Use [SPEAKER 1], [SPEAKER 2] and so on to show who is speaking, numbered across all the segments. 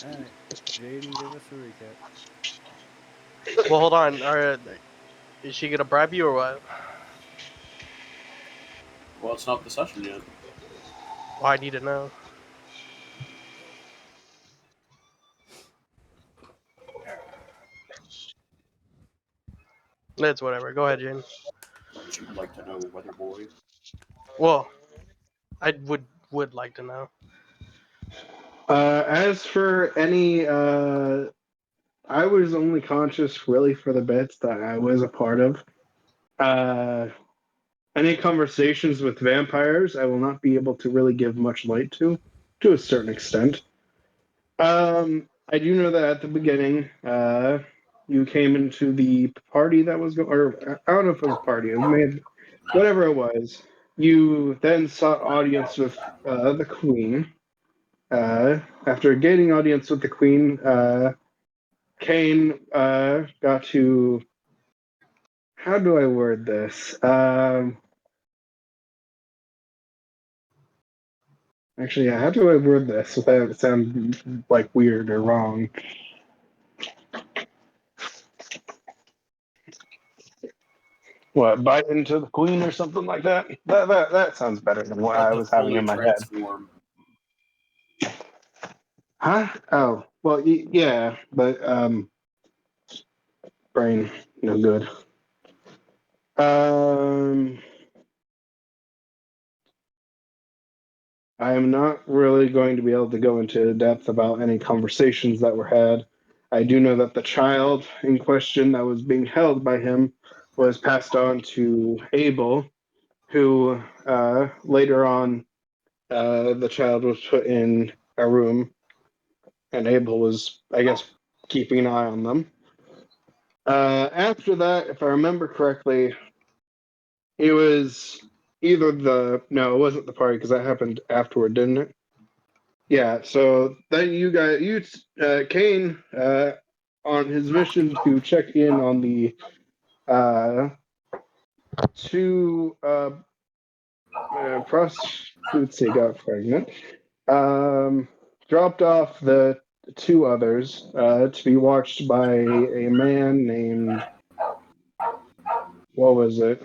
[SPEAKER 1] All right, Jaden, give us a recap.
[SPEAKER 2] Well, hold on. Is she gonna bribe you or what?
[SPEAKER 3] Well, it's not the session yet.
[SPEAKER 2] Well, I need to know. It's whatever. Go ahead, Jane.
[SPEAKER 3] Would you like to know, Weather Boy?
[SPEAKER 2] Well, I would like to know.
[SPEAKER 4] As for any, I was only conscious really for the bits that I was a part of. Uh, any conversations with vampires, I will not be able to really give much light to a certain extent. I do know that at the beginning, you came into the party that was going, or I don't know if it was a party, it may have, whatever it was. You then sought audience with the queen. After gaining audience with the queen, Kane got to. How do I word this? Actually, yeah, how do I word this without it sound like weird or wrong? What, bite into the queen or something like that? That sounds better than what
[SPEAKER 3] Got
[SPEAKER 4] I
[SPEAKER 3] to
[SPEAKER 4] was having
[SPEAKER 3] fully
[SPEAKER 4] in my head.
[SPEAKER 3] transform.
[SPEAKER 4] Huh? Oh, well, yeah, but brain, no good. Um, I am not really going to be able to go into depth about any conversations that were had. I do know that the child in question that was being held by him was passed on to Abel, who later on the child was put in a room, and Abel was, I guess, keeping an eye on them. After that, if I remember correctly, it was either the no, it wasn't the party because that happened afterward, didn't it? Yeah, so then Kane, on his mission to check in on the uh, two prostitutes he got pregnant, um, dropped off the two others to be watched by a man named, what was it?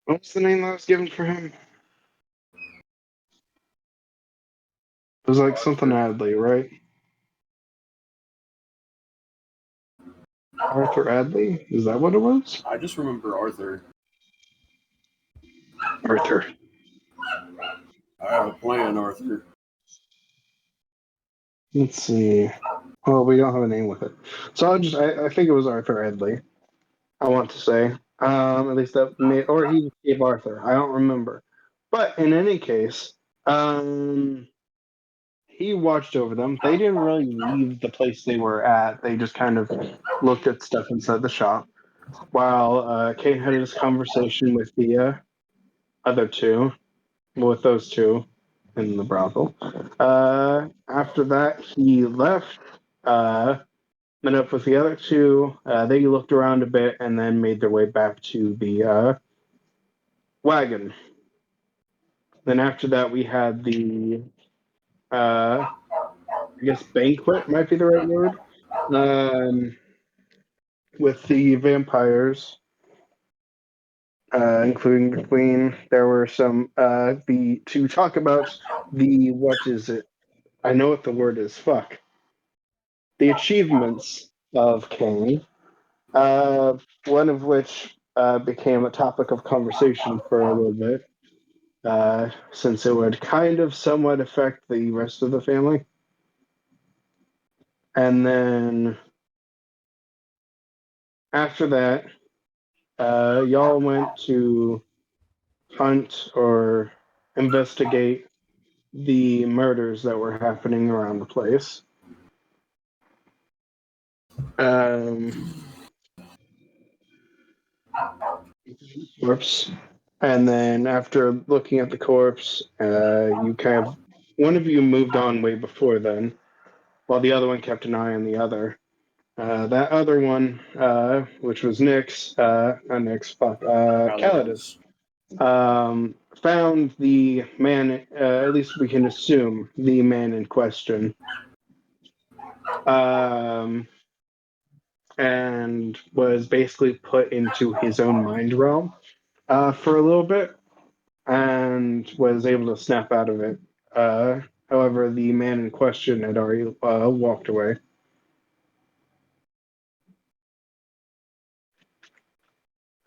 [SPEAKER 4] What's the name that was given for him? It was like something
[SPEAKER 3] Arthur.
[SPEAKER 4] Adley, right? Arthur Adley? Is that what it was?
[SPEAKER 3] I just remember Arthur.
[SPEAKER 4] Arthur.
[SPEAKER 3] I have a plan, Arthur.
[SPEAKER 4] Let's see. Well, we don't have a name with it. So I think it was Arthur Adley, I want to say. At least that may, or he gave Arthur. I don't remember. But in any case, he watched over them. They didn't really leave the place they were at. They just kind of looked at stuff inside the shop while Kate had this conversation with the other two, with those two in the brothel. After that, he left, met up with the other two. They looked around a bit and then made their way back to the wagon. Then after that, we had the, I guess, banquet might be the right word, um, with the vampires. Including the queen, there were some the to talk about the what is it? I know what the word is. Fuck the achievements of Kane, one of which became a topic of conversation for a little bit, since it would kind of somewhat affect the rest of the family. And then after that, y'all went to hunt or investigate the murders that were happening around the place. Um, Corpse. And then after looking at the corpse, you kind of one of you moved on way before then, while the other one kept an eye on the other. That other one, which was Nyx, not Nyx, fuck, Calidus,
[SPEAKER 3] Calidus.
[SPEAKER 4] found the man, at least we can assume the man in question, and was basically put into his own mind realm for a little bit and was able to snap out of it. However, the man in question had already walked away.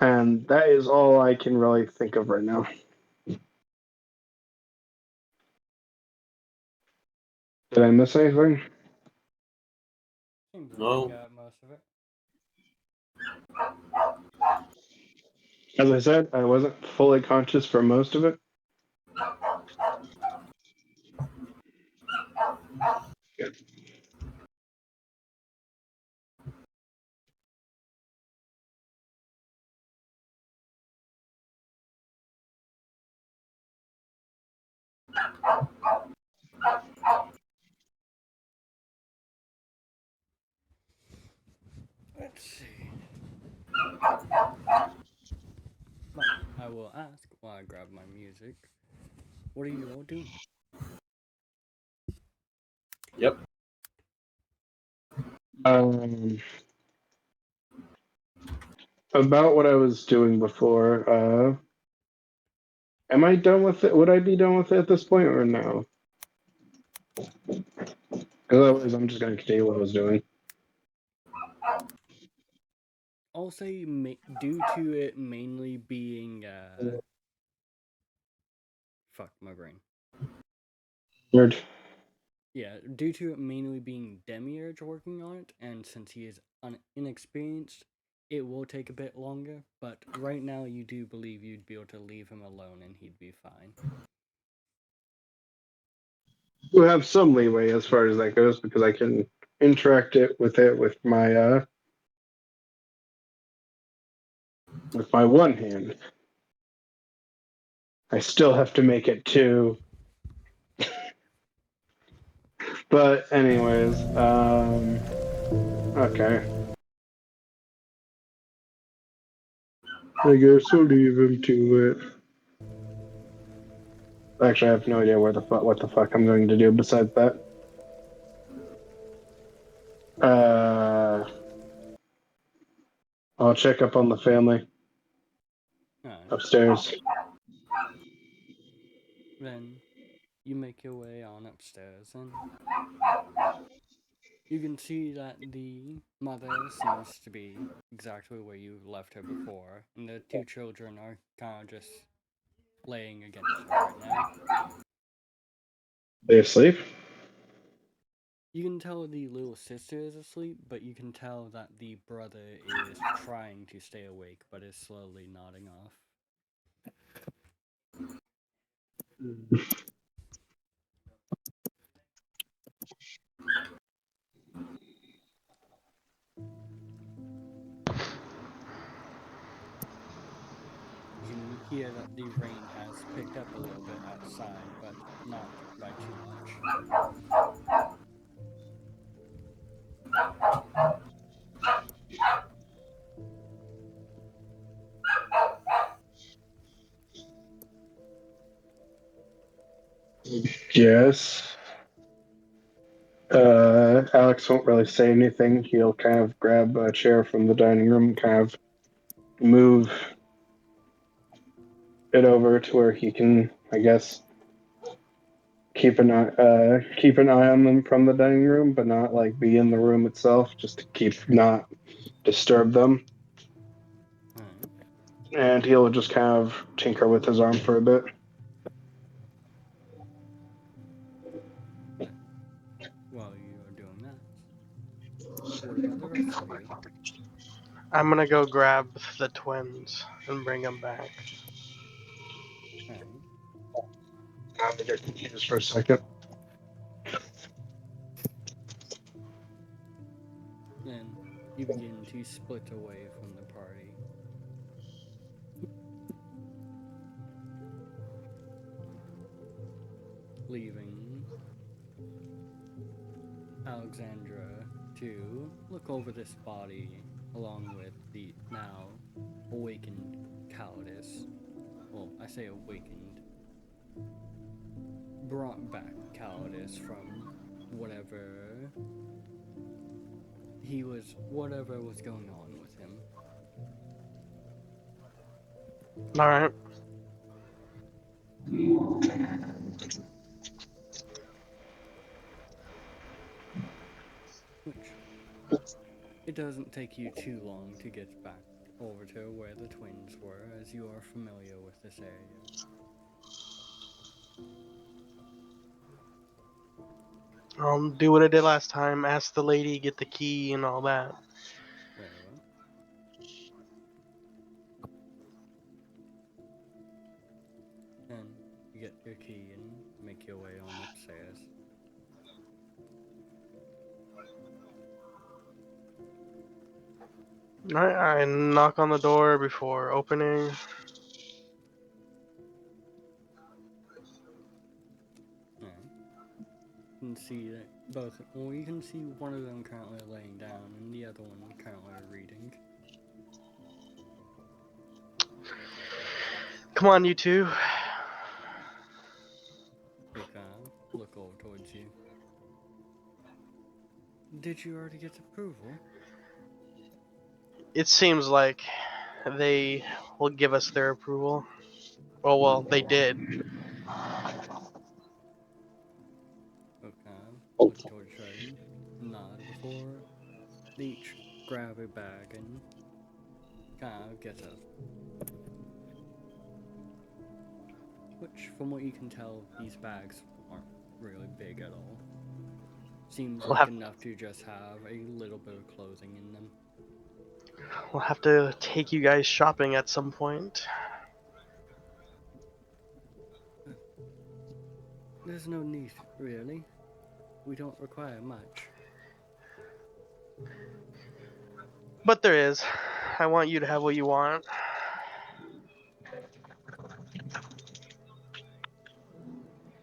[SPEAKER 4] And that is all I can really think of right now. Did I miss anything?
[SPEAKER 1] Seems like
[SPEAKER 3] No.
[SPEAKER 1] we got most of it.
[SPEAKER 4] As I said, I wasn't fully conscious for most of it.
[SPEAKER 1] Let's see. But I will ask while I grab my music. What are you all doing?
[SPEAKER 3] Yep.
[SPEAKER 4] About what I was doing before. Am I done with it? Would I be done with it at this point or no? Because otherwise, I'm just going to continue what I was doing.
[SPEAKER 1] I'll say due to it mainly being fuck my brain.
[SPEAKER 4] Weird.
[SPEAKER 1] Yeah, due to it mainly being Demiurge working on it, and since he is inexperienced, it will take a bit longer. But right now, you do believe you'd be able to leave him alone and he'd be fine.
[SPEAKER 4] We have some leeway as far as that goes because I can interact with my one hand. I still have to make it two. But anyways, okay. I guess we'll leave him to it. Actually, I have no idea what the fuck I'm going to do besides that. I'll check up on the family upstairs.
[SPEAKER 1] Then you make your way on upstairs, and you can see that the mother seems to be exactly where you left her before, and the two children are kind of just laying against her right now.
[SPEAKER 4] They asleep?
[SPEAKER 1] You can tell the little sister is asleep, but you can tell that the brother is trying to stay awake, but is slowly nodding off. You can hear that the rain has picked up a little bit outside, but not by too much.
[SPEAKER 4] Yes. Alex won't really say anything. He'll kind of grab a chair from the dining room, kind of move it over to where he can, I guess, keep an eye on them from the dining room, but not like be in the room itself, just to keep not disturb them.
[SPEAKER 1] Alright.
[SPEAKER 4] And he'll just kind of tinker with his arm for a bit.
[SPEAKER 1] While you are doing that, what about the rest of you?
[SPEAKER 2] I'm gonna go grab the twins and bring them back.
[SPEAKER 1] Alright.
[SPEAKER 4] I'm gonna get confused for a second.
[SPEAKER 1] Then you begin to split away from the party. Leaving Alexandra to look over this body along with the now awakened Calidus. Well, I say awakened. brought back Calidus from whatever was going on with him.
[SPEAKER 2] Alright.
[SPEAKER 1] Which, it doesn't take you too long to get back over to where the twins were, as you are familiar with this area.
[SPEAKER 2] Do what I did last time. Ask the lady, get the key, and all that.
[SPEAKER 1] Very well. And you get your key and make your way on upstairs.
[SPEAKER 2] Alright, I knock on the door before opening.
[SPEAKER 1] Yeah. You can see that you can see one of them currently laying down and the other one currently reading.
[SPEAKER 2] Come on, you two.
[SPEAKER 1] They kind of look over towards you. Did you already get approval?
[SPEAKER 2] It seems like they will give us their approval. Oh, well, they did.
[SPEAKER 1] Okay, look towards Shredden, nod before they each grab a bag and kind of get up. Which, from what you can tell, these bags aren't really big at all. Seems
[SPEAKER 2] We'll
[SPEAKER 1] like
[SPEAKER 2] have-
[SPEAKER 1] enough to just have a little bit of clothing in them.
[SPEAKER 2] We'll have to take you guys shopping at some point.
[SPEAKER 1] There's no need, really. We don't require much.
[SPEAKER 2] But there is. I want you to have what you want.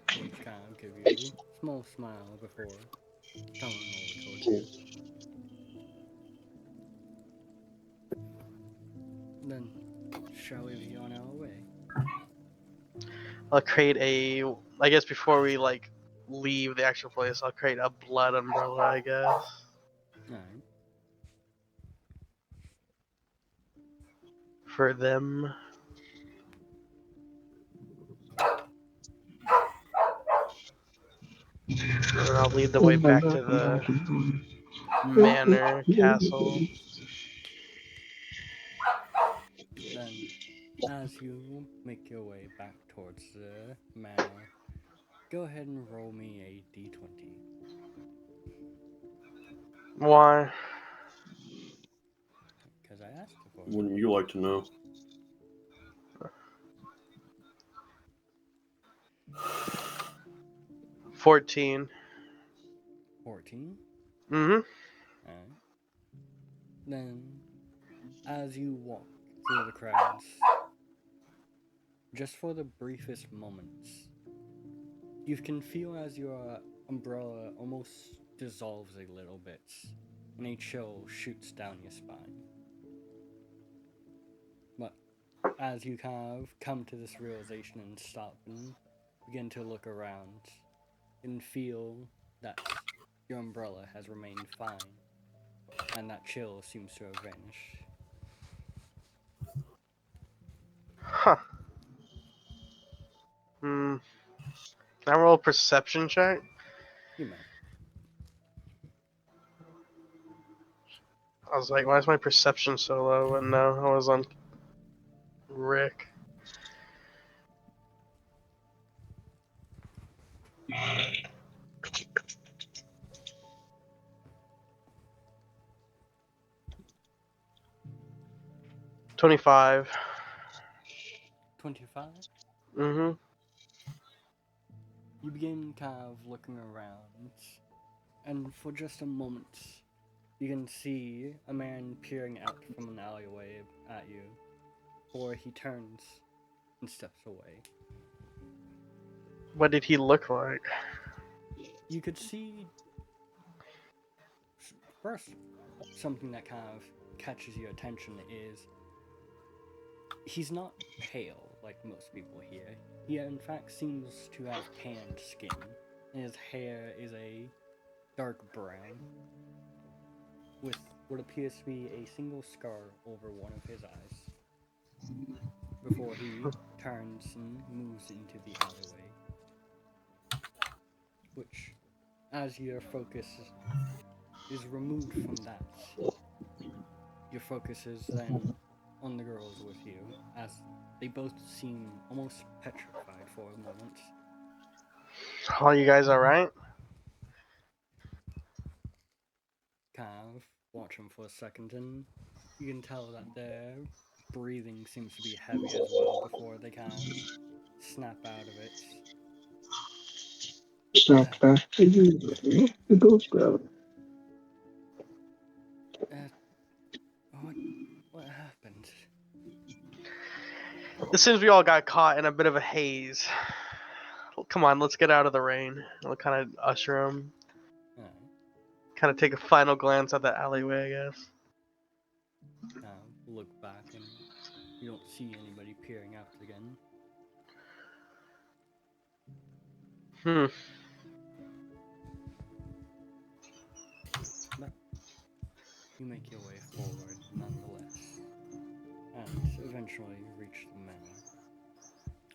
[SPEAKER 1] They each kind of give you a small smile before coming over towards you. Then, shall we be on our way?
[SPEAKER 2] I'll create I guess before we, like, leave the actual place, I'll create a blood umbrella, I guess.
[SPEAKER 1] Alright.
[SPEAKER 2] For them. And I'll lead the way back to the manor castle.
[SPEAKER 1] Then, as you make your way back towards the manor, go ahead and roll me a d20.
[SPEAKER 2] Why?
[SPEAKER 1] Because I asked you for it.
[SPEAKER 3] Wouldn't you like to know?
[SPEAKER 2] $14.
[SPEAKER 1] 14.
[SPEAKER 2] Mm-hmm.
[SPEAKER 1] Alright. Then, as you walk through the crowds, just for the briefest moments, you can feel as your umbrella almost dissolves a little bit, and a chill shoots down your spine. But as you kind of come to this realization and stop and begin to look around and feel that your umbrella has remained fine, and that chill seems to have vanished.
[SPEAKER 2] Huh. Hmm. Can I roll a perception check?
[SPEAKER 1] You may.
[SPEAKER 2] I was like, why is my perception so low? And no, I was on Rick. $25.
[SPEAKER 1] 25?
[SPEAKER 2] Mm-hmm.
[SPEAKER 1] You begin kind of looking around, and for just a moment, you can see a man peering out from an alleyway at you, before he turns and steps away.
[SPEAKER 2] What did he look like?
[SPEAKER 1] You could see, first, something that kind of catches your attention is he's not pale like most people here. He in fact seems to have tanned skin, and his hair is a dark brown, with what appears to be a single scar over one of his eyes, before he turns and moves into the alleyway. Which, as your focus is removed from that, your focus is then on the girls with you, as they both seem almost petrified for a moment.
[SPEAKER 2] Oh, you guys alright?
[SPEAKER 1] Kind of watch them for a second, and you can tell that their breathing seems to be heavy as well before they kind of snap out of it.
[SPEAKER 4] Snap back. The ghost grab.
[SPEAKER 1] What happened?
[SPEAKER 2] It seems we all got caught in a bit of a haze. Come on, let's get out of the rain. We'll kind of usher him. Kind of take a final glance at the alleyway, I guess.
[SPEAKER 1] Look back and you don't see anybody peering out again. But you make your way forward nonetheless, and eventually reach the manor.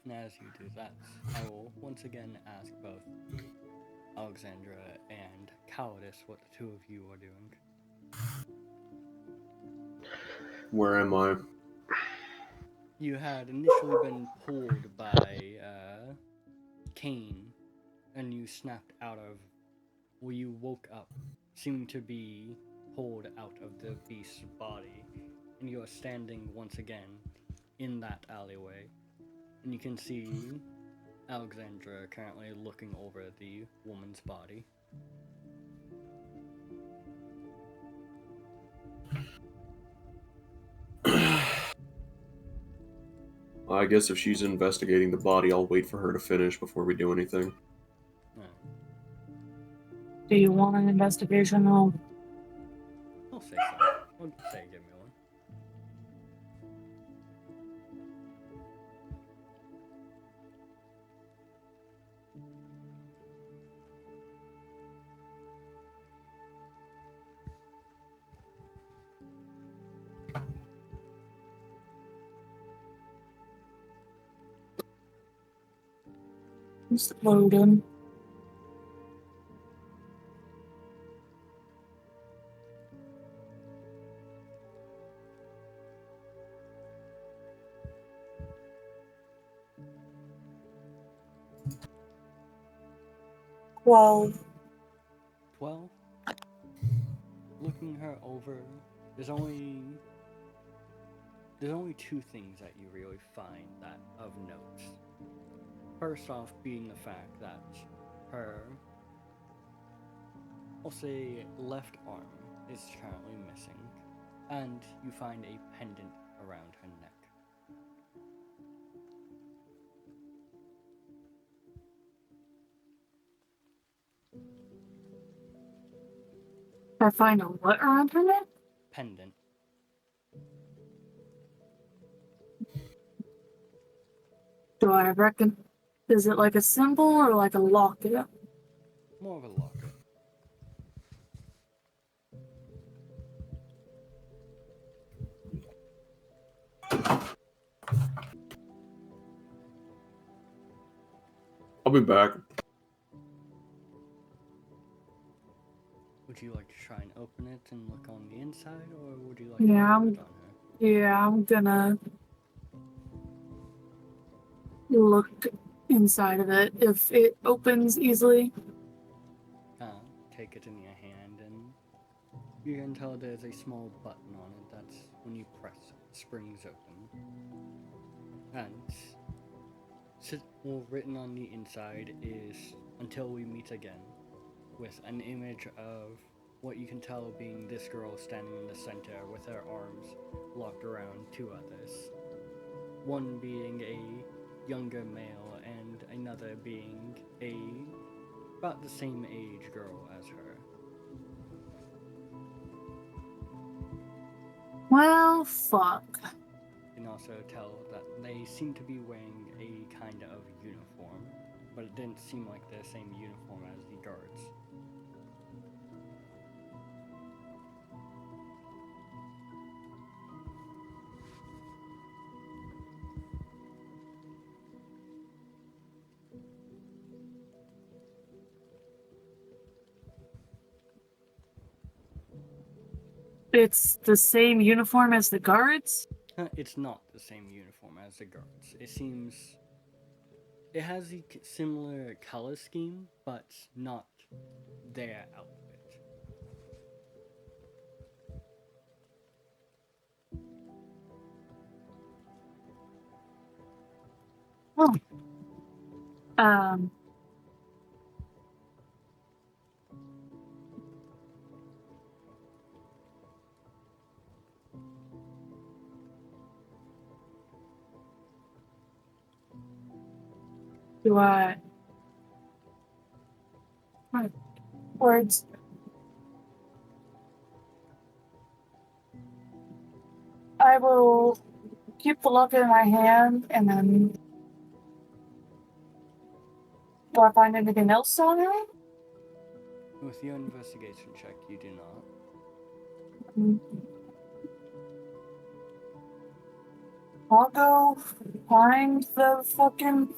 [SPEAKER 1] And as you do that, I will once again ask both Alexandra and Cowardice what the two of you are doing.
[SPEAKER 3] Where am I?
[SPEAKER 1] You had initially been pulled by Kane, and you snapped out of, well, you woke up, seeming to be pulled out of the beast's body, and you are standing once again in that alleyway. And you can see Alexandra currently looking over the woman's body.
[SPEAKER 3] I guess if she's investigating the body, I'll wait for her to finish before we do anything.
[SPEAKER 5] Do you want an investigation roll?
[SPEAKER 1] I'll say so. I'll say give me one.
[SPEAKER 5] Just loading. Well,
[SPEAKER 1] 12. Looking her over, there's only two things that you really find that of note. First off being the fact that her, I'll say, left arm is currently missing, and you find a pendant around her neck.
[SPEAKER 5] I find a what around her neck?
[SPEAKER 1] Pendant.
[SPEAKER 5] Do I reckon? Is it like a symbol or like a locket?
[SPEAKER 1] More of a locket.
[SPEAKER 3] I'll be back.
[SPEAKER 1] Would you like to try and open it and look on the inside, or would you like
[SPEAKER 5] Yeah,
[SPEAKER 1] to
[SPEAKER 5] I'm-
[SPEAKER 1] leave it on her?
[SPEAKER 5] Yeah, I'm gonna look inside of it. If it opens easily,
[SPEAKER 1] Take it in your hand, and you can tell there's a small button on it that's, when you press it, springs open. And written on the inside is "Until we meet again," with an image of what you can tell being this girl standing in the center with her arms locked around two others. One being a younger male and another being about the same age girl as her.
[SPEAKER 5] well, fuck.
[SPEAKER 1] And also tell that they seem to be wearing a kind of uniform, but it didn't seem like the same uniform as the guards.
[SPEAKER 5] It's the same uniform as the guards?
[SPEAKER 1] It's not the same uniform as the guards. It seems it has a similar color scheme, but not their outfit.
[SPEAKER 5] Oh. Um. Do I? My words. I will keep the locket in my hand, and then. Do I find anything else on her?
[SPEAKER 1] With your investigation check, you do not.
[SPEAKER 5] Mm. I'll go find the fucking.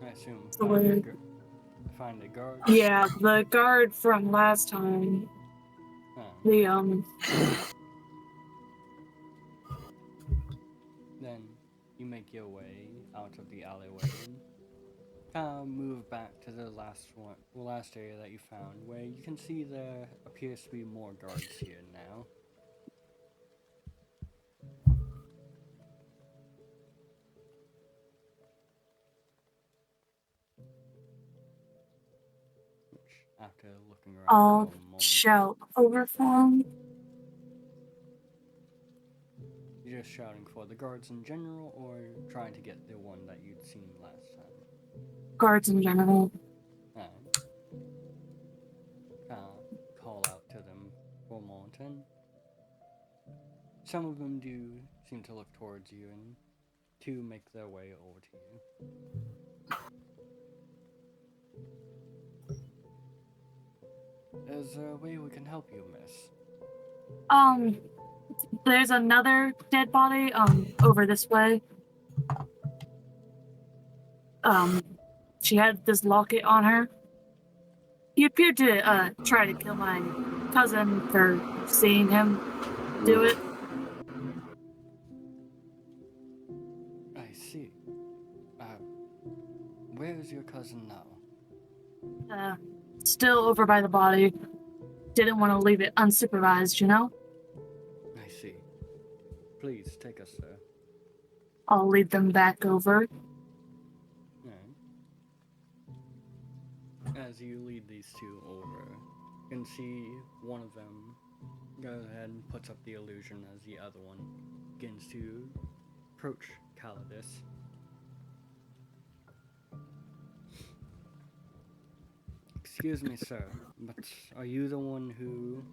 [SPEAKER 1] I assume
[SPEAKER 5] The way-
[SPEAKER 1] find a guard.
[SPEAKER 5] Yeah, the guard from last time.
[SPEAKER 1] Oh. Then you make your way out of the alleyway and move back to the last area that you found, where you can see there appears to be more guards here now. Which, after looking around
[SPEAKER 5] I'll
[SPEAKER 1] for a moment,
[SPEAKER 5] shout over for him.
[SPEAKER 1] you're just shouting for the guards in general, or trying to get the one that you'd seen last time?
[SPEAKER 5] Guards in general.
[SPEAKER 1] Call out to them for a moment, and some of them do seem to look towards you and to make their way over to you. Is there a way we can help you, miss?
[SPEAKER 5] There's another dead body, over this way. She had this locket on her. He appeared to, try to kill my cousin for seeing him do it.
[SPEAKER 1] I see. Where is your cousin now?
[SPEAKER 5] Still over by the body. Didn't want to leave it unsupervised, you know?
[SPEAKER 1] I see. Please take us there.
[SPEAKER 5] I'll lead them back over.
[SPEAKER 1] As you lead these two over, you can see one of them goes ahead and puts up the illusion as the other one begins to approach Calidus. Excuse me, sir, but are you the one who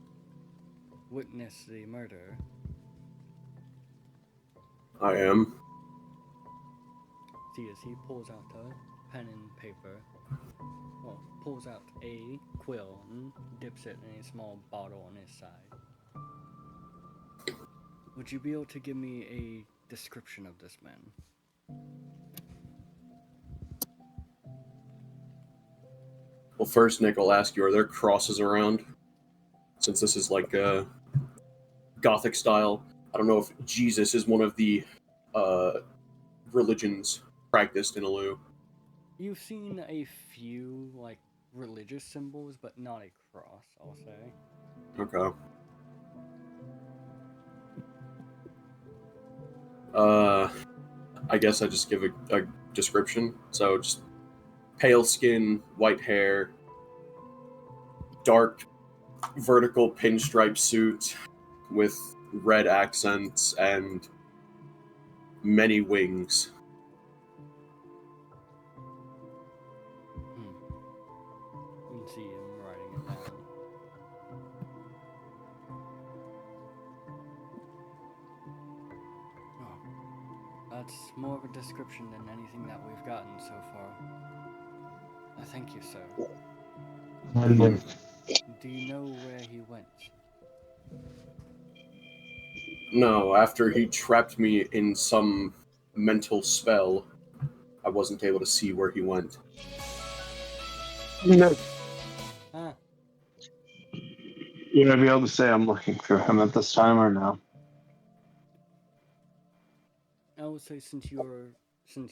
[SPEAKER 1] witnessed the murder?
[SPEAKER 3] I am.
[SPEAKER 1] See, as he pulls out a pen and paper, well, pulls out a quill and dips it in a small bottle on his side. Would you be able to give me a description of this man?
[SPEAKER 3] Well, first, Nick, I'll ask you, are there crosses around? Since this is like Gothic style, I don't know if Jesus is one of the religions practiced in Alu.
[SPEAKER 1] You've seen a few, like, religious symbols, but not a cross, I'll say.
[SPEAKER 3] Okay. I guess I just give a description. So just pale skin, white hair, dark vertical pinstripe suit with red accents, and many wings.
[SPEAKER 1] You can see him writing it down. Oh, that's more of a description than anything that we've gotten so far. Thank you, sir. Do you know where he went?
[SPEAKER 3] No, after he trapped me in some mental spell, I wasn't able to see where he went.
[SPEAKER 4] No.
[SPEAKER 1] Ah,
[SPEAKER 4] Would I be able to say I'm looking for him at this time or no?
[SPEAKER 1] I would say since you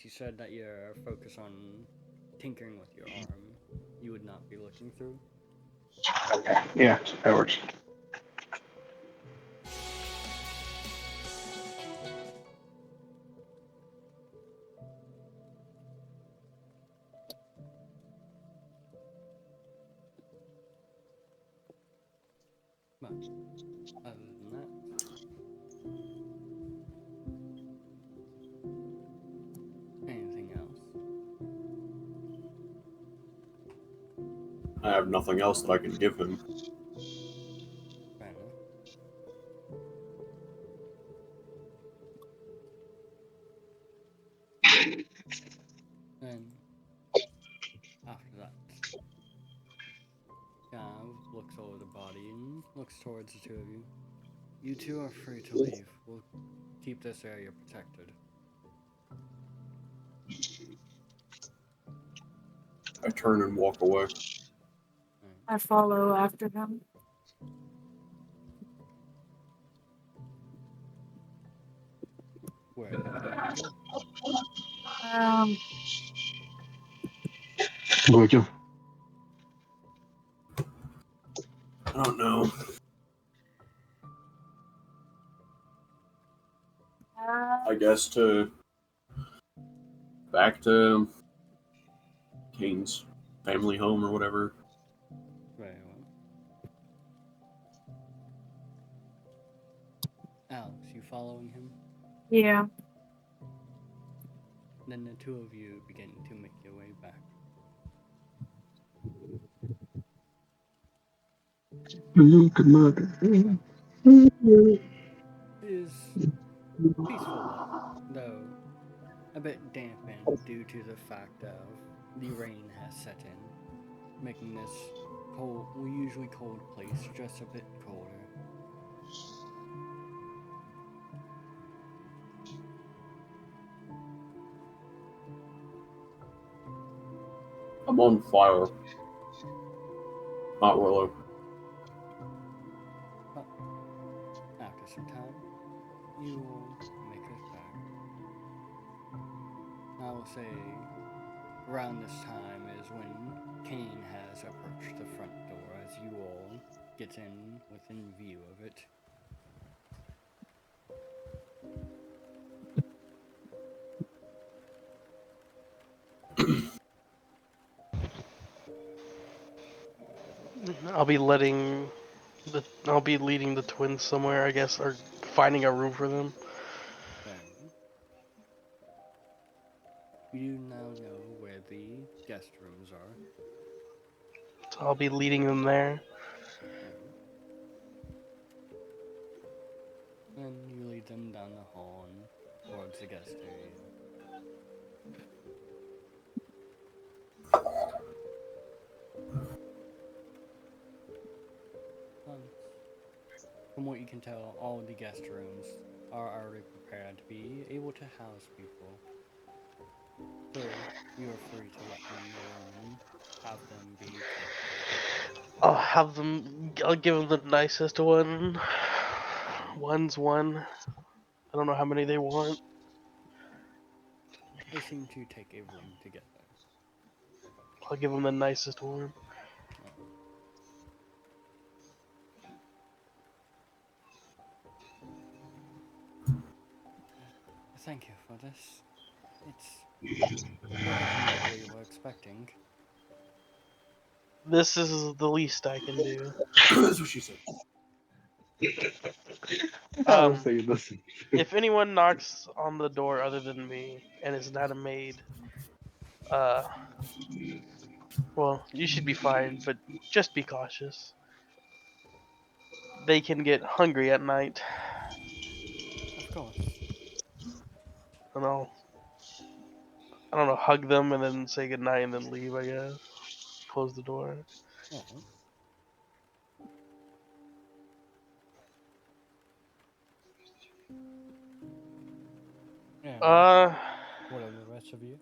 [SPEAKER 1] said that you're focused on tinkering with your arm, you would not be looking through.
[SPEAKER 4] Okay. Yeah, that works.
[SPEAKER 1] But other than that, anything else?
[SPEAKER 3] I have nothing else that I can give him.
[SPEAKER 1] Fair enough. Then after that, Gav looks over the body and looks towards the two of you. You two are free to leave. We'll keep this area protected.
[SPEAKER 3] I turn and walk away.
[SPEAKER 5] I follow after him.
[SPEAKER 1] Where are you going to go?
[SPEAKER 4] Would you?
[SPEAKER 3] I don't know. I guess back to Kane's family home or whatever.
[SPEAKER 1] Very well. Alex, you following him?
[SPEAKER 5] Yeah.
[SPEAKER 1] Then the two of you begin to make your way back.
[SPEAKER 4] Look at mother.
[SPEAKER 1] It is peaceful walk, though a bit dampened due to the fact of the rain has set in, making this usually cold place just a bit colder.
[SPEAKER 3] I'm on fire. Not Willow.
[SPEAKER 1] But after some time, you will make it back. I will say around this time is when Kane has approached the front door as you all get in within view of it.
[SPEAKER 2] I'll be leading the twins somewhere, I guess, or finding a room for them.
[SPEAKER 1] You now know where the guest rooms are.
[SPEAKER 2] So I'll be leading them there.
[SPEAKER 1] And you lead them down the hall and towards the guest area. From what you can tell, all the guest rooms are already prepared to be able to house people. So you are free to let them go in and have them be taken.
[SPEAKER 2] I'll give them the nicest one. One's one. I don't know how many they want.
[SPEAKER 1] They seem to take a room to get there.
[SPEAKER 2] I'll give them the nicest one.
[SPEAKER 1] Thank you for this. It's everything that we were expecting.
[SPEAKER 2] This is the least I can do.
[SPEAKER 3] That's what she said.
[SPEAKER 4] I
[SPEAKER 2] Um,
[SPEAKER 4] was saying this.
[SPEAKER 2] If anyone knocks on the door other than me and is not a maid, uh, well, you should be fine, but just be cautious. They can get hungry at night,
[SPEAKER 1] Of course.
[SPEAKER 2] and I don't know, hug them and then say goodnight and then leave, I guess. Close the door.
[SPEAKER 1] Alright. And
[SPEAKER 2] Uh,
[SPEAKER 1] what are the rest of you?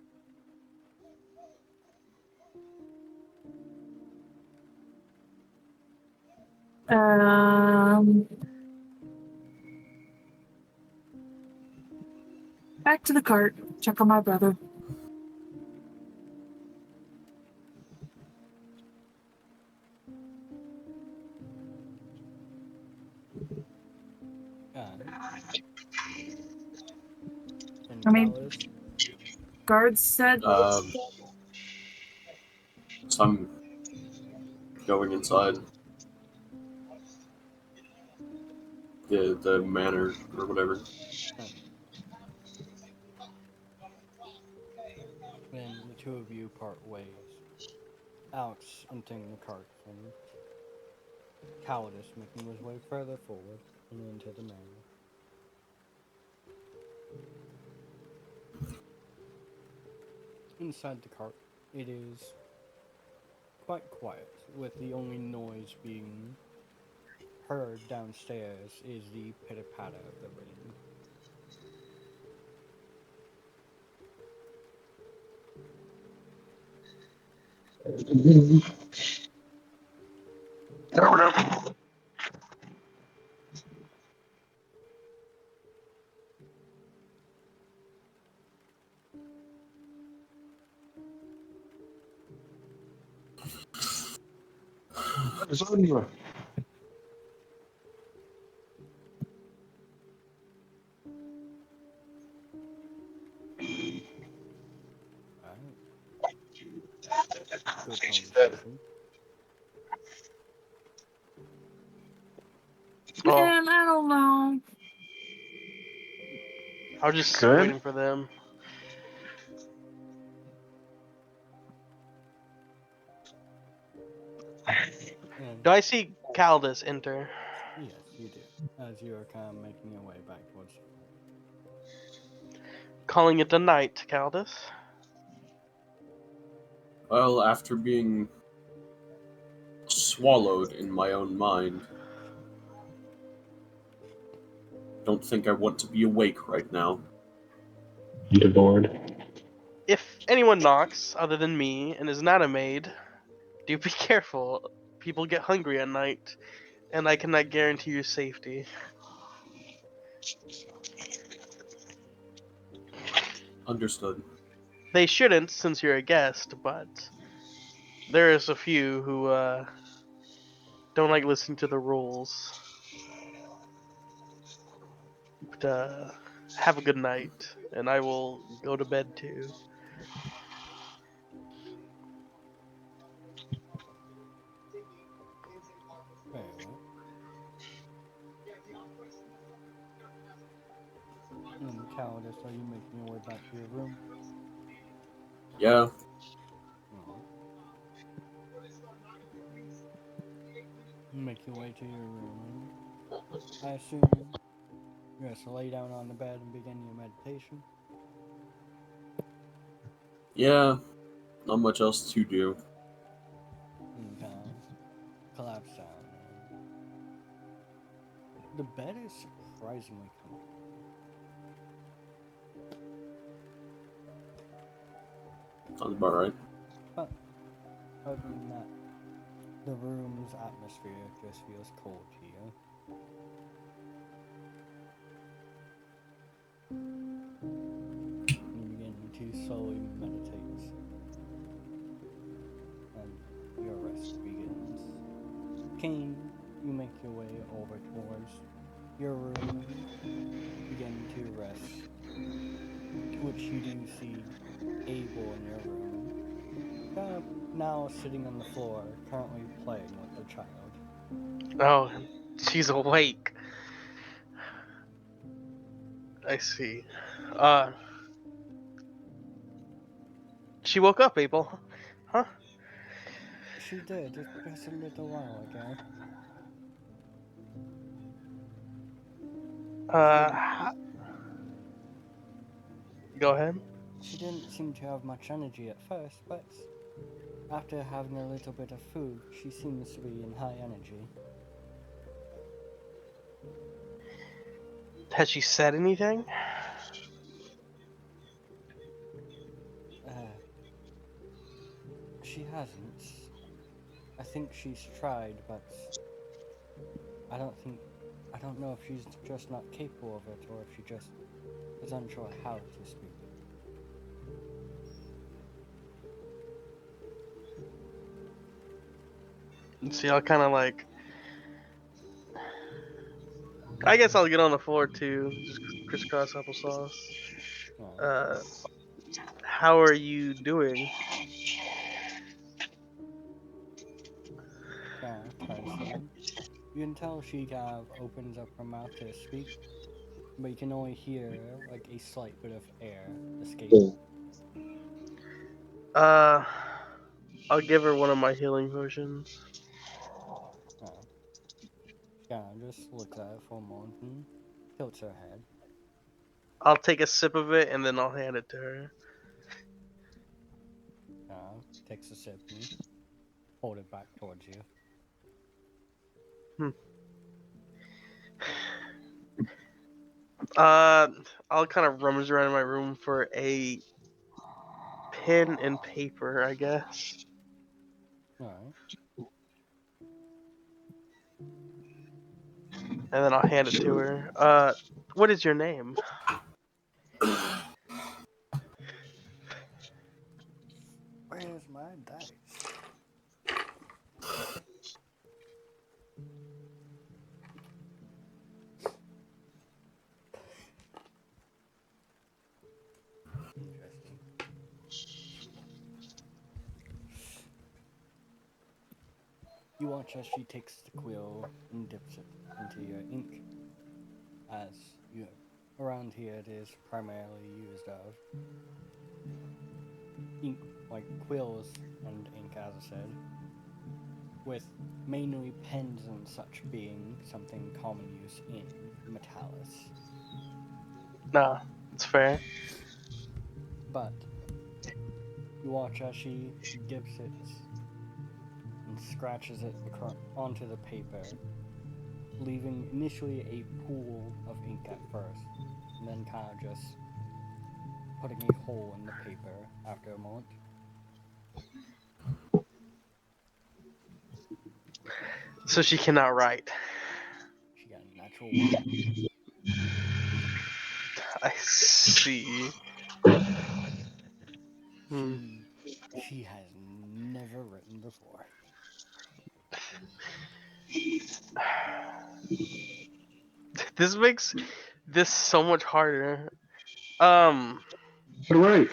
[SPEAKER 5] Back to the cart. Check on my brother.
[SPEAKER 1] And
[SPEAKER 5] I mean-
[SPEAKER 1] Callus?
[SPEAKER 5] Guards said
[SPEAKER 3] So I'm going inside the manor or whatever.
[SPEAKER 1] Then the two of you part ways. Alex entering the cart and Callus making his way further forward and into the manor. Inside the cart, it is quite quiet, with the only noise being heard downstairs is the pitter-patter of the rain. Good conversation.
[SPEAKER 2] oh,
[SPEAKER 5] Man, I don't know.
[SPEAKER 2] I was just
[SPEAKER 4] Good.
[SPEAKER 2] waiting for them.
[SPEAKER 1] And
[SPEAKER 2] Do I see Caldus enter?
[SPEAKER 1] yes, you do, as you are kind of making your way back towards the front.
[SPEAKER 2] Calling it a night, Caldus.
[SPEAKER 3] Well, after being swallowed in my own mind, don't think I want to be awake right now.
[SPEAKER 4] You're bored.
[SPEAKER 2] If anyone knocks other than me and is not a maid, do be careful. People get hungry at night, and I cannot guarantee your safety.
[SPEAKER 3] Understood.
[SPEAKER 2] They shouldn't, since you're a guest, but there is a few who don't like listening to the rules. But have a good night, and I will go to bed too.
[SPEAKER 1] Very well. And Callus, are you making your way back to your room?
[SPEAKER 3] Yeah,
[SPEAKER 1] No. You make your way to your room. I assume you're going to lay down on the bed and begin your meditation.
[SPEAKER 3] yeah, not much else to do.
[SPEAKER 1] And kind of collapse down. The bed is surprisingly comfortable.
[SPEAKER 3] Sounds about right.
[SPEAKER 1] But other than that, the room's atmosphere just feels cold to you. You begin to slowly meditate, and your rest begins. Kane, you make your way over towards your room, begin to rest, to which you do see Abel in your room, now sitting on the floor, currently playing with the child.
[SPEAKER 2] Oh, she's awake. I see. Uh, she woke up, Abel. Huh?
[SPEAKER 1] She did, just a little while ago.
[SPEAKER 2] Uh, go ahead.
[SPEAKER 1] She didn't seem to have much energy at first, but after having a little bit of food, she seems to be in high energy.
[SPEAKER 2] Has she said anything?
[SPEAKER 1] She hasn't. I think she's tried, but I don't know if she's just not capable of it or if she just is unsure how to speak.
[SPEAKER 2] See, I'll kind of like. I guess I'll get on the floor too. Just crisscross applesauce.
[SPEAKER 1] Oh,
[SPEAKER 2] Uh, how are you doing?
[SPEAKER 1] tries then. You can tell she kind of opens up her mouth to speak, but you can only hear like a slight bit of air escaping.
[SPEAKER 2] Uh, I'll give her one of my healing potions.
[SPEAKER 1] Oh. She kind of just looks at it for a moment and tilts her head.
[SPEAKER 2] I'll take a sip of it and then I'll hand it to her.
[SPEAKER 1] Takes a sip and hold it back towards you.
[SPEAKER 2] I'll kind of rummage around in my room for a pen and paper, I guess.
[SPEAKER 1] Alright.
[SPEAKER 2] And then I'll hand it to her. What is your name?
[SPEAKER 1] Where's my dice? Interesting. You watch as she takes the quill and dips it into your ink. As you around here it is primarily used of ink, like quills and ink, as I said, with mainly pens and such being something common use in Metalis.
[SPEAKER 2] Nah, it's fair.
[SPEAKER 1] But you watch as she dips it and scratches it onto the paper, leaving initially a pool of ink at first, and then kind of just putting a hole in the paper after a moment.
[SPEAKER 2] So she cannot write.
[SPEAKER 1] She got a natural one.
[SPEAKER 2] I see.
[SPEAKER 1] She has never written before.
[SPEAKER 2] This makes this so much harder.
[SPEAKER 4] Right.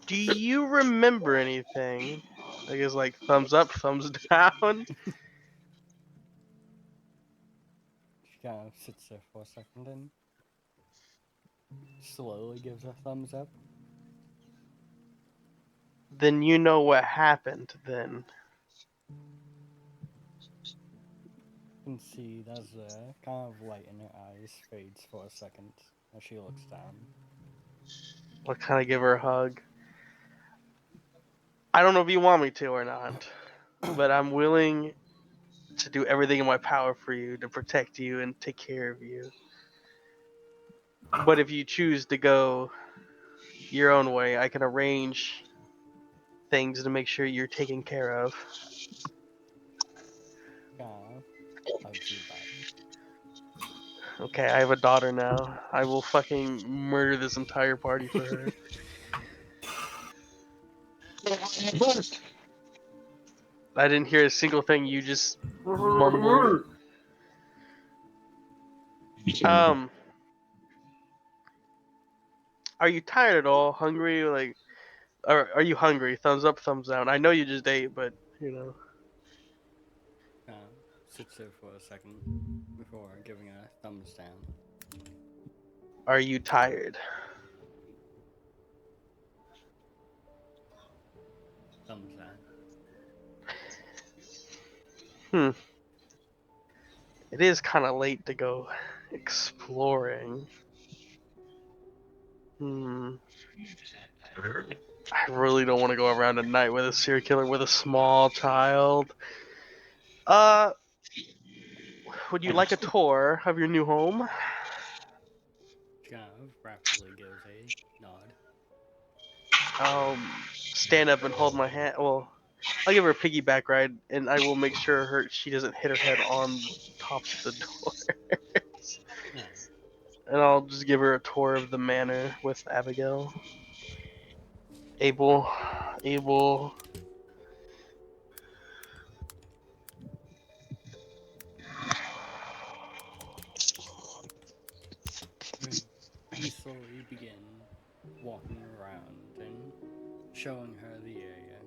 [SPEAKER 2] Do you remember anything? I guess like thumbs up, thumbs down.
[SPEAKER 1] She kind of sits there for a second and slowly gives a thumbs up.
[SPEAKER 2] Then you know what happened then.
[SPEAKER 1] You can see there's a kind of light in her eyes fades for a second as she looks down.
[SPEAKER 2] I'll kind of give her a hug. I don't know if you want me to or not, but I'm willing to do everything in my power for you to protect you and take care of you. But if you choose to go your own way, I can arrange things to make sure you're taken care of.
[SPEAKER 1] Kind of hugs you back.
[SPEAKER 2] Okay, I have a daughter now. I will fucking murder this entire party for her. I didn't hear a single thing you just mumbled. Are you tired at all? Hungry? Like, are you hungry? Thumbs up, thumbs down. I know you just ate, but you know.
[SPEAKER 1] Sits there for a second before giving a thumbs down.
[SPEAKER 2] Are you tired?
[SPEAKER 1] Thumbs down.
[SPEAKER 2] It is kind of late to go exploring. I really don't want to go around at night with a serial killer with a small child. Would you like a tour of your new home?
[SPEAKER 1] She kind of rapidly gives a nod.
[SPEAKER 2] I'll stand up and hold my hand. Well, I'll give her a piggyback ride, and I will make sure she doesn't hit her head on top of the door.
[SPEAKER 1] Alright.
[SPEAKER 2] And I'll just give her a tour of the manor with Abigail. Abel.
[SPEAKER 1] You slowly begin walking around and showing her the area.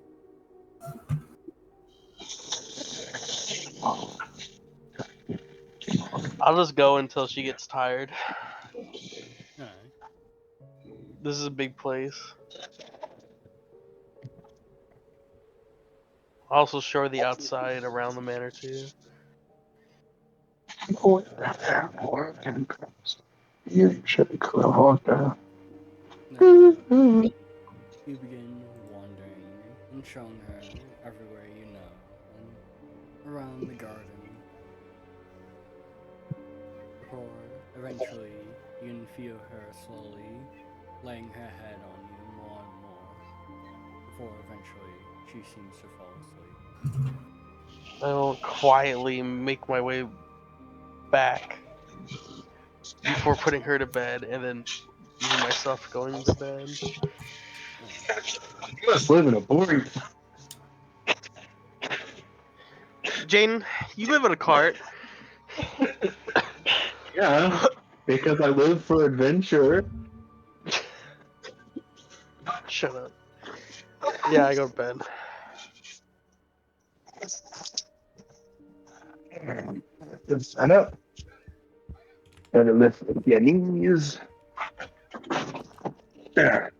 [SPEAKER 2] I'll just go until she gets tired.
[SPEAKER 1] Alright.
[SPEAKER 2] This is a big place. I'll also show her the outside around the manor too.
[SPEAKER 1] You begin wandering and showing her everywhere you know and around the garden. Before eventually you can feel her slowly laying her head on you more and more. Before eventually she seems to fall asleep.
[SPEAKER 2] I'll quietly make my way back before putting her to bed, and then me myself going to bed.
[SPEAKER 4] You must live in a boring.
[SPEAKER 2] Jane, you live in a cart.
[SPEAKER 4] Yeah, because I live for adventure.
[SPEAKER 2] Shut up. Yeah, I go to bed.
[SPEAKER 4] Sign up. Gotta lift with your knees. There.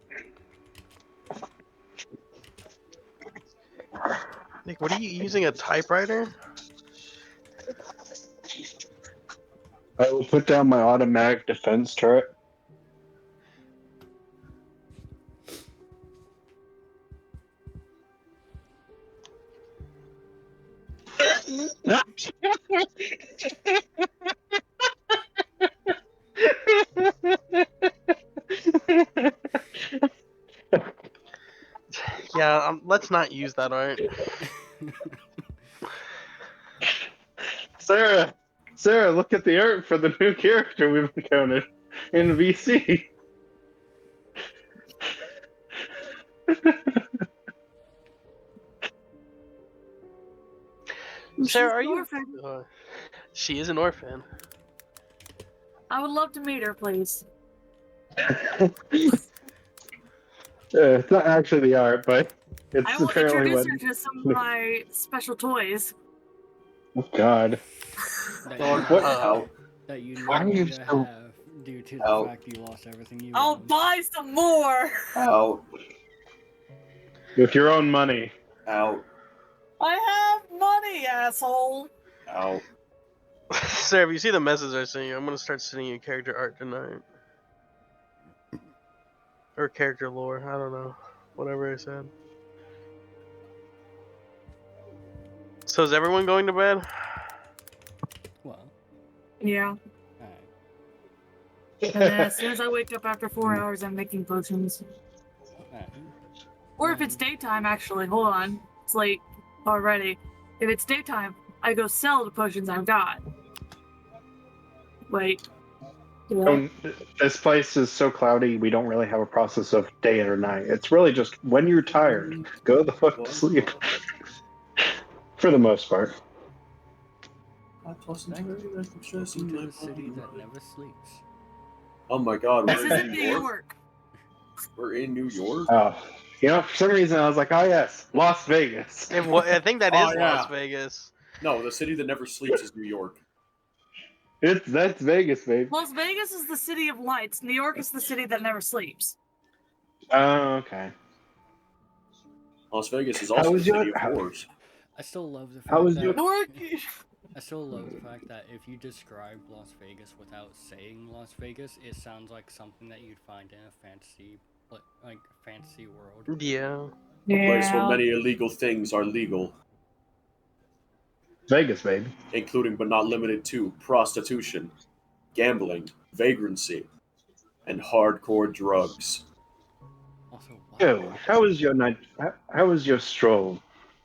[SPEAKER 2] Nick, what are you using, a typewriter?
[SPEAKER 4] I will put down my automatic defense turret.
[SPEAKER 2] Yeah, let's not use that art.
[SPEAKER 4] Sarah, look at the art for the new character we've encountered in VC.
[SPEAKER 2] Sarah, are
[SPEAKER 5] She's an
[SPEAKER 2] you?
[SPEAKER 5] orphan.
[SPEAKER 2] She is an orphan.
[SPEAKER 5] I would love to meet her, please.
[SPEAKER 4] It's not actually the art, but it's
[SPEAKER 5] I will
[SPEAKER 4] apparently
[SPEAKER 5] introduce
[SPEAKER 4] what.
[SPEAKER 5] her to some of my special toys.
[SPEAKER 4] Oh God.
[SPEAKER 1] that
[SPEAKER 3] Dog,
[SPEAKER 1] you,
[SPEAKER 4] What?
[SPEAKER 3] out.
[SPEAKER 1] that you no
[SPEAKER 4] Why are you
[SPEAKER 1] longer
[SPEAKER 4] still-
[SPEAKER 1] have due to the
[SPEAKER 3] Out.
[SPEAKER 1] fact you lost everything you
[SPEAKER 5] I'll
[SPEAKER 1] owned.
[SPEAKER 5] buy some more.
[SPEAKER 3] Out.
[SPEAKER 4] With your own money.
[SPEAKER 3] Out.
[SPEAKER 5] I have money, asshole.
[SPEAKER 3] Out.
[SPEAKER 2] Sarah, if you see the message I sent you, I'm gonna start sending you character art tonight. Or character lore, I don't know. Whatever I said. So is everyone going to bed?
[SPEAKER 1] Well,
[SPEAKER 5] Yeah.
[SPEAKER 1] alright.
[SPEAKER 5] And then as soon as I wake up after 4 hours, I'm making potions.
[SPEAKER 1] Alright.
[SPEAKER 5] Or if it's daytime, actually, hold on. It's late already. If it's daytime, I go sell the potions I've got. Wait. Yeah.
[SPEAKER 4] Oh, this place is so cloudy, we don't really have a process of day or night. It's really just when you're tired, go the fuck to sleep. For the most part.
[SPEAKER 1] Welcome to the city that never sleeps.
[SPEAKER 3] Oh my God,
[SPEAKER 5] This
[SPEAKER 3] we're
[SPEAKER 5] isn't
[SPEAKER 3] in
[SPEAKER 5] New
[SPEAKER 3] New York.
[SPEAKER 5] York.
[SPEAKER 3] We're in New York.
[SPEAKER 4] You know, for some reason I was like, oh yes, Las Vegas.
[SPEAKER 2] I think that
[SPEAKER 3] Oh,
[SPEAKER 2] is
[SPEAKER 3] yeah.
[SPEAKER 2] Las Vegas.
[SPEAKER 3] No, the city that never sleeps is New York.
[SPEAKER 4] That's Vegas, babe.
[SPEAKER 5] Las Vegas is the city of lights. New York is the city that never sleeps.
[SPEAKER 4] Oh, okay.
[SPEAKER 3] Las Vegas is
[SPEAKER 4] How
[SPEAKER 3] also the
[SPEAKER 4] was your-
[SPEAKER 3] city of
[SPEAKER 4] how-
[SPEAKER 3] wars.
[SPEAKER 1] I still love the fact
[SPEAKER 4] How was
[SPEAKER 1] that
[SPEAKER 4] your-
[SPEAKER 5] Newark.
[SPEAKER 1] I still love the fact that if you describe Las Vegas without saying Las Vegas, it sounds like something that you'd find in a fantasy world.
[SPEAKER 2] Yeah.
[SPEAKER 3] A place where
[SPEAKER 5] Yeah.
[SPEAKER 3] many illegal things are legal,
[SPEAKER 4] Vegas, baby.
[SPEAKER 3] including but not limited to prostitution, gambling, vagrancy, and hardcore drugs.
[SPEAKER 1] Also, what?
[SPEAKER 4] Oh, how was your night? How was your stroll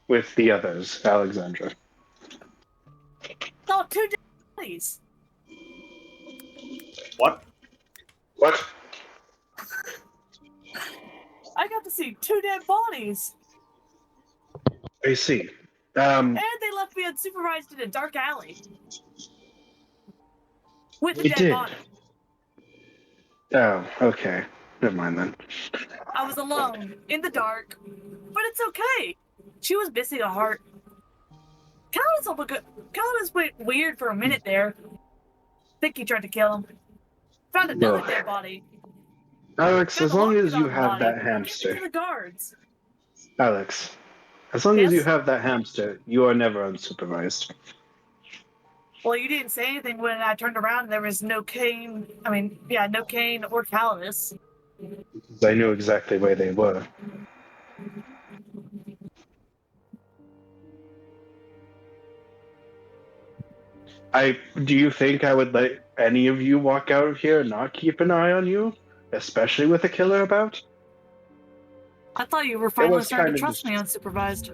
[SPEAKER 4] with the others, Alexandra?
[SPEAKER 5] Oh, 2 days.
[SPEAKER 3] What?
[SPEAKER 4] What?
[SPEAKER 5] I got to see 2 dead bodies.
[SPEAKER 4] I see.
[SPEAKER 5] And they left me unsupervised in a dark alley. With a
[SPEAKER 4] They
[SPEAKER 5] dead
[SPEAKER 4] did.
[SPEAKER 5] body.
[SPEAKER 4] Oh, okay. Never mind then.
[SPEAKER 5] I was alone, in the dark. But it's okay. She was missing a heart. Calvinus went weird for a minute there. Think he tried to kill him. Found another
[SPEAKER 4] Look.
[SPEAKER 5] dead body.
[SPEAKER 4] Alex,
[SPEAKER 5] Found
[SPEAKER 4] as
[SPEAKER 5] a
[SPEAKER 4] long
[SPEAKER 5] locket
[SPEAKER 4] as
[SPEAKER 5] on
[SPEAKER 4] you
[SPEAKER 5] the
[SPEAKER 4] have
[SPEAKER 5] body.
[SPEAKER 4] that
[SPEAKER 5] I gave it
[SPEAKER 4] hamster.
[SPEAKER 5] to the guards.
[SPEAKER 4] Alex, as long as you
[SPEAKER 5] Yes?
[SPEAKER 4] have that hamster, you are never unsupervised.
[SPEAKER 5] Well, you didn't say anything when I turned around and there was no Kane. No Kane or Calvinus.
[SPEAKER 4] Because I knew exactly where they were. Do you think I would let any of you walk out of here and not keep an eye on you? Especially with a killer about?
[SPEAKER 5] I thought you were finally
[SPEAKER 4] was
[SPEAKER 5] starting to
[SPEAKER 4] kinda
[SPEAKER 5] trust me unsupervised.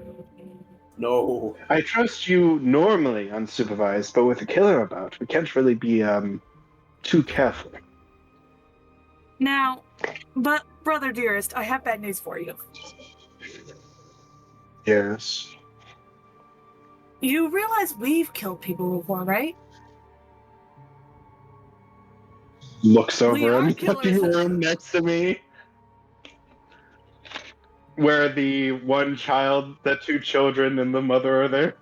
[SPEAKER 3] No.
[SPEAKER 4] I trust you normally unsupervised, but with a killer about, we can't really be too careful.
[SPEAKER 5] Now, but brother dearest, I have bad news for you.
[SPEAKER 4] Yes.
[SPEAKER 5] You realize we've killed people before, right?
[SPEAKER 4] Looks
[SPEAKER 5] We
[SPEAKER 4] over
[SPEAKER 5] are
[SPEAKER 4] in the fucking
[SPEAKER 5] killers.
[SPEAKER 4] room next to me. Where the one child, the two children, and the mother are there.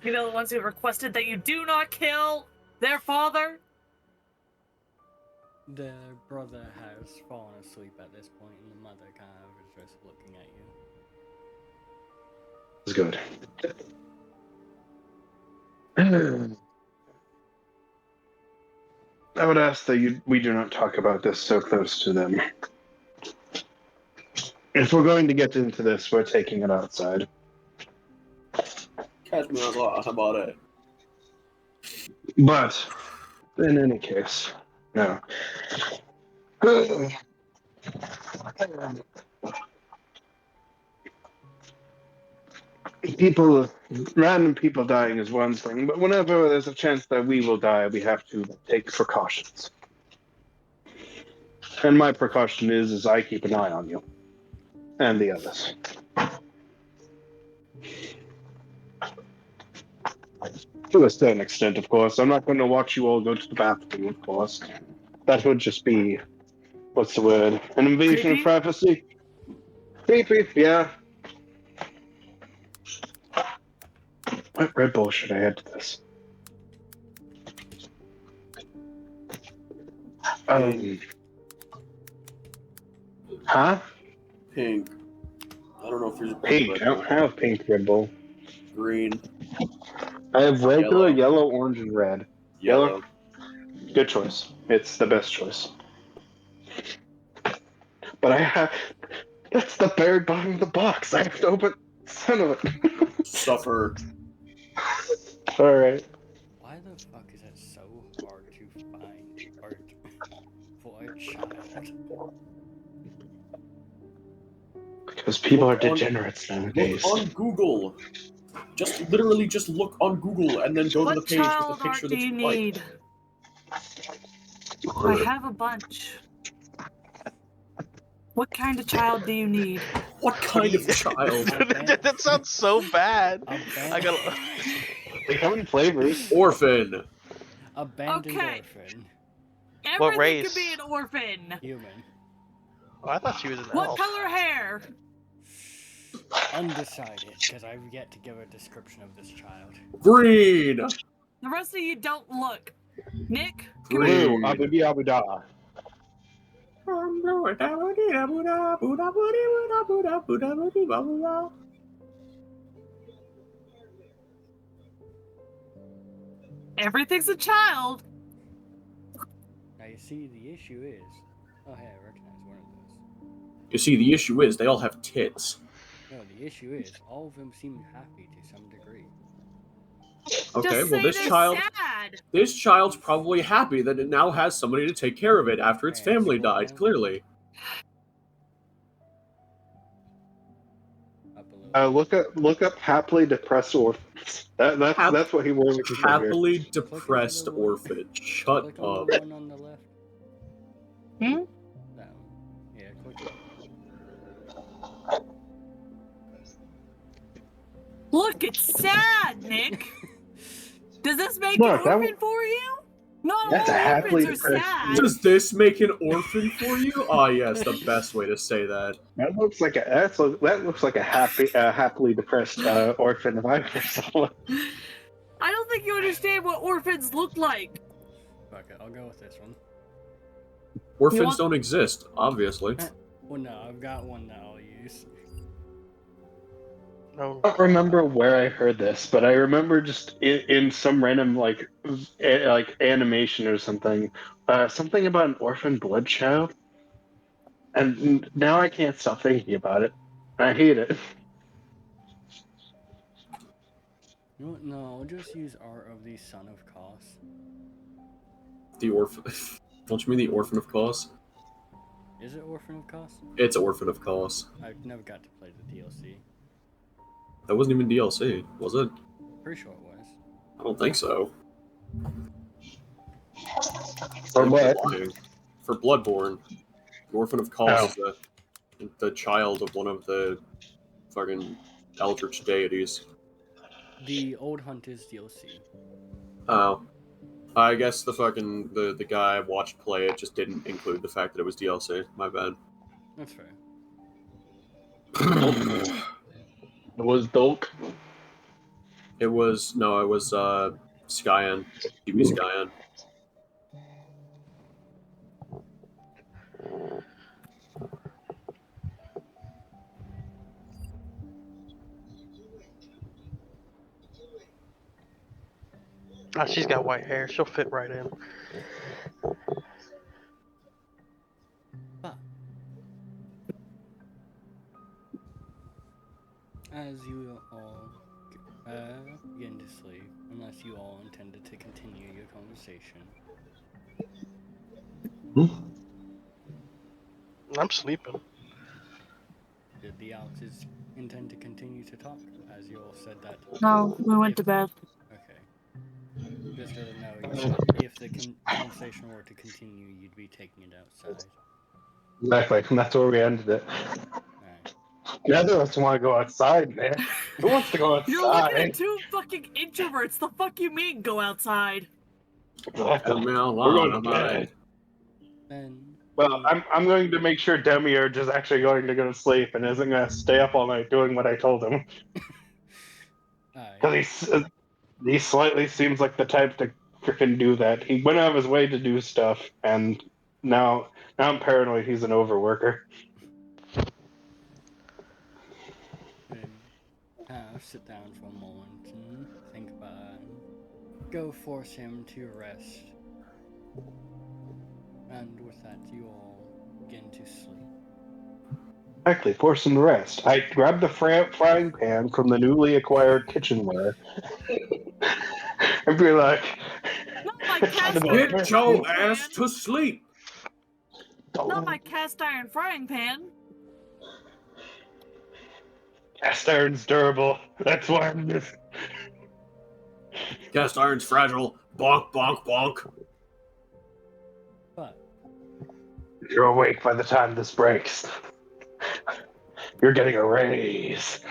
[SPEAKER 5] You know, the ones who requested that you do not kill their father?
[SPEAKER 1] The brother has fallen asleep at this point, and the mother kind of is just looking at you.
[SPEAKER 4] It's good. I would ask that we do not talk about this so close to them. If we're going to get into this, we're taking it outside.
[SPEAKER 3] Catch me outside. How about it?
[SPEAKER 4] But, in any case, no. Random people dying is one thing, but whenever there's a chance that we will die, we have to take precautions. And my precaution is I keep an eye on you. And the others. To a certain extent, of course. I'm not going to watch you all go to the bathroom, of course. That would just be, what's the word? An invasion
[SPEAKER 5] Creepy?
[SPEAKER 4] of privacy? Creepy, yeah. What Red Bull should I add to this? Huh?
[SPEAKER 3] Pink. I don't know if you're
[SPEAKER 4] Pink. I don't have pink Red Bull.
[SPEAKER 3] green,
[SPEAKER 4] I have regular,
[SPEAKER 3] Yellow.
[SPEAKER 4] yellow, orange, and red.
[SPEAKER 3] yellow.
[SPEAKER 4] Good choice. It's the best choice. But I have... That's the very bottom of the box. I have to open... Son of a...
[SPEAKER 3] Suffer.
[SPEAKER 4] Alright.
[SPEAKER 1] Why the fuck is it so hard to find art for a child?
[SPEAKER 4] Because people are
[SPEAKER 3] Look on-
[SPEAKER 4] degenerates nowadays.
[SPEAKER 3] Look on Google. Literally just look on Google and then go to the
[SPEAKER 5] What
[SPEAKER 3] page with the
[SPEAKER 5] child art
[SPEAKER 3] picture
[SPEAKER 5] do
[SPEAKER 3] that
[SPEAKER 5] you
[SPEAKER 3] you like.
[SPEAKER 5] need? I have a bunch. What kind of child do you need?
[SPEAKER 3] What kind of child?
[SPEAKER 2] That sounds so bad. I gotta.
[SPEAKER 4] They come in flavors.
[SPEAKER 3] Orphan.
[SPEAKER 1] Abandoned
[SPEAKER 5] Okay.
[SPEAKER 1] orphan.
[SPEAKER 2] What
[SPEAKER 5] Everything
[SPEAKER 2] race?
[SPEAKER 5] could be an orphan.
[SPEAKER 1] Human.
[SPEAKER 2] Oh, I thought she was an
[SPEAKER 5] What
[SPEAKER 2] elf.
[SPEAKER 5] color hair?
[SPEAKER 1] Undecided, because I've yet to give a description of this child.
[SPEAKER 3] Green.
[SPEAKER 5] The rest of you don't look. Nick, come
[SPEAKER 4] Blue,
[SPEAKER 5] here.
[SPEAKER 3] Rude.
[SPEAKER 4] abu di abu da.
[SPEAKER 5] Everything's a child.
[SPEAKER 1] Now you see, the issue is. Oh, hey, I recognize one of those.
[SPEAKER 3] You see, the issue is they all have tits.
[SPEAKER 1] No, the issue is all of them seem happy to some degree.
[SPEAKER 3] Okay,
[SPEAKER 5] Just
[SPEAKER 3] well
[SPEAKER 5] say
[SPEAKER 3] this
[SPEAKER 5] they're
[SPEAKER 3] child,
[SPEAKER 5] sad.
[SPEAKER 3] this child's probably happy that it now has somebody to take care of it after its
[SPEAKER 1] And
[SPEAKER 3] family
[SPEAKER 1] scroll
[SPEAKER 3] died.
[SPEAKER 1] down.
[SPEAKER 3] Clearly,
[SPEAKER 1] Up a little.
[SPEAKER 4] Look up happily depressed orphans. That's what he was looking for here.
[SPEAKER 3] happily
[SPEAKER 1] Click into
[SPEAKER 3] depressed
[SPEAKER 1] the one-
[SPEAKER 3] orphan. Shut
[SPEAKER 1] Click
[SPEAKER 3] up.
[SPEAKER 1] on the one on the left.
[SPEAKER 5] Hmm?
[SPEAKER 1] That one. Yeah, click it.
[SPEAKER 5] Look, it's sad, Nick. Does this make
[SPEAKER 4] Look,
[SPEAKER 5] an
[SPEAKER 4] that
[SPEAKER 5] orphan for you? Not
[SPEAKER 4] That's
[SPEAKER 5] all
[SPEAKER 4] a happily
[SPEAKER 5] orphans are
[SPEAKER 4] depressed
[SPEAKER 5] sad.
[SPEAKER 3] Does this make an orphan for you? Ah, yes, the best way to say that.
[SPEAKER 4] That looks like a happily depressed orphan if I ever saw one.
[SPEAKER 5] I don't think you understand what orphans look like.
[SPEAKER 1] Fuck it, I'll go with this one.
[SPEAKER 3] Orphans
[SPEAKER 5] want-
[SPEAKER 3] don't exist, obviously.
[SPEAKER 1] Well, no, I've got one that I'll use.
[SPEAKER 2] No.
[SPEAKER 4] I don't remember where I heard this, but I remember just in some random like animation or something, something about an orphan blood child, and now I can't stop thinking about it. I hate it.
[SPEAKER 1] You know what? No, I'll just use Art of the Son of Kos.
[SPEAKER 3] The orphan. Don't you mean the Orphan of Kos?
[SPEAKER 1] Is it Orphan of Kos?
[SPEAKER 3] It's Orphan of Kos.
[SPEAKER 1] I've never got to play the DLC.
[SPEAKER 3] That wasn't even DLC, was it?
[SPEAKER 1] Pretty sure it was.
[SPEAKER 3] I don't think so.
[SPEAKER 4] For
[SPEAKER 3] I'm
[SPEAKER 4] what?
[SPEAKER 3] lying. For Bloodborne. The Orphan of Kos is the child of one of the fucking eldritch deities.
[SPEAKER 1] The Old Hunters DLC.
[SPEAKER 3] Oh. I guess the guy I watched play it just didn't include the fact that it was DLC. My bad.
[SPEAKER 1] That's fair.
[SPEAKER 4] It was Dolk.
[SPEAKER 3] It was Skyan. TV Skyan.
[SPEAKER 2] Ah, she's got white hair. She'll fit right in.
[SPEAKER 1] But as you all begin to sleep, unless you all intended to continue your conversation,
[SPEAKER 2] I'm sleeping.
[SPEAKER 1] did the Alexes intend to continue to talk? As you all said that.
[SPEAKER 5] No, we went to bed.
[SPEAKER 1] Okay. Just so to know, you said if the conversation were to continue, you'd be taking it outside.
[SPEAKER 4] Exactly, and that's where we ended it.
[SPEAKER 1] Alright.
[SPEAKER 4] Neither of us want to go outside, man. Who wants to go outside?
[SPEAKER 5] You're looking at two fucking introverts. The fuck you mean go outside?
[SPEAKER 4] Exactly.
[SPEAKER 3] We're
[SPEAKER 4] We're going to bed.
[SPEAKER 1] Then
[SPEAKER 4] Well, I'm going to make sure Demiurge is actually going to go to sleep and isn't going to stay up all night doing what I told him. Because he slightly seems like the type to freaking do that. He went out of his way to do stuff, and now I'm paranoid he's an overworker.
[SPEAKER 1] sit down for a moment and think about it. Go force him to rest. And with that, you all begin to sleep.
[SPEAKER 4] Exactly, force him to rest. I grabbed the frying pan from the newly acquired kitchenware and be like,
[SPEAKER 5] Not my
[SPEAKER 4] It's
[SPEAKER 5] cast
[SPEAKER 4] time to
[SPEAKER 5] iron
[SPEAKER 4] go.
[SPEAKER 3] Get your
[SPEAKER 5] frying
[SPEAKER 3] ass
[SPEAKER 5] pan.
[SPEAKER 3] to sleep!
[SPEAKER 5] Not my cast iron frying pan.
[SPEAKER 4] Cast iron's durable. That's why I'm just.
[SPEAKER 3] Cast iron's fragile. Bonk, bonk, bonk.
[SPEAKER 1] But
[SPEAKER 4] You're awake by the time this breaks. You're getting a raise.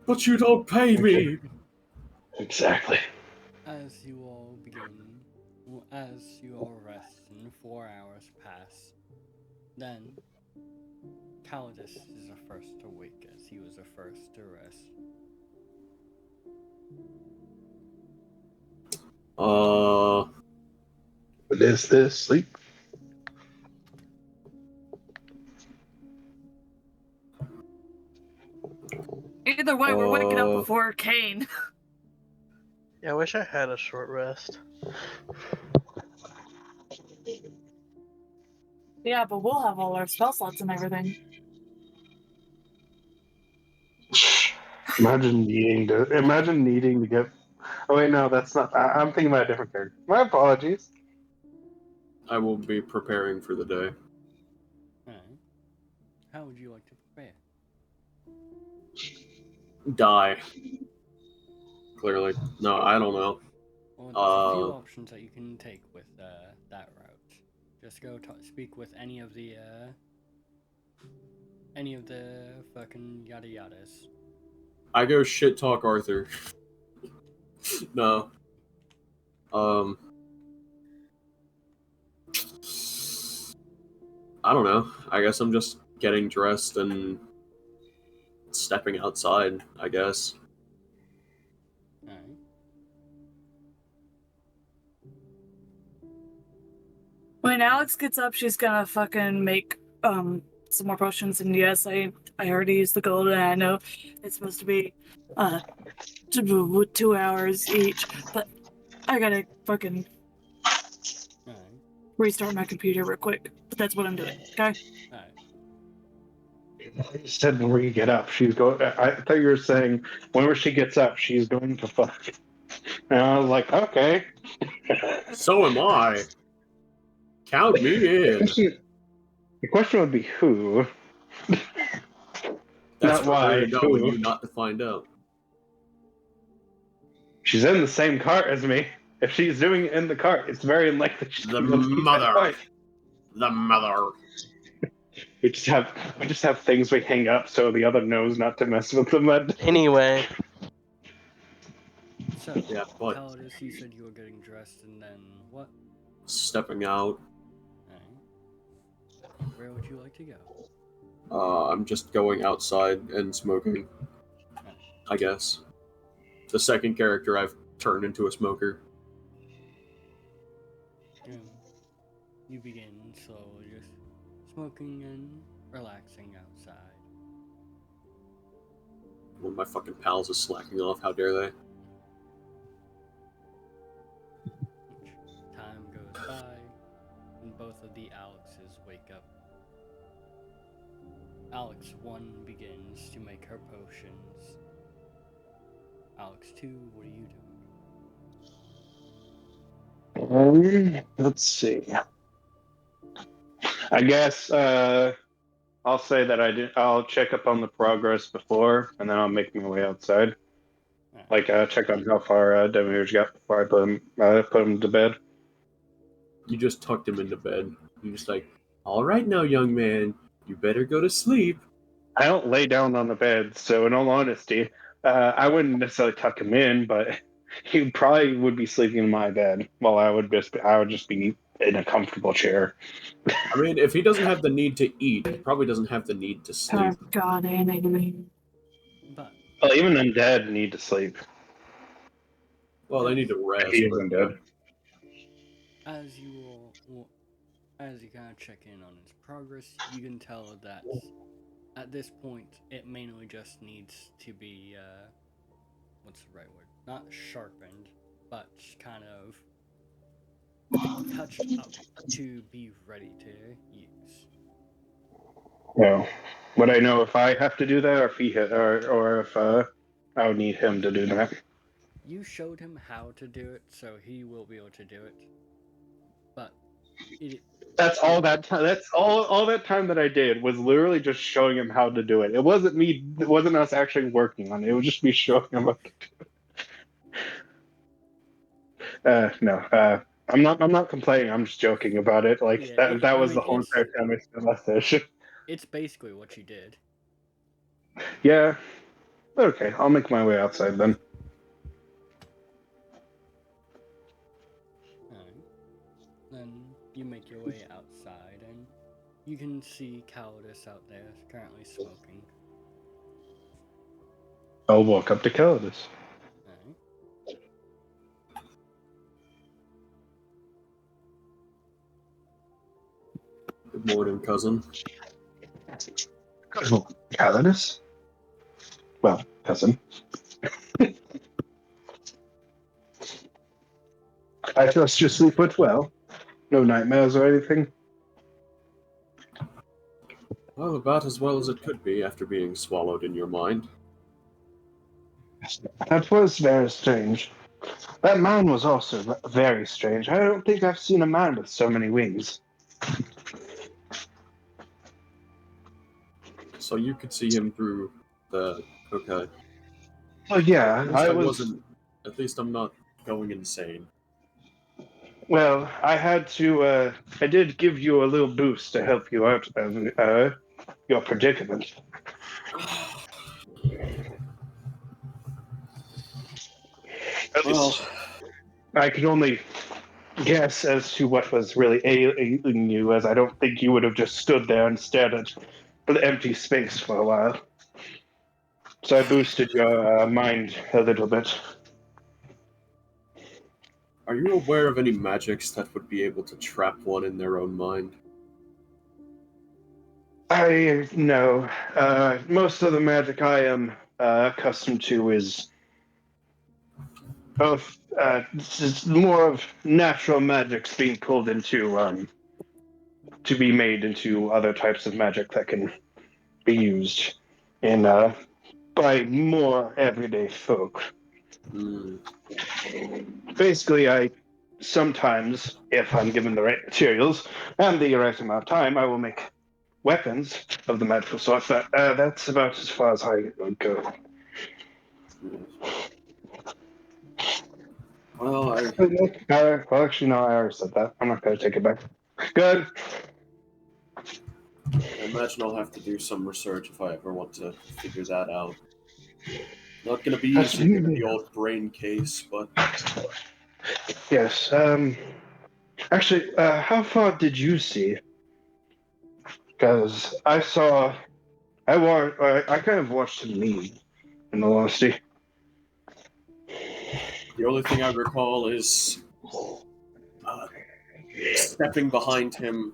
[SPEAKER 3] But you don't pay me!
[SPEAKER 4] Exactly.
[SPEAKER 1] as you all rest and 4 hours pass, then Calidus is the first to wake as he was the first to rest.
[SPEAKER 4] But is this sleep?
[SPEAKER 5] Either way, we're waking up
[SPEAKER 3] Uh,
[SPEAKER 5] before Kane.
[SPEAKER 2] Yeah, I wish I had a short rest.
[SPEAKER 5] Yeah, but we'll have all our spell slots and everything.
[SPEAKER 4] Imagine needing to get. Oh wait, no, that's not. I'm thinking about a different character. My apologies.
[SPEAKER 3] I will be preparing for the day.
[SPEAKER 1] Alright. How would you like to prepare?
[SPEAKER 3] Die. Clearly. No, I don't know.
[SPEAKER 1] Well, there's a few
[SPEAKER 3] Uh,
[SPEAKER 1] options that you can take with that route. Just go speak with any of the fucking yada yadas.
[SPEAKER 3] I go shit talk Arthur. No. I don't know. I guess I'm just getting dressed and stepping outside, I guess.
[SPEAKER 1] Alright.
[SPEAKER 5] When Alex gets up, she's gonna fucking make some more potions. And yes, I already used the gold, and I know it's supposed to be 2 hours each, but I gotta fucking
[SPEAKER 1] Alright.
[SPEAKER 5] restart my computer real quick. But that's what I'm doing. Okay.
[SPEAKER 1] Alright.
[SPEAKER 4] You said when we get up, she's going. I thought you were saying whenever she gets up, she's going to fuck. And I was like, okay.
[SPEAKER 3] So am I. Count me in.
[SPEAKER 4] The question would be who,
[SPEAKER 3] That's
[SPEAKER 4] not
[SPEAKER 3] for her
[SPEAKER 4] why.
[SPEAKER 3] to know and
[SPEAKER 4] Who?
[SPEAKER 3] you not to find out.
[SPEAKER 4] She's in the same cart as me. If she's doing it in the cart, it's very unlikely she's
[SPEAKER 3] The
[SPEAKER 4] going to be that
[SPEAKER 3] mother.
[SPEAKER 4] way.
[SPEAKER 3] The mother.
[SPEAKER 4] We just have things we hang up so the other knows not to mess with them.
[SPEAKER 2] Anyway,
[SPEAKER 1] So,
[SPEAKER 3] Yeah, but
[SPEAKER 1] Calidus, you said you were getting dressed and then what?
[SPEAKER 3] stepping out.
[SPEAKER 1] Alright. Where would you like to go?
[SPEAKER 3] I'm just going outside and smoking. I guess. The second character I've turned into a smoker.
[SPEAKER 1] You begin slowly just smoking and relaxing outside.
[SPEAKER 3] One of my fucking pals is slacking off. How dare they?
[SPEAKER 1] Time goes by, and both of the Alexes wake up. Alex 1 begins to make her potions. Alex 2, what are you doing?
[SPEAKER 4] Let's see. I guess I'll say that I'll check up on the progress before, and then I'll make my way outside.
[SPEAKER 1] Alright.
[SPEAKER 4] Like check on how far Demir's got before I put him to bed.
[SPEAKER 3] You just tucked him into bed. You're just like, all right now, young man, you better go to sleep.
[SPEAKER 4] I don't lay down on the bed, so in all honesty, I wouldn't necessarily tuck him in, but he probably would be sleeping in my bed while I would just be in a comfortable chair.
[SPEAKER 3] I mean, if he doesn't have the need to eat, he probably doesn't have the need to sleep.
[SPEAKER 5] Oh God, anime.
[SPEAKER 1] But
[SPEAKER 4] Well, even undead need to sleep.
[SPEAKER 3] Well, they need to rest.
[SPEAKER 4] He
[SPEAKER 3] but,
[SPEAKER 4] isn't dead.
[SPEAKER 1] as you kind of check in on his progress, you can tell that at this point it mainly just needs to be what's the right word? Not sharpened, but kind of touched up to be ready to use.
[SPEAKER 4] Well, would I know if I have to do that, or if or if I would need him to do that?
[SPEAKER 1] You showed him how to do it, so he will be able to do it. But
[SPEAKER 4] That's all that time. That's all that time that I did was literally just showing him how to do it. It wasn't me. It wasn't us actually working on it. It was just me showing him how to do it. No. I'm not complaining. I'm just joking about it. Like
[SPEAKER 1] yeah,
[SPEAKER 4] that was the whole entire time I spent last session.
[SPEAKER 1] it's basically what you did.
[SPEAKER 4] Yeah. Okay. I'll make my way outside then.
[SPEAKER 1] Alright. Then you make your way outside, and you can see Calidus out there currently smoking.
[SPEAKER 4] I'll walk up to Calidus.
[SPEAKER 1] Alright.
[SPEAKER 3] Good morning, cousin.
[SPEAKER 4] Good morning, Calidus. Well, cousin. I trust your sleep went well. No nightmares or anything.
[SPEAKER 3] Well, about as well as it could be after being swallowed in your mind.
[SPEAKER 4] That was very strange. That man was also very strange. I don't think I've seen a man with so many wings.
[SPEAKER 3] So you could see him through the... Okay.
[SPEAKER 4] Oh yeah,
[SPEAKER 3] At least I wasn't... At least I'm not going insane.
[SPEAKER 4] Well, I had to. I did give you a little boost to help you out of your predicament. At
[SPEAKER 3] Well,
[SPEAKER 4] least I could only guess as to what was really ailing you, as I don't think you would have just stood there and stared at the empty space for a while. So I boosted your mind a little bit.
[SPEAKER 3] are you aware of any magics that would be able to trap one in their own mind?
[SPEAKER 4] I know. Most of the magic I am accustomed to is both it's more of natural magics being pulled into to be made into other types of magic that can be used in by more everyday folk.
[SPEAKER 3] Hmm.
[SPEAKER 4] Basically, I sometimes, if I'm given the right materials and the right amount of time, I will make weapons of the magical sort. But that's about as far as I would go.
[SPEAKER 3] Well,
[SPEAKER 4] Well, actually, no, I already said that. I'm not going to take it back. Good.
[SPEAKER 3] I imagine I'll have to do some research if I ever want to figure that out. Not gonna be
[SPEAKER 4] That's
[SPEAKER 3] easy given the old brain case, but
[SPEAKER 4] yes. Actually, how far did you see? Because I kind of watched him leave. In all honesty.
[SPEAKER 3] the only thing I recall is stepping behind him,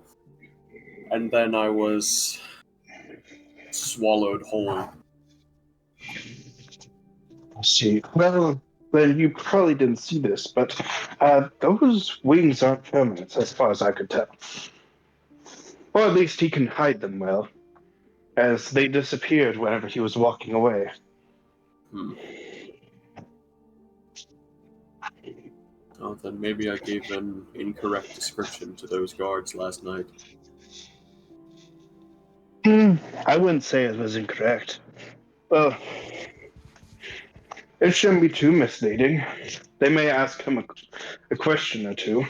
[SPEAKER 3] and then I was swallowed whole.
[SPEAKER 4] See, well, then you probably didn't see this, but those wings aren't permanent, as far as I could tell. Or at least he can hide them well, as they disappeared whenever he was walking away.
[SPEAKER 3] Hmm. Oh, then maybe I gave an incorrect description to those guards last night.
[SPEAKER 4] I wouldn't say it was incorrect. Well, it shouldn't be too misleading. They may ask him a question or two.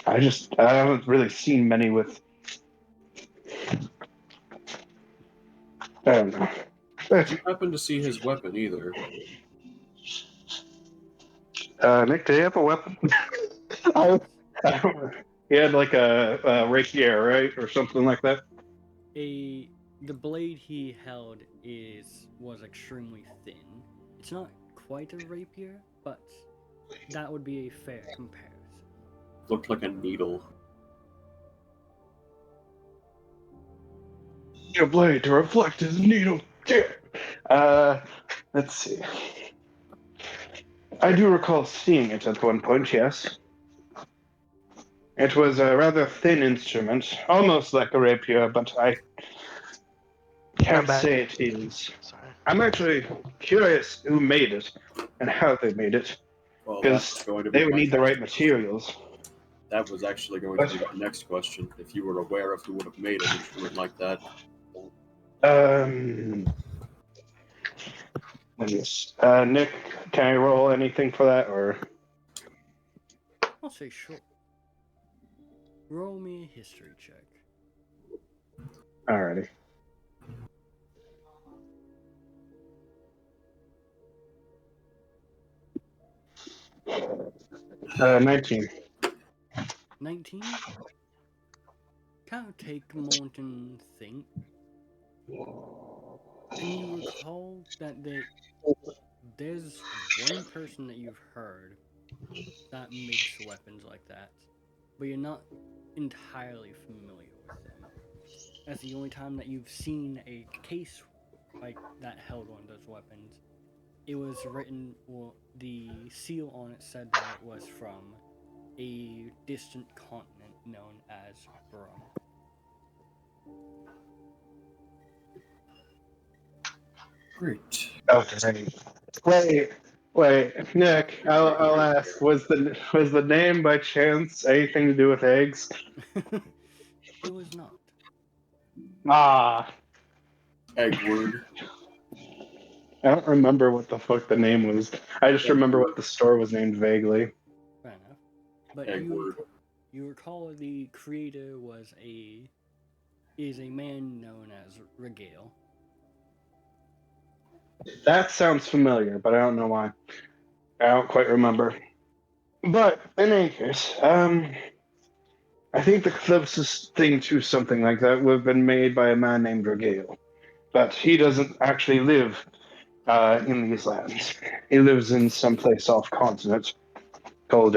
[SPEAKER 4] I haven't really seen many with. I don't know.
[SPEAKER 3] Did you happen to see his weapon either?
[SPEAKER 4] Nick, do you have a weapon? I don't know. He had like a rapier, right, or something like that.
[SPEAKER 1] The blade he held was extremely thin. It's not quite a rapier, but that would be a fair comparison.
[SPEAKER 3] Looked like a needle.
[SPEAKER 4] Your blade to reflect his needle. Let's see. I do recall seeing it at one point, yes. It was a rather thin instrument, almost like a rapier, but I can't
[SPEAKER 2] I'm back.
[SPEAKER 4] say it is.
[SPEAKER 2] Sorry.
[SPEAKER 4] I'm actually curious who made it and how they made it,
[SPEAKER 3] Well,
[SPEAKER 4] because
[SPEAKER 3] that's going to be
[SPEAKER 4] they would
[SPEAKER 3] my
[SPEAKER 4] need the
[SPEAKER 3] next
[SPEAKER 4] right
[SPEAKER 3] question.
[SPEAKER 4] materials.
[SPEAKER 3] That was actually going to be my next question. If you were aware of who would have made an instrument like that.
[SPEAKER 4] Nick, can I roll anything for that, or?
[SPEAKER 1] I'll say sure. Roll me a history check.
[SPEAKER 4] Alrighty. 19.
[SPEAKER 1] 19? Kind of take a moment and think. And you recall that there's one person that you've heard that makes weapons like that. but you're not entirely familiar with them. As the only time that you've seen a case like that held one of those weapons, it was written, well, the seal on it said that it was from a distant continent known as Brum.
[SPEAKER 3] Great.
[SPEAKER 4] Okay. Wait, Nick. I'll ask. Was the name by chance anything to do with eggs?
[SPEAKER 1] It was not.
[SPEAKER 4] Ah,
[SPEAKER 3] Eggward.
[SPEAKER 4] I don't remember what the fuck the name was. I just remember what the store was named vaguely.
[SPEAKER 1] Fair enough. But
[SPEAKER 3] Eggward.
[SPEAKER 1] you recall the creator is a man known as Regale.
[SPEAKER 4] That sounds familiar, but I don't know why. I don't quite remember. But in any case, I think the closest thing to something like that would have been made by a man named Regale. But he doesn't actually live in these lands. He lives in some place off continent called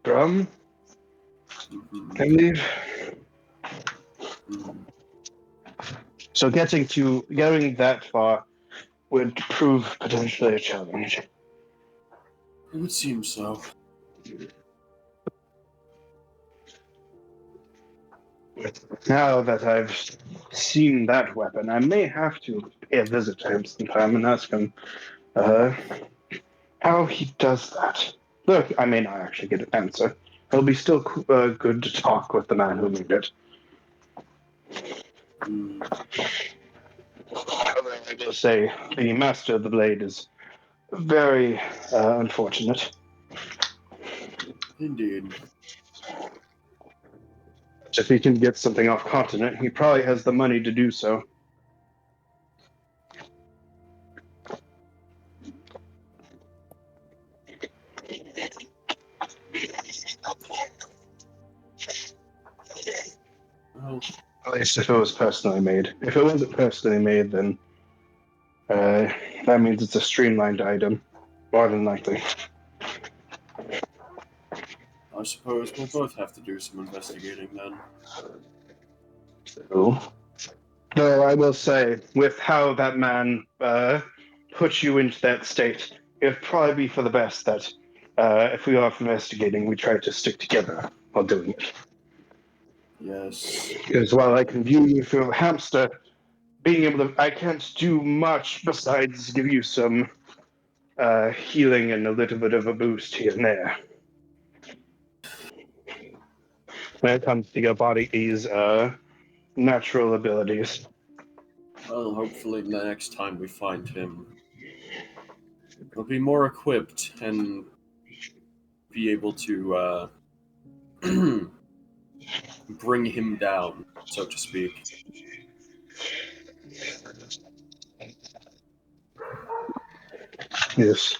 [SPEAKER 4] Brum, I believe. So getting that far would prove potentially a challenge.
[SPEAKER 3] It would seem so.
[SPEAKER 4] Now that I've seen that weapon, I may have to pay a visit to him sometime and ask him how he does that. Look, I may not actually get an answer. It'll be still good to talk with the man who made it. However, I will say the master of the blade is very unfortunate.
[SPEAKER 3] Indeed.
[SPEAKER 4] If he can get something off continent, he probably has the money to do so.
[SPEAKER 3] Well,
[SPEAKER 4] At least if it was personally made. If it wasn't personally made, then that means it's a streamlined item, more than likely.
[SPEAKER 3] I suppose we'll both have to do some investigating then.
[SPEAKER 4] So, though I will say, with how that man put you into that state, it'd probably be for the best that if we are investigating, we try to stick together while doing it.
[SPEAKER 3] Yes.
[SPEAKER 4] Because while I can view you through a hamster, being able to, I can't do much besides give you some healing and a little bit of a boost here and there. When it comes to your body's natural abilities.
[SPEAKER 3] Well, hopefully the next time we find him, we'll be more equipped and be able to bring him down, so to speak.
[SPEAKER 4] Yes.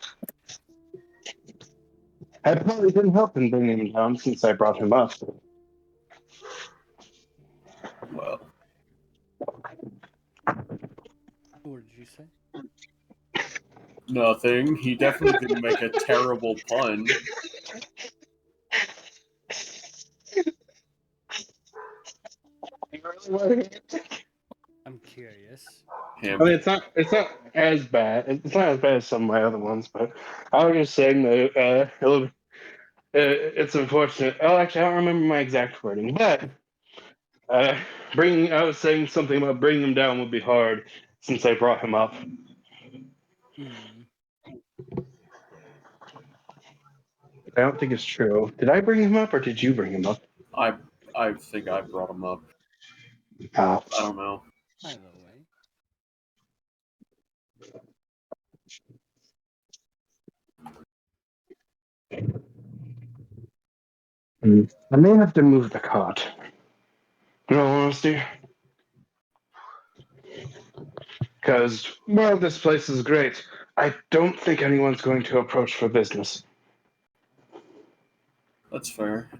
[SPEAKER 4] I probably didn't help in bringing him down since I brought him up.
[SPEAKER 3] Well,
[SPEAKER 1] What did you say?
[SPEAKER 3] nothing. He definitely didn't make a terrible pun.
[SPEAKER 1] I'm curious.
[SPEAKER 3] Him.
[SPEAKER 4] I mean, it's not as bad. It's not as bad as some of my other ones, but I was just saying that it's unfortunate. Oh, actually, I don't remember my exact wording, but I was saying something about bringing him down would be hard since I brought him up.
[SPEAKER 1] Hmm.
[SPEAKER 4] I don't think it's true. Did I bring him up or did you bring him up?
[SPEAKER 3] I think I brought him up.
[SPEAKER 4] Ah.
[SPEAKER 3] I don't know.
[SPEAKER 1] Either way.
[SPEAKER 4] I may have to move the cart. In all honesty. Because, well, this place is great. I don't think anyone's going to approach for business.
[SPEAKER 3] That's fair.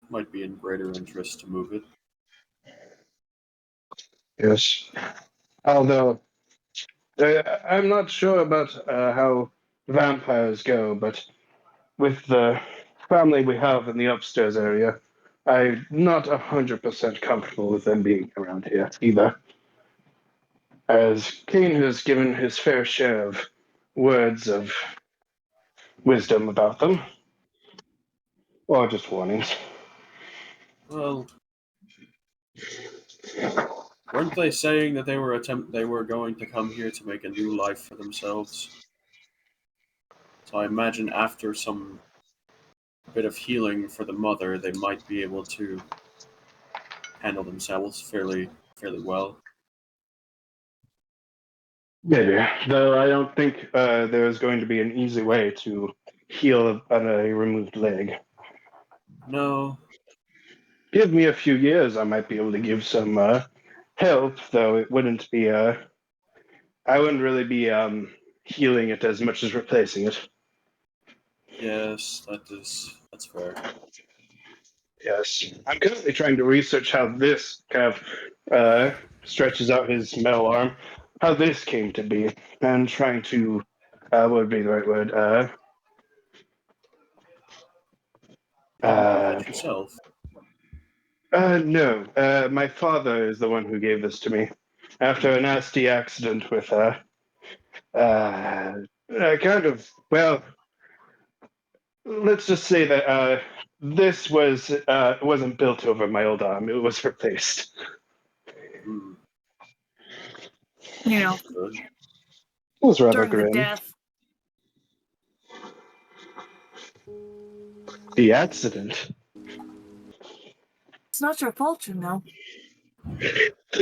[SPEAKER 3] Might be in greater interest to move it.
[SPEAKER 4] Yes. Although, I'm not sure about how vampires go, but with the family we have in the upstairs area, I'm not 100% comfortable with them being around here either. As Kane has given his fair share of words of wisdom about them, or just warnings.
[SPEAKER 3] Well, weren't they saying that they were going to come here to make a new life for themselves? So I imagine after some bit of healing for the mother, they might be able to handle themselves fairly well.
[SPEAKER 4] Maybe, though I don't think there's going to be an easy way to heal on a removed leg.
[SPEAKER 3] No,
[SPEAKER 4] Give me a few years, I might be able to give some help, though it wouldn't be. I wouldn't really be healing it as much as replacing it.
[SPEAKER 3] yes, that's fair.
[SPEAKER 4] Yes, I'm currently trying to research how this kind of stretches out his metal arm, how this came to be, and trying to what would be the right word?
[SPEAKER 3] That yourself.
[SPEAKER 4] No. My father is the one who gave this to me after a nasty accident with kind of, well, let's just say that this wasn't built over my old arm. It was replaced.
[SPEAKER 3] Hmm,
[SPEAKER 5] You know,
[SPEAKER 3] good.
[SPEAKER 4] It was rather
[SPEAKER 5] during the
[SPEAKER 4] grim.
[SPEAKER 5] death.
[SPEAKER 4] The accident.
[SPEAKER 5] It's not your fault, you know.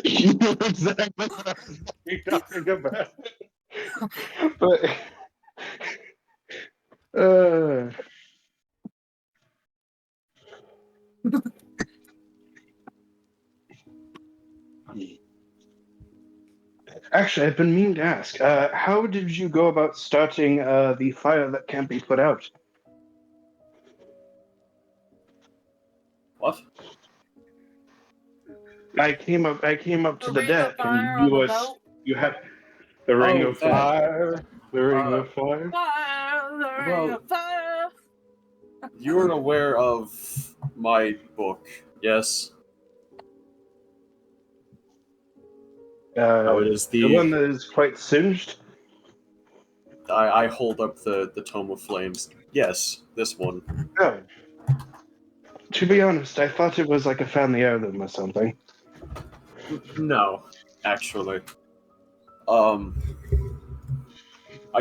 [SPEAKER 4] You know exactly what I was talking about. But uh, actually, I've been meaning to ask. How did you go about starting the fire that can't be put out?
[SPEAKER 3] What?
[SPEAKER 4] I came up to the
[SPEAKER 5] The ring of
[SPEAKER 4] deck, and
[SPEAKER 5] fire on the boat.
[SPEAKER 4] you had the ring
[SPEAKER 3] Oh,
[SPEAKER 4] of
[SPEAKER 3] that.
[SPEAKER 4] fire. The ring of fire.
[SPEAKER 5] Fire, the ring
[SPEAKER 3] Well-
[SPEAKER 5] of fire.
[SPEAKER 3] You're aware of my book, yes? How it is
[SPEAKER 4] The one that is quite singed.
[SPEAKER 3] I hold up the Tome of Flames. Yes, this one.
[SPEAKER 4] No. To be honest, I thought it was like a family heirloom or something.
[SPEAKER 3] No, actually. I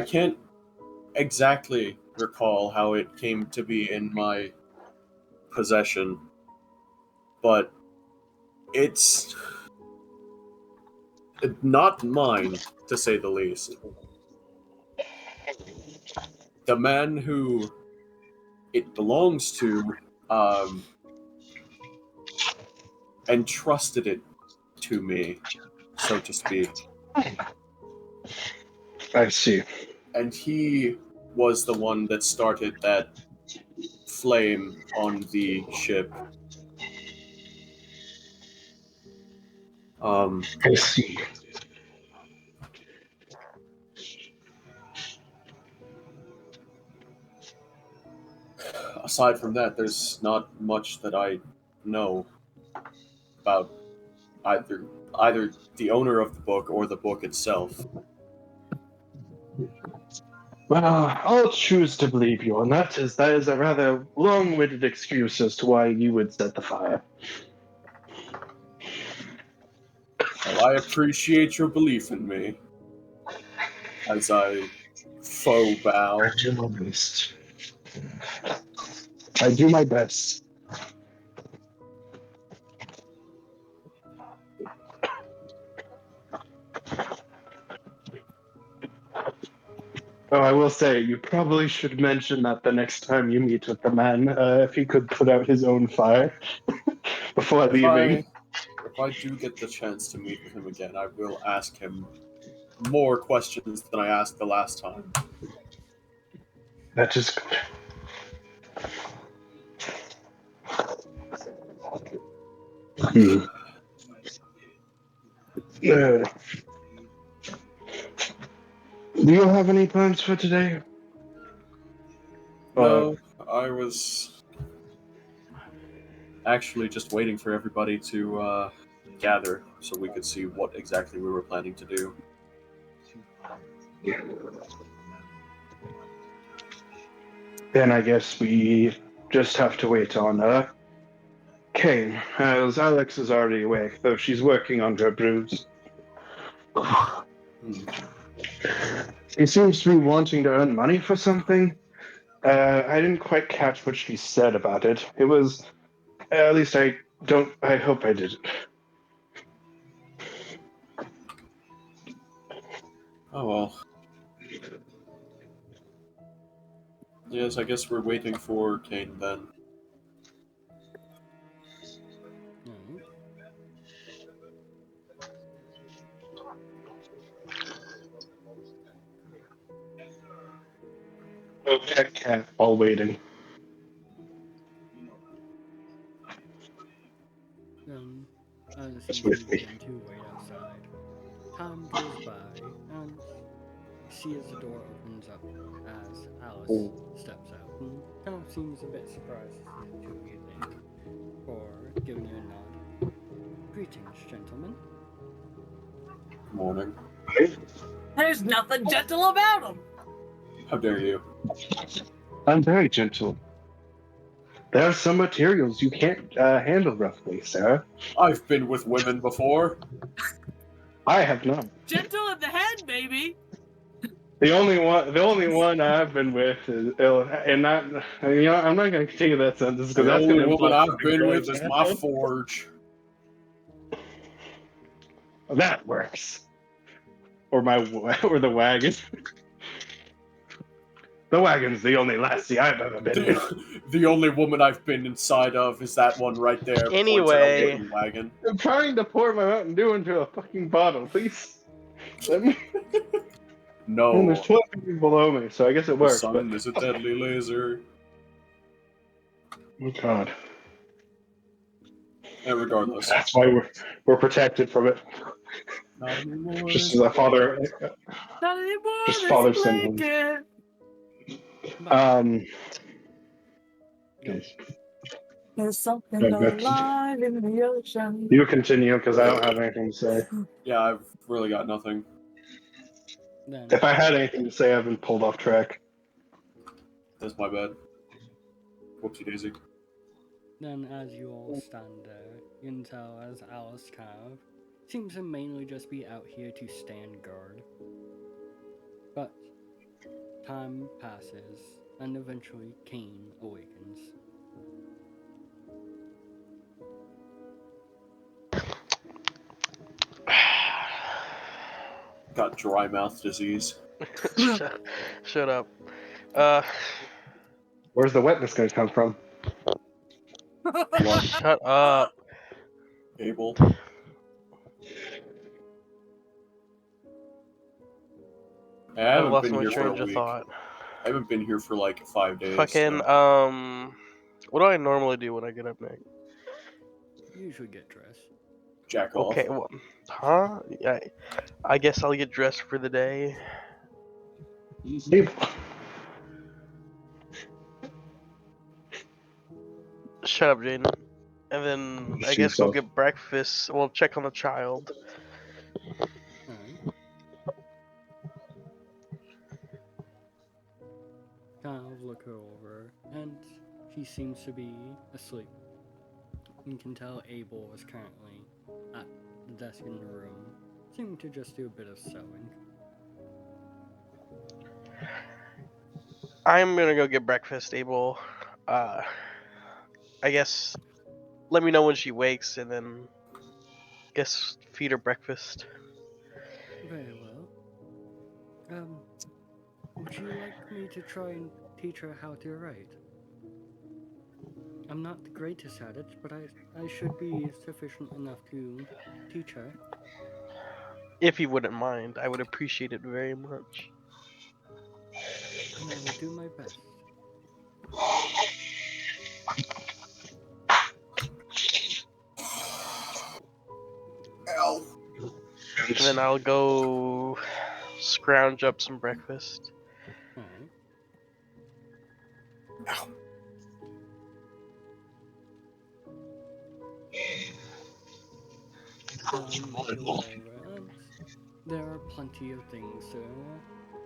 [SPEAKER 3] can't exactly recall how it came to be in my possession, but it's not mine, to say the least. The man who it belongs to entrusted it to me, so to speak.
[SPEAKER 4] I see.
[SPEAKER 3] And he was the one that started that flame on the ship.
[SPEAKER 4] I see.
[SPEAKER 3] Aside from that, there's not much that I know about either the owner of the book or the book itself.
[SPEAKER 4] Well, I'll choose to believe you on that, as that is a rather long-winded excuse as to why you would set the fire.
[SPEAKER 3] Well, I appreciate your belief in me. As I faux bow.
[SPEAKER 4] I do my best. I do my best. Oh, I will say, you probably should mention that the next time you meet with the man, if he could put out his own fire before leaving.
[SPEAKER 3] If I do get the chance to meet with him again, I will ask him more questions than I asked the last time.
[SPEAKER 4] That is good. Do you have any plans for today?
[SPEAKER 3] No, I was actually just waiting for everybody to gather so we could see what exactly we were planning to do.
[SPEAKER 4] Then I guess we just have to wait on Kane, as Alex is already awake, though she's working on her bruise. She seems to be wanting to earn money for something. I didn't quite catch what she said about it. It was, at least I hope I didn't.
[SPEAKER 3] Oh well. Yes, I guess we're waiting for Kane then.
[SPEAKER 1] Alright.
[SPEAKER 4] Pet cat while waiting.
[SPEAKER 1] Then, as
[SPEAKER 4] Just
[SPEAKER 1] you
[SPEAKER 4] with
[SPEAKER 1] two
[SPEAKER 4] me.
[SPEAKER 1] begin to wait outside, time goes by, and you see as the door opens up as Alice steps out and kind of seems a bit surprised to see the two of you think, for giving you a nod. Greetings, gentlemen.
[SPEAKER 3] Good morning.
[SPEAKER 5] There's nothing gentle about him.
[SPEAKER 3] How dare you?
[SPEAKER 4] I'm very gentle. There are some materials you can't handle roughly, Sarah.
[SPEAKER 3] I've been with women before.
[SPEAKER 4] I have not.
[SPEAKER 5] Gentle in the head, baby.
[SPEAKER 4] The only one I've been with is, and not, I'm not going to continue that sentence because
[SPEAKER 3] The
[SPEAKER 4] that's going
[SPEAKER 3] only
[SPEAKER 4] to
[SPEAKER 3] woman
[SPEAKER 4] imply
[SPEAKER 3] I've been with is my forge.
[SPEAKER 4] That works. Or the wagon. The wagon's the only lassie I've ever been with.
[SPEAKER 3] The only woman I've been inside of is that one right there. points at a
[SPEAKER 2] Anyway.
[SPEAKER 3] wooden wagon.
[SPEAKER 4] I'm trying to pour my Mountain Dew into a fucking bottle, please. Let me.
[SPEAKER 3] No.
[SPEAKER 4] And there's 12 people below me, so I guess it
[SPEAKER 3] The
[SPEAKER 4] works.
[SPEAKER 3] sun is a deadly laser.
[SPEAKER 4] Oh God.
[SPEAKER 3] And regardless.
[SPEAKER 4] That's why we're protected from it.
[SPEAKER 3] Not anymore.
[SPEAKER 4] Just as a father.
[SPEAKER 5] Not anymore.
[SPEAKER 4] Just
[SPEAKER 5] There's
[SPEAKER 4] father
[SPEAKER 5] a
[SPEAKER 4] syndrome.
[SPEAKER 5] blanket.
[SPEAKER 1] But, go.
[SPEAKER 5] There's something
[SPEAKER 4] Yeah, that's-
[SPEAKER 5] alive in the ocean.
[SPEAKER 4] You continue because I don't have anything to say.
[SPEAKER 3] Yeah, I've really got nothing.
[SPEAKER 1] Then,
[SPEAKER 4] If I had anything to say, I've been pulled off track.
[SPEAKER 3] That's my bad. Whoopsie daisy.
[SPEAKER 1] then as you all stand there, you can tell as Alice kind of seems to mainly just be out here to stand guard. But time passes, and eventually Kane awakens.
[SPEAKER 3] Got dry mouth disease.
[SPEAKER 2] Shut up.
[SPEAKER 4] Where's the wetness going to come from?
[SPEAKER 2] Shut up.
[SPEAKER 3] Abel. I
[SPEAKER 2] I
[SPEAKER 3] haven't
[SPEAKER 2] lost
[SPEAKER 3] been
[SPEAKER 2] my
[SPEAKER 3] here for a
[SPEAKER 2] train of
[SPEAKER 3] week.
[SPEAKER 2] thought.
[SPEAKER 3] I haven't been here for like 5 days.
[SPEAKER 2] Fucking,
[SPEAKER 3] so.
[SPEAKER 2] what do I normally do when I get up next?
[SPEAKER 1] Usually get dressed.
[SPEAKER 3] Jack off.
[SPEAKER 2] Okay, well, huh? Yeah, I guess I'll get dressed for the day. Shut up, Jaden. And then I guess go get breakfast. We'll check on the child.
[SPEAKER 1] Alright. Kind of look her over, and she seems to be asleep. You can tell Abel is currently at the desk in the room, seeming to just do a bit of sewing.
[SPEAKER 2] I'm gonna go get breakfast, Abel. I guess let me know when she wakes, and then guess feed her breakfast.
[SPEAKER 1] Very well. Would you like me to try and teach her how to write? I'm not the greatest at it, but I should be sufficient enough to teach her.
[SPEAKER 2] If you wouldn't mind, I would appreciate it very much.
[SPEAKER 1] And I will do my best.
[SPEAKER 3] Ow.
[SPEAKER 2] And then I'll go scrounge up some breakfast.
[SPEAKER 1] Alright. Your there are plenty of things to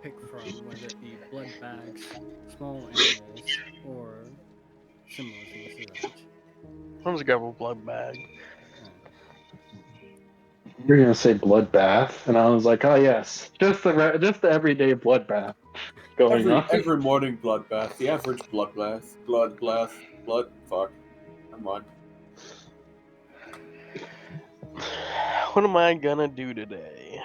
[SPEAKER 1] pick from, whether it be blood bags, small animals, or similar things to that.
[SPEAKER 2] I'm just grab a blood bag.
[SPEAKER 4] You're gonna say bloodbath, and I was like, oh yes, just the everyday bloodbath going on.
[SPEAKER 3] Every morning bloodbath, the average bloodbath, blood. Fuck. Never mind.
[SPEAKER 2] What am I gonna do today?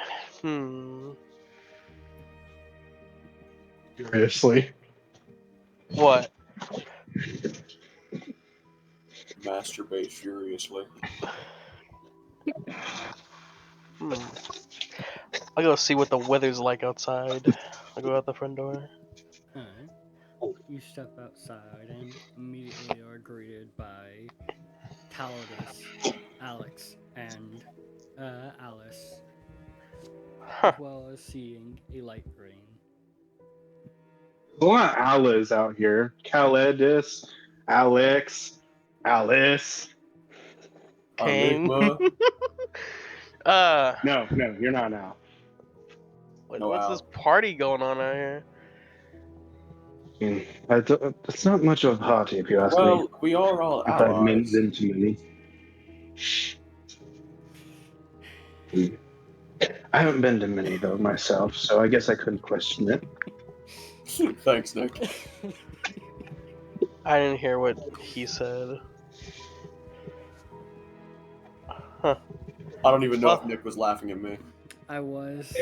[SPEAKER 4] Seriously.
[SPEAKER 2] What?
[SPEAKER 3] Masturbate furiously.
[SPEAKER 2] I'll go see what the weather's like outside. I'll go out the front door.
[SPEAKER 1] Alright. You step outside and immediately are greeted by Calidus, Alex, and Alice,
[SPEAKER 2] Huh.
[SPEAKER 1] as well as seeing a light rain.
[SPEAKER 4] A lot of Alice out here. Calidus, Alex, Alice.
[SPEAKER 2] Kane.
[SPEAKER 3] Aligma.
[SPEAKER 4] No, you're not now.
[SPEAKER 3] No
[SPEAKER 2] What's
[SPEAKER 3] Al.
[SPEAKER 2] this party going on out here?
[SPEAKER 4] It's not much of a party, if you ask me.
[SPEAKER 3] Well, we are all
[SPEAKER 4] If I mean
[SPEAKER 3] allies.
[SPEAKER 4] into many. I haven't been to many though myself, so I guess I couldn't question it.
[SPEAKER 3] Thanks, Nick.
[SPEAKER 2] I didn't hear what he said. Huh.
[SPEAKER 3] I don't even know if
[SPEAKER 2] Well-
[SPEAKER 3] Nick was laughing at me.
[SPEAKER 1] I was.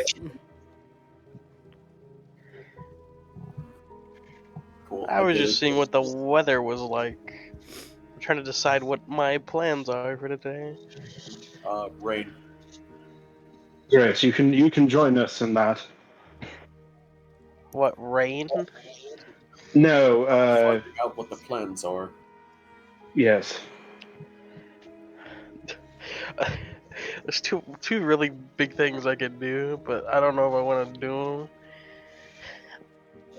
[SPEAKER 3] Cool.
[SPEAKER 2] I was
[SPEAKER 3] did
[SPEAKER 2] just
[SPEAKER 3] it.
[SPEAKER 2] seeing what the weather was like. I'm trying to decide what my plans are for today.
[SPEAKER 3] Rain.
[SPEAKER 4] Great, you can join us in that.
[SPEAKER 2] What, rain?
[SPEAKER 4] No,
[SPEAKER 3] Finding out what the plans are.
[SPEAKER 4] yes.
[SPEAKER 2] There's two really big things I could do, but I don't know if I want to do them.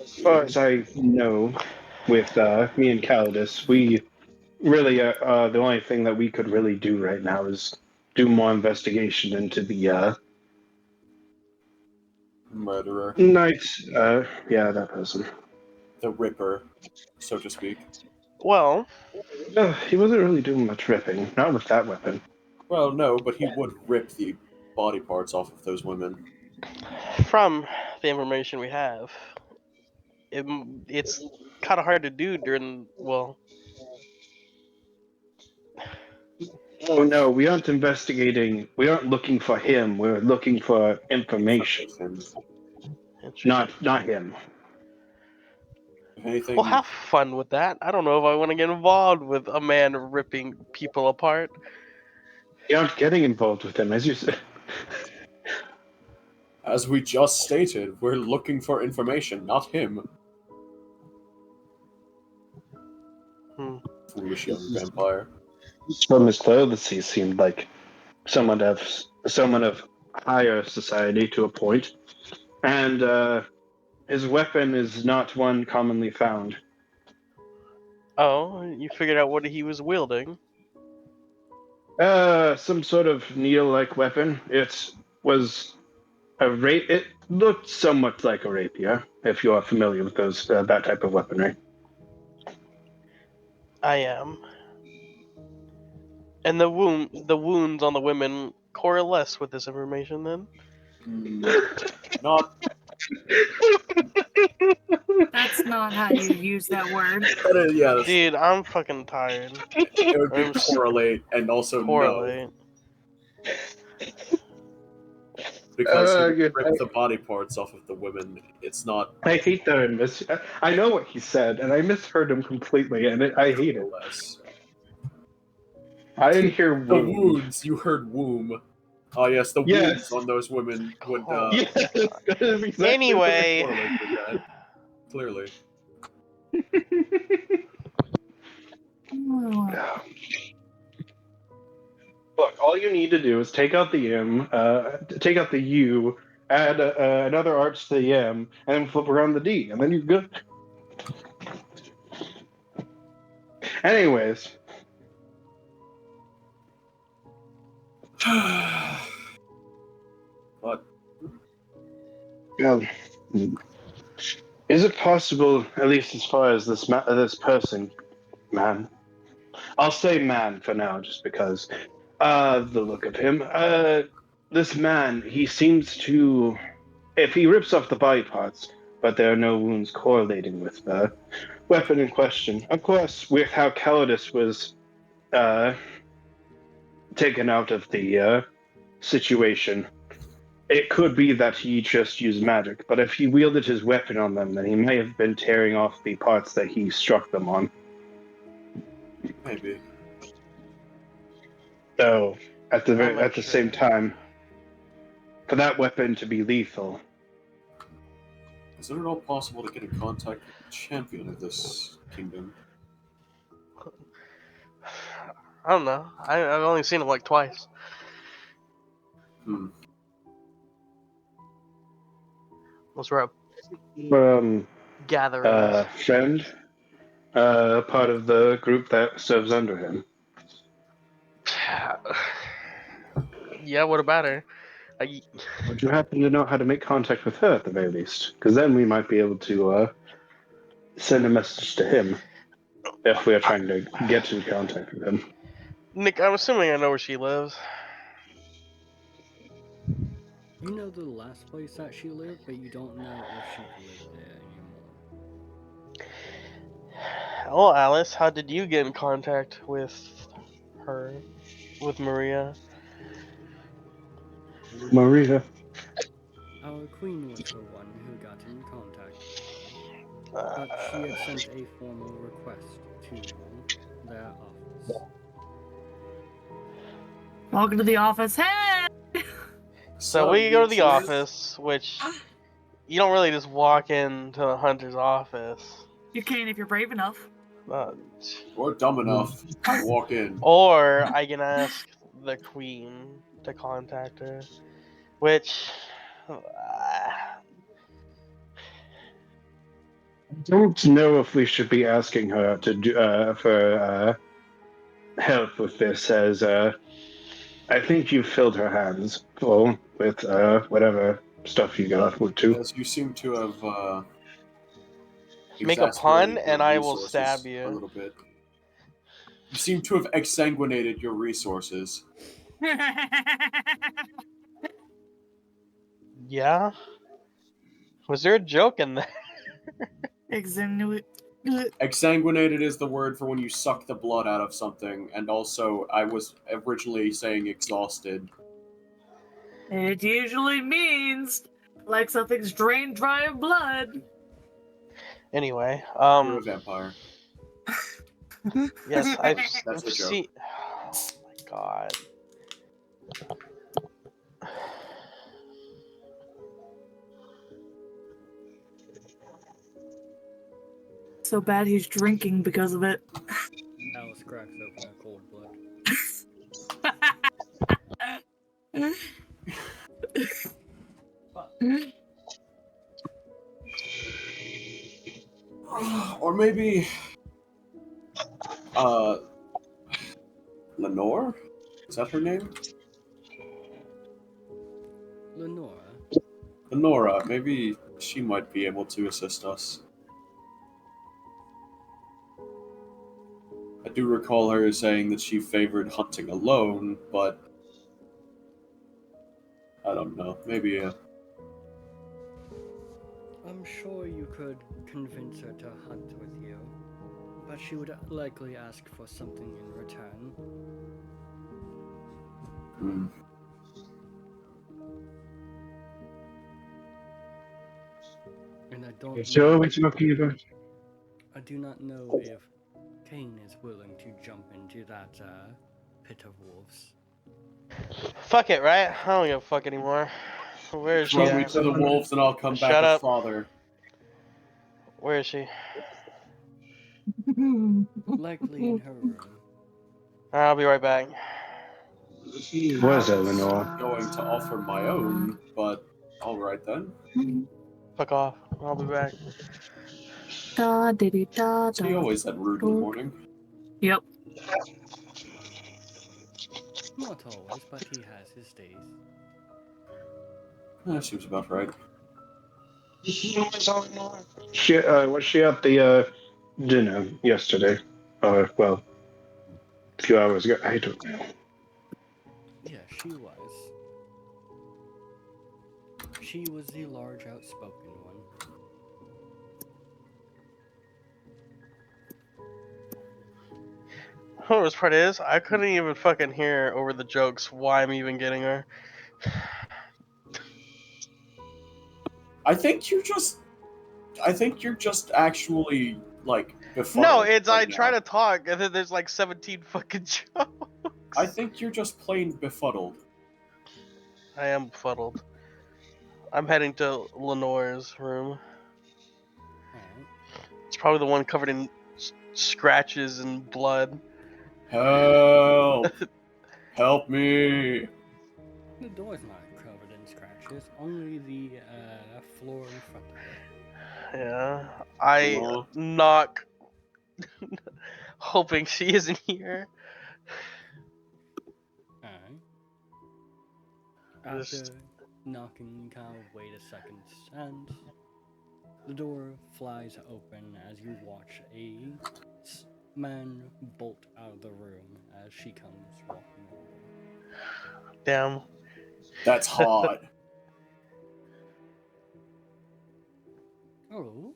[SPEAKER 4] As far as I know, with me and Calidus, we really the only thing that we could really do right now is do more investigation into the
[SPEAKER 3] Murderer.
[SPEAKER 4] night. Yeah, that person.
[SPEAKER 3] The Ripper, so to speak.
[SPEAKER 2] Well,
[SPEAKER 4] No, he wasn't really doing much ripping, not with that weapon.
[SPEAKER 3] Well, no, but he would rip the body parts off of those women.
[SPEAKER 2] from the information we have, it's kind of hard to do during, well,
[SPEAKER 4] Oh no, we aren't investigating. We aren't looking for him. We're looking for information, not him.
[SPEAKER 3] If anything,
[SPEAKER 2] Well, have fun with that. I don't know if I want to get involved with a man ripping people apart.
[SPEAKER 4] You aren't getting involved with him, as you said.
[SPEAKER 3] as we just stated, we're looking for information, not him. Foolish young vampire.
[SPEAKER 4] From his clothes, he seemed like someone of higher society to a point, and his weapon is not one commonly found.
[SPEAKER 2] Oh, you figured out what he was wielding.
[SPEAKER 4] Some sort of needle-like weapon. It was It looked somewhat like a rapier, if you are familiar with those that type of weaponry.
[SPEAKER 2] I am. And the wounds on the women coalesce with this information then?
[SPEAKER 3] Not.
[SPEAKER 5] That's not how you use that word.
[SPEAKER 3] Yeah, that's,
[SPEAKER 2] Dude, I'm fucking tired.
[SPEAKER 3] it would be
[SPEAKER 2] I'm s-
[SPEAKER 3] correlate and also
[SPEAKER 2] Correlate.
[SPEAKER 3] no, because he
[SPEAKER 4] Good.
[SPEAKER 3] ripped the body parts off of the women. It's not
[SPEAKER 4] I hate that I know what he said, and I misheard him completely, and I hate it.
[SPEAKER 3] less.
[SPEAKER 4] I didn't hear
[SPEAKER 3] The
[SPEAKER 4] wound.
[SPEAKER 3] wounds, you heard womb. Oh yes, the
[SPEAKER 4] Yes.
[SPEAKER 3] wounds on those women would
[SPEAKER 2] Oh.
[SPEAKER 4] Yes, that is exactly
[SPEAKER 2] Anyway.
[SPEAKER 3] correlate with that. Clearly.
[SPEAKER 4] Look, all you need to do is take out the M, take out the U, add another arch to the M, and then flip around the D, and then you're good. Anyways,
[SPEAKER 3] But
[SPEAKER 4] Well, is it possible, at least as far as this person, man? I'll say man for now, just because the look of him. This man, he seems to, if he rips off the body parts, but there are no wounds correlating with the weapon in question. Of course, with how Calidus was taken out of the situation, it could be that he just used magic. But if he wielded his weapon on them, then he may have been tearing off the parts that he struck them on.
[SPEAKER 3] maybe.
[SPEAKER 4] So, at
[SPEAKER 2] I'm not
[SPEAKER 4] the same
[SPEAKER 2] sure.
[SPEAKER 4] time, for that weapon to be lethal,
[SPEAKER 3] Is it at all possible to get in contact with the champion of this kingdom?
[SPEAKER 2] I don't know. I've only seen him like twice.
[SPEAKER 3] Hmm.
[SPEAKER 2] Those were at
[SPEAKER 4] um,
[SPEAKER 2] gatherings.
[SPEAKER 4] friend, part of the group that serves under him.
[SPEAKER 2] Yeah, what about her?
[SPEAKER 4] Would you happen to know how to make contact with her at the very least? Because then we might be able to send a message to him if we are trying to get in contact with him.
[SPEAKER 2] Nick, I'm assuming I know where she lives.
[SPEAKER 1] You know the last place that she lived, but you don't know if she lived there anymore.
[SPEAKER 2] Well, Alice, how did you get in contact with her? With Maria?
[SPEAKER 4] Maria.
[SPEAKER 1] Our queen was the one who got in contact, but she had sent a formal request to their office.
[SPEAKER 5] Welcome to the office. Hey!
[SPEAKER 2] So we go to the
[SPEAKER 3] Beatrice.
[SPEAKER 2] office, which you don't really just walk into the hunter's office.
[SPEAKER 5] You can if you're brave enough.
[SPEAKER 3] Or dumb enough to walk in.
[SPEAKER 2] Or I can ask the queen to contact her, which
[SPEAKER 4] I don't know if we should be asking her to do for help with this, as I think you filled her hands full with whatever stuff you got to.
[SPEAKER 3] As you seem to have
[SPEAKER 2] make a pun
[SPEAKER 3] exasperated your
[SPEAKER 2] and I will
[SPEAKER 3] resources
[SPEAKER 2] stab
[SPEAKER 3] a
[SPEAKER 2] you.
[SPEAKER 3] little bit. You seem to have exsanguinated your resources.
[SPEAKER 2] Yeah? Was there a joke in there?
[SPEAKER 3] Exsanguinated is the word for when you suck the blood out of something, and also I was originally saying exhausted.
[SPEAKER 5] It usually means like something's drained dry of blood.
[SPEAKER 2] Anyway,
[SPEAKER 3] You're a vampire.
[SPEAKER 2] yes, I've
[SPEAKER 3] That's the joke.
[SPEAKER 2] seen. Oh my god.
[SPEAKER 5] So bad he's drinking because of it.
[SPEAKER 1] Alice cracks open a cold blood.
[SPEAKER 3] Or maybe Lenore? Is that her name?
[SPEAKER 1] Lenora,
[SPEAKER 3] Lenora, maybe she might be able to assist us. I do recall her saying that she favored hunting alone, but I don't know. Maybe
[SPEAKER 1] I'm sure you could convince her to hunt with you, but she would likely ask for something in return.
[SPEAKER 3] hmm.
[SPEAKER 1] And I don't
[SPEAKER 4] So
[SPEAKER 1] know,
[SPEAKER 4] we're talking about.
[SPEAKER 1] I do not know if Kane is willing to jump into that pit of wolves.
[SPEAKER 2] Fuck it, right? I don't give a fuck anymore. Where is she
[SPEAKER 3] Throw me
[SPEAKER 2] at?
[SPEAKER 3] to the wolves and I'll come back
[SPEAKER 2] Shut
[SPEAKER 3] a
[SPEAKER 2] up.
[SPEAKER 3] father.
[SPEAKER 2] Where is she?
[SPEAKER 1] Likely in her room.
[SPEAKER 2] I'll be right back.
[SPEAKER 4] Was Eleanor?
[SPEAKER 3] Going to offer my own, but alright then.
[SPEAKER 2] Fuck off. I'll be back.
[SPEAKER 5] Da, diddy, da,
[SPEAKER 3] So he
[SPEAKER 5] da.
[SPEAKER 3] always that rude in the morning.
[SPEAKER 5] Yep.
[SPEAKER 1] Not always, but he has his days.
[SPEAKER 3] That seems about right.
[SPEAKER 4] She was she at the dinner yesterday? Well, a few hours ago. I don't know.
[SPEAKER 1] Yeah, she was. She was the large, outspoken one.
[SPEAKER 2] The worst part is, I couldn't even fucking hear over the jokes why I'm even getting her.
[SPEAKER 3] I think you're just actually like befuddled.
[SPEAKER 2] No, it's I
[SPEAKER 3] right
[SPEAKER 2] try
[SPEAKER 3] now.
[SPEAKER 2] to talk and then there's like 17 fucking jokes.
[SPEAKER 3] I think you're just plain befuddled.
[SPEAKER 2] I am befuddled. I'm heading to Lenore's room.
[SPEAKER 1] Alright.
[SPEAKER 2] It's probably the one covered in scratches and blood.
[SPEAKER 3] Help! Help me!
[SPEAKER 1] The door's not covered in scratches, only the floor in front of it.
[SPEAKER 2] Yeah, I
[SPEAKER 3] Aw.
[SPEAKER 2] knock, hoping she isn't here.
[SPEAKER 1] Alright.
[SPEAKER 2] Just-
[SPEAKER 1] After knocking, you kind of wait a second, and the door flies open as you watch a man bolt out of the room as she comes walking over.
[SPEAKER 2] Damn.
[SPEAKER 3] That's hot.
[SPEAKER 1] Oh,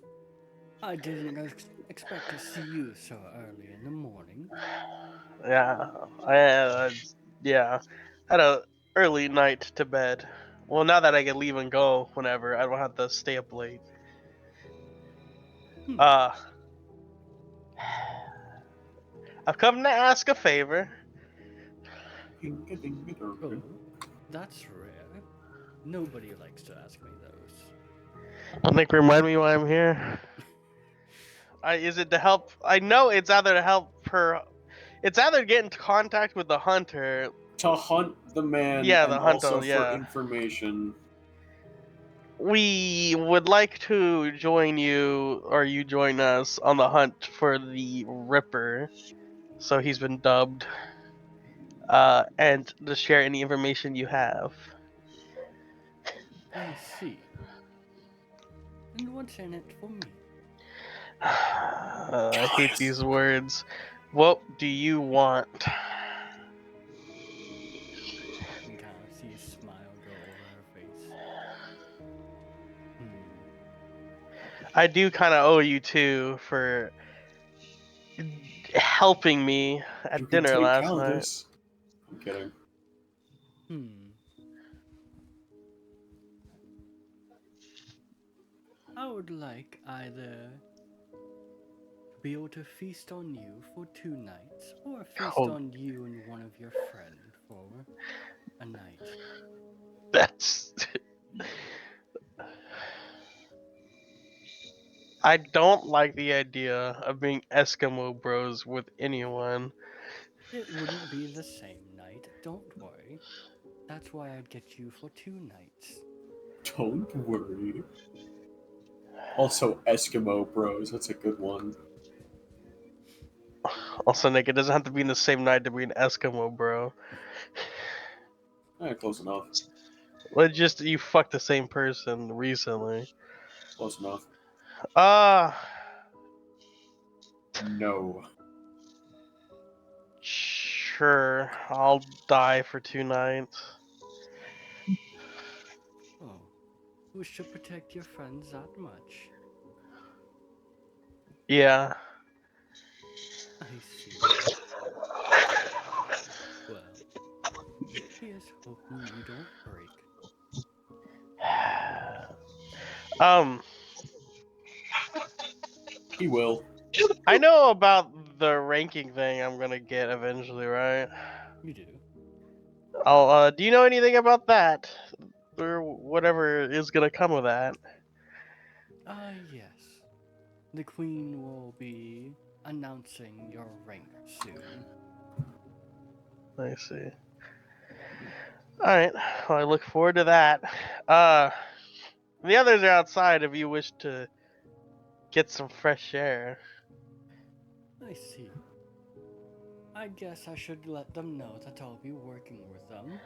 [SPEAKER 1] I didn't expect to see you so early in the morning.
[SPEAKER 2] Yeah, yeah. Had a early night to bed. Well, now that I can leave and go whenever, I don't have to stay up late.
[SPEAKER 1] Hmm.
[SPEAKER 2] I've come to ask a favor.
[SPEAKER 1] Oh, that's rare. Nobody likes to ask me those.
[SPEAKER 2] Nick, remind me why I'm here. Is it to help? I know it's either to help her. It's either to get into contact with the hunter.
[SPEAKER 3] To hunt the man,
[SPEAKER 2] Yeah,
[SPEAKER 3] and
[SPEAKER 2] the hunter,
[SPEAKER 3] also
[SPEAKER 2] yeah.
[SPEAKER 3] for information.
[SPEAKER 2] We would like to join you, or you join us, on the hunt for the Ripper. So he's been dubbed. And to share any information you have.
[SPEAKER 1] I see. And what's in it for me?
[SPEAKER 2] I hate these words. What do you want?
[SPEAKER 1] You kind of see a smile go over her face.
[SPEAKER 2] I do kind of owe you too for helping me at
[SPEAKER 3] You can
[SPEAKER 2] dinner
[SPEAKER 3] take
[SPEAKER 2] last night.
[SPEAKER 3] Caldas. I'm kidding.
[SPEAKER 1] I would like either to be able to feast on you for 2 nights, or feast
[SPEAKER 2] Oh.
[SPEAKER 1] on you and one of your friends for a night.
[SPEAKER 2] That's. I don't like the idea of being Eskimo bros with anyone.
[SPEAKER 1] It wouldn't be the same night, don't worry. That's why I'd get you for 2 nights.
[SPEAKER 3] Don't worry. Also, Eskimo Bros. That's a good one.
[SPEAKER 2] Also, Nick, it doesn't have to be in the same night to be an Eskimo bro.
[SPEAKER 3] Close enough.
[SPEAKER 2] Like, just you fucked the same person recently.
[SPEAKER 3] Close enough. No.
[SPEAKER 2] Sure. I'll die for 2 nights.
[SPEAKER 1] Oh, wish to protect your friends that much?
[SPEAKER 2] Yeah.
[SPEAKER 1] I see. Well, here's hoping you don't break.
[SPEAKER 3] He will.
[SPEAKER 2] I know about the ranking thing I'm gonna get eventually, right?
[SPEAKER 1] You do.
[SPEAKER 2] Do you know anything about that? Or whatever is gonna come of that?
[SPEAKER 1] Yes. The Queen will be announcing your rank soon.
[SPEAKER 2] I see. Alright, well, I look forward to that. The others are outside if you wish to get some fresh air.
[SPEAKER 1] I see. I guess I should let them know that I'll be working with them.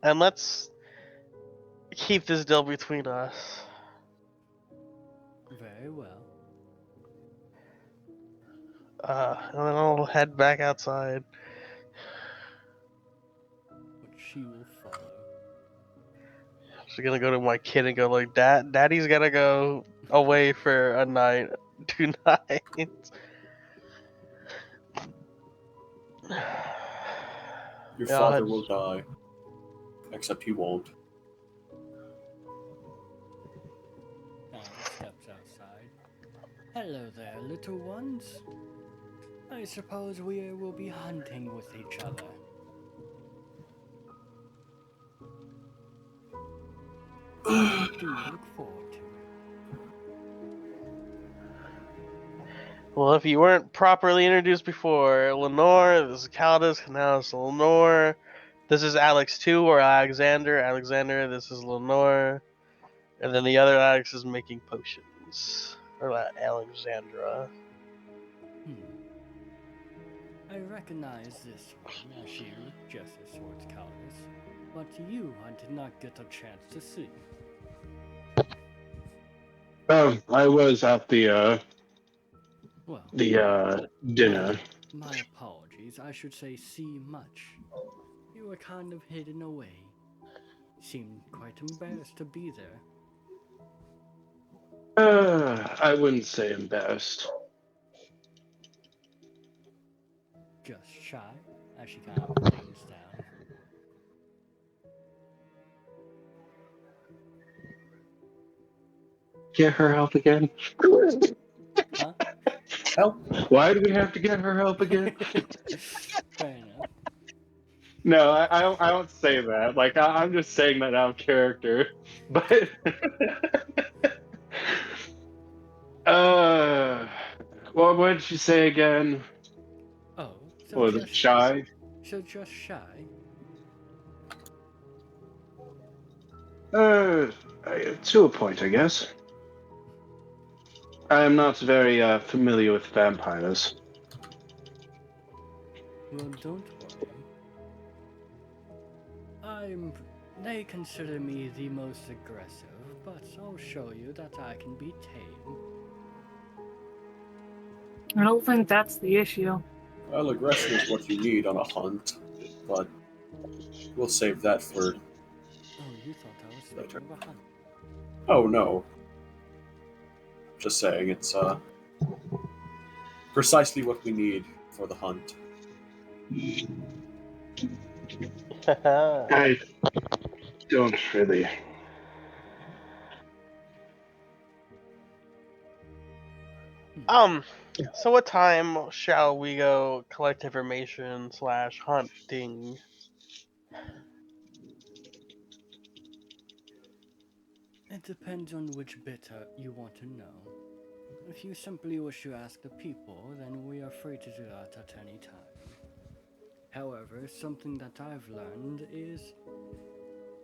[SPEAKER 2] And let's keep this deal between us.
[SPEAKER 1] Very well.
[SPEAKER 2] And then I'll head back outside.
[SPEAKER 1] But she will follow.
[SPEAKER 2] She's gonna go to my kid and go like, Daddy's gotta go away for a night, 2 nights.
[SPEAKER 3] Your
[SPEAKER 2] Yeah,
[SPEAKER 3] father will die. Except he won't.
[SPEAKER 1] And steps outside. Hello there, little ones. I suppose we will be hunting with each other. I do look forward to it.
[SPEAKER 2] Well, if you weren't properly introduced before, Lenore, this is Caldus, now it's Lenore. This is Alex 2 or Alexander. Alexander, this is Lenore. And then the other Alex is making potions. Or Alexandra.
[SPEAKER 1] I recognize this one as she gestures towards Caldus, but you I did not get a chance to see.
[SPEAKER 4] I was at the
[SPEAKER 1] Well,
[SPEAKER 4] dinner.
[SPEAKER 1] my apologies. I should say see much. You were kind of hidden away. Seemed quite embarrassed to be there.
[SPEAKER 4] I wouldn't say embarrassed.
[SPEAKER 1] Just shy, as she kind of leans down.
[SPEAKER 4] Get her help again?
[SPEAKER 1] Huh?
[SPEAKER 3] Help!
[SPEAKER 4] Why do we have to get her help again?
[SPEAKER 1] Fair enough.
[SPEAKER 4] No, I don't say that. Like I'm just saying that out of character. But what did she say again?
[SPEAKER 1] Oh, so
[SPEAKER 4] Was it
[SPEAKER 1] just
[SPEAKER 4] shy?
[SPEAKER 1] So just shy.
[SPEAKER 4] To a point, I guess. I am not very familiar with vampires.
[SPEAKER 1] Well, don't worry. They consider me the most aggressive, but I'll show you that I can be tame.
[SPEAKER 5] I don't think that's the issue.
[SPEAKER 3] Well, aggression is what you need on a hunt, but we'll save that for.
[SPEAKER 1] Oh, you thought I was thinking of a hunt.
[SPEAKER 3] Oh no. Just saying, it's precisely what we need for the hunt.
[SPEAKER 4] I don't really.
[SPEAKER 2] So what time shall we go collect information / hunting?
[SPEAKER 1] It depends on which bit you want to know. If you simply wish to ask the people, then we are free to do that at any time. However, something that I've learned is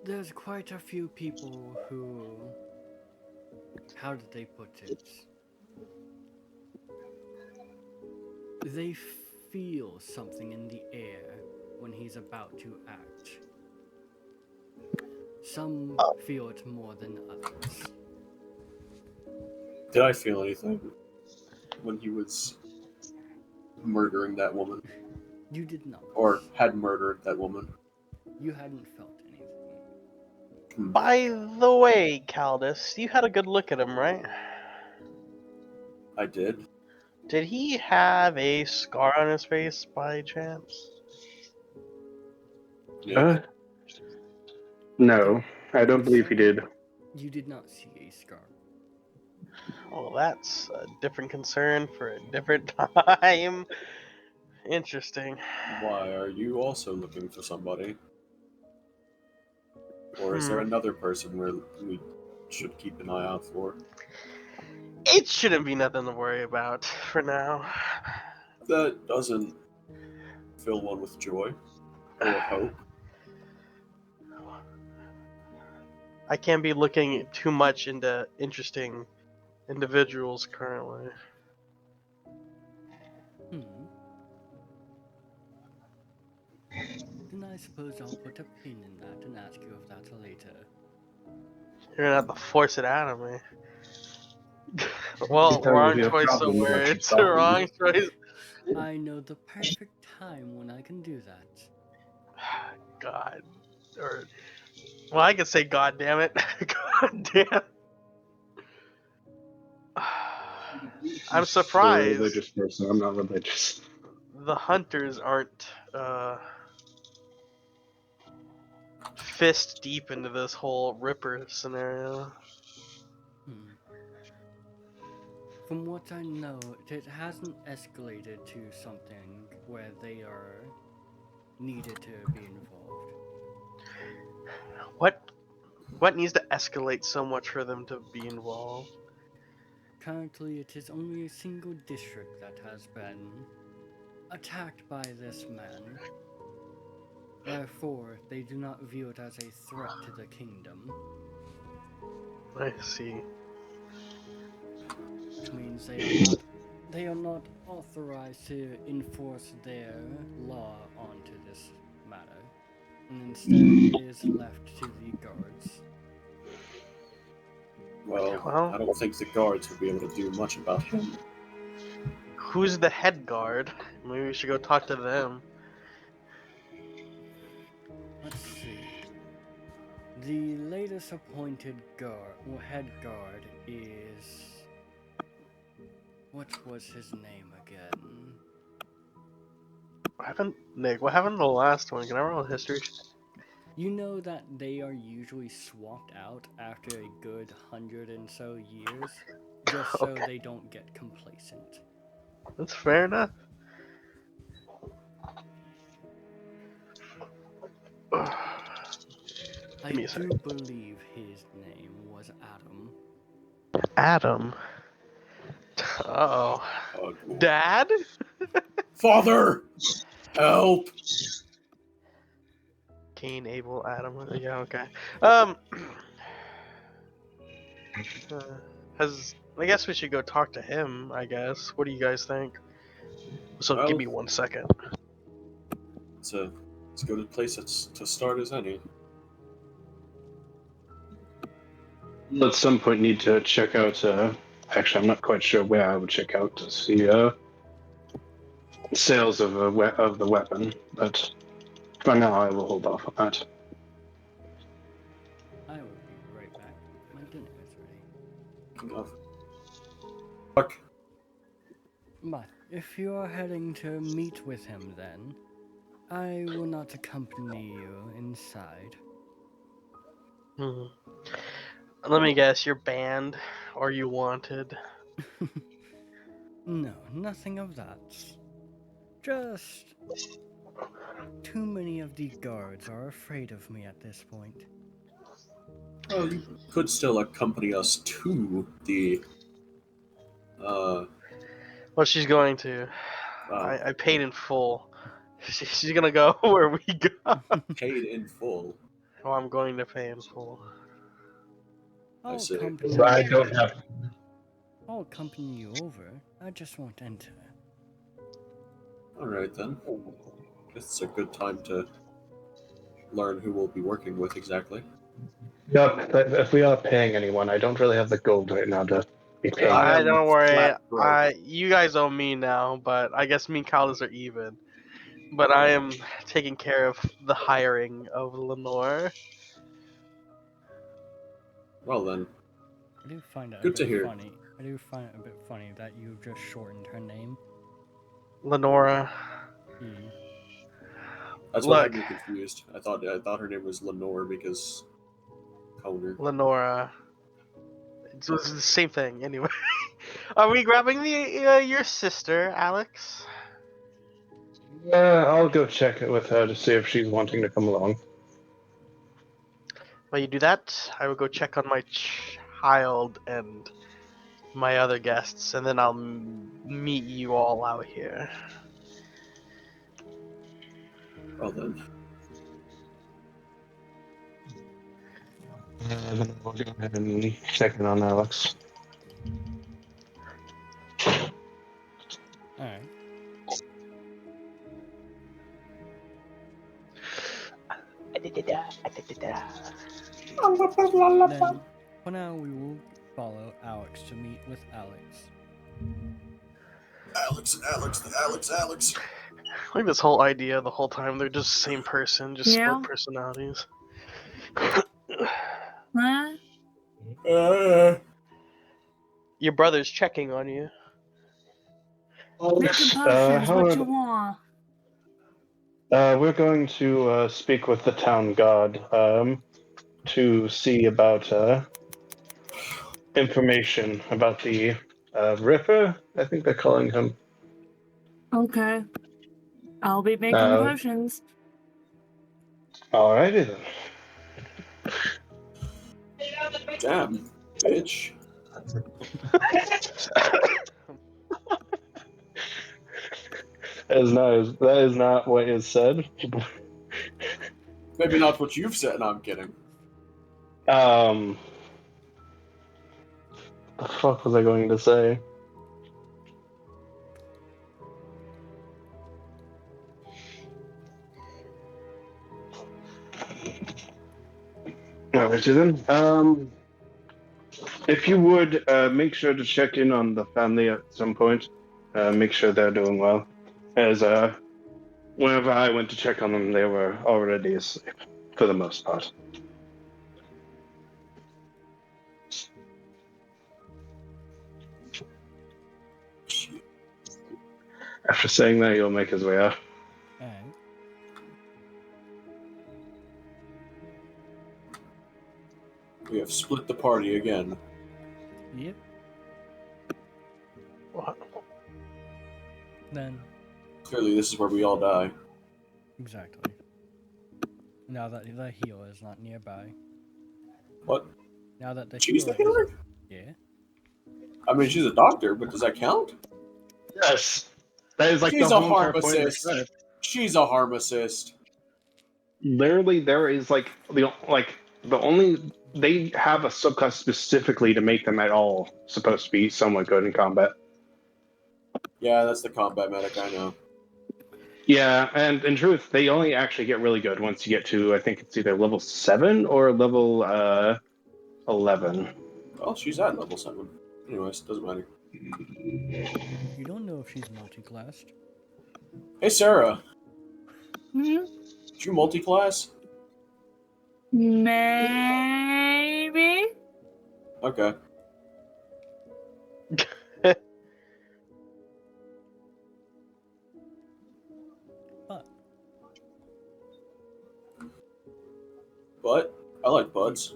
[SPEAKER 1] there's quite a few people who... How did they put it? They feel something in the air when he's about to act. Some feel it more than others.
[SPEAKER 3] Did I feel anything when he was murdering that woman?
[SPEAKER 1] You did not.
[SPEAKER 3] Or had murdered that woman?
[SPEAKER 1] You hadn't felt anything.
[SPEAKER 2] By the way, Caldus, you had a good look at him, right?
[SPEAKER 3] I did.
[SPEAKER 2] Did he have a scar on his face by chance?
[SPEAKER 3] Yeah.
[SPEAKER 4] No, I don't believe he did.
[SPEAKER 1] You did not see a scar.
[SPEAKER 2] Oh, that's a different concern for a different time. Interesting.
[SPEAKER 3] Why are you also looking for somebody? Or is there another person where we should keep an eye out for?
[SPEAKER 2] It shouldn't be nothing to worry about for now.
[SPEAKER 3] That doesn't fill one with joy or hope.
[SPEAKER 2] I can't be looking too much into interesting individuals currently.
[SPEAKER 1] I suppose I'll put a pin in that and ask you of that later.
[SPEAKER 2] You're gonna have to force it out of me. Well,
[SPEAKER 4] That would
[SPEAKER 2] wrong
[SPEAKER 4] be a
[SPEAKER 2] choice
[SPEAKER 4] problem,
[SPEAKER 2] somewhere.
[SPEAKER 4] don't you,
[SPEAKER 2] It's a
[SPEAKER 4] Falcon?
[SPEAKER 2] wrong choice.
[SPEAKER 1] I know the perfect time when I can do that.
[SPEAKER 2] God. Or, well, I could say God damn it. God damn. I'm
[SPEAKER 4] You're a
[SPEAKER 2] surprised
[SPEAKER 4] religious person. I'm not religious.
[SPEAKER 2] the hunters aren't fist deep into this whole Ripper scenario.
[SPEAKER 1] Hmm. From what I know, it hasn't escalated to something where they are needed to be involved.
[SPEAKER 2] What needs to escalate so much for them to be involved?
[SPEAKER 1] Currently, it is only a single district that has been attacked by this man. Therefore, they do not view it as a threat to the kingdom,
[SPEAKER 2] I see.
[SPEAKER 1] which means they are not authorized to enforce their law onto this matter, and instead it is left to the guards.
[SPEAKER 3] Well,
[SPEAKER 2] Well,
[SPEAKER 3] I don't think the guards would be able to do much about him.
[SPEAKER 2] who's the head guard? Maybe we should go talk to them.
[SPEAKER 1] Let's see. The latest appointed head guard is... What was his name again?
[SPEAKER 2] What happened to the last one? Can I roll a history?
[SPEAKER 1] You know that they are usually swapped out after a good 100 and so years, just so
[SPEAKER 2] Okay.
[SPEAKER 1] they don't get complacent.
[SPEAKER 2] That's fair enough.
[SPEAKER 1] I
[SPEAKER 2] Give me a
[SPEAKER 1] do
[SPEAKER 2] sec.
[SPEAKER 1] believe his name was Adam.
[SPEAKER 2] Adam. Uh-oh.
[SPEAKER 3] Oh,
[SPEAKER 2] Dad?
[SPEAKER 3] Father! Help!
[SPEAKER 2] Cain, Abel, Adam. Yeah, okay. Uh, I guess we should go talk to him, I guess. What do you guys think? So
[SPEAKER 3] Well,
[SPEAKER 2] give me 1 second.
[SPEAKER 3] it's as good a place to start as any.
[SPEAKER 4] We'll at some point need to check out. Actually, I'm not quite sure where I would check out to see sales of of the weapon, but for now I will hold off on that.
[SPEAKER 1] I will be right back. My dinner is ready.
[SPEAKER 3] Enough. Fuck.
[SPEAKER 1] But if you are heading to meet with him then, I will not accompany you inside.
[SPEAKER 2] Hmm. Let me guess, you're banned or you wanted?
[SPEAKER 1] No, nothing of that. Just too many of the guards are afraid of me at this point.
[SPEAKER 3] Well, you could still accompany us to the.
[SPEAKER 2] Well, she's going to. I paid in full. She's gonna go where we go.
[SPEAKER 3] Paid in full.
[SPEAKER 2] Well, I'm going to pay in full.
[SPEAKER 1] I'll
[SPEAKER 3] see.
[SPEAKER 1] accompany
[SPEAKER 4] I
[SPEAKER 1] you.
[SPEAKER 4] don't have.
[SPEAKER 1] I'll accompany you over. I just won't enter.
[SPEAKER 3] Alright then. Guess it's a good time to learn who we'll be working with exactly.
[SPEAKER 4] Yep. If we are paying anyone, I don't really have the gold right now to be paying.
[SPEAKER 3] I
[SPEAKER 2] I
[SPEAKER 3] am
[SPEAKER 2] don't worry.
[SPEAKER 3] flat broke.
[SPEAKER 2] You guys owe me now, but I guess me and Caldas are even. But I am taking care of the hiring of Lenore.
[SPEAKER 3] Well then,
[SPEAKER 1] I do find it
[SPEAKER 3] Good
[SPEAKER 1] a
[SPEAKER 3] to
[SPEAKER 1] bit
[SPEAKER 3] hear.
[SPEAKER 1] funny. I do find it a bit funny that you just shortened her name.
[SPEAKER 2] Lenora.
[SPEAKER 1] Hmm.
[SPEAKER 3] that's what
[SPEAKER 2] Look,
[SPEAKER 3] had me confused. I thought her name was Lenore because Coner.
[SPEAKER 2] Lenora. It's the same thing, anyway. Are we grabbing your sister, Alex?
[SPEAKER 4] I'll go check it with her to see if she's wanting to come along.
[SPEAKER 2] While you do that, I will go check on my child and my other guests, and then I'll meet you all out here.
[SPEAKER 3] Well then,
[SPEAKER 4] Then we'll go ahead and check in on Alex.
[SPEAKER 1] Alright. Then, for now, we will follow Alex to meet with Alex.
[SPEAKER 3] Alex.
[SPEAKER 2] Like this whole idea the whole time they're just the same person, just
[SPEAKER 5] Yeah.
[SPEAKER 2] split personalities.
[SPEAKER 5] Huh?
[SPEAKER 2] Your brother's checking on you.
[SPEAKER 5] Making potions, what you
[SPEAKER 4] However,
[SPEAKER 5] want?
[SPEAKER 4] we're going to speak with the town god to see about information about the Ripper. I think they're calling him.
[SPEAKER 5] Okay. I'll be making potions.
[SPEAKER 4] Alrighty then.
[SPEAKER 3] Damn, bitch.
[SPEAKER 4] That is not what is said.
[SPEAKER 3] Maybe not what you've said. No, I'm kidding.
[SPEAKER 4] The fuck was I going to say? Alrighty then. If you would make sure to check in on the family at some point, make sure they're doing well. As whenever I went to check on them, they were already asleep for the most part. After saying that, he'll make his way out.
[SPEAKER 1] Alright.
[SPEAKER 3] We have split the party again.
[SPEAKER 1] Yep.
[SPEAKER 2] What?
[SPEAKER 1] Then,
[SPEAKER 3] Clearly, this is where we all die.
[SPEAKER 1] exactly. Now that the healer is not nearby.
[SPEAKER 3] What?
[SPEAKER 1] Now that the
[SPEAKER 3] She's the
[SPEAKER 1] healer
[SPEAKER 3] healer?
[SPEAKER 1] Yeah.
[SPEAKER 3] I mean, she's a doctor, but does that count?
[SPEAKER 4] Yes, that is like
[SPEAKER 3] She's
[SPEAKER 4] the
[SPEAKER 3] a
[SPEAKER 4] whole entire point of the
[SPEAKER 3] pharmacist.
[SPEAKER 4] credit.
[SPEAKER 3] She's a pharmacist.
[SPEAKER 4] Literally, there is the only they have a subclass specifically to make them at all supposed to be somewhat good in combat.
[SPEAKER 3] Yeah, that's the combat medic, I know.
[SPEAKER 4] Yeah, and in truth, they only actually get really good once you get to, I think it's either level 7 or level 11.
[SPEAKER 3] Well, she's at level 7. Anyways, doesn't matter.
[SPEAKER 1] You don't know if she's multi-classed.
[SPEAKER 3] Hey, Sarah.
[SPEAKER 5] Hmm?
[SPEAKER 3] Did you multi-class?
[SPEAKER 5] Maybe?
[SPEAKER 3] Okay. But I like buds.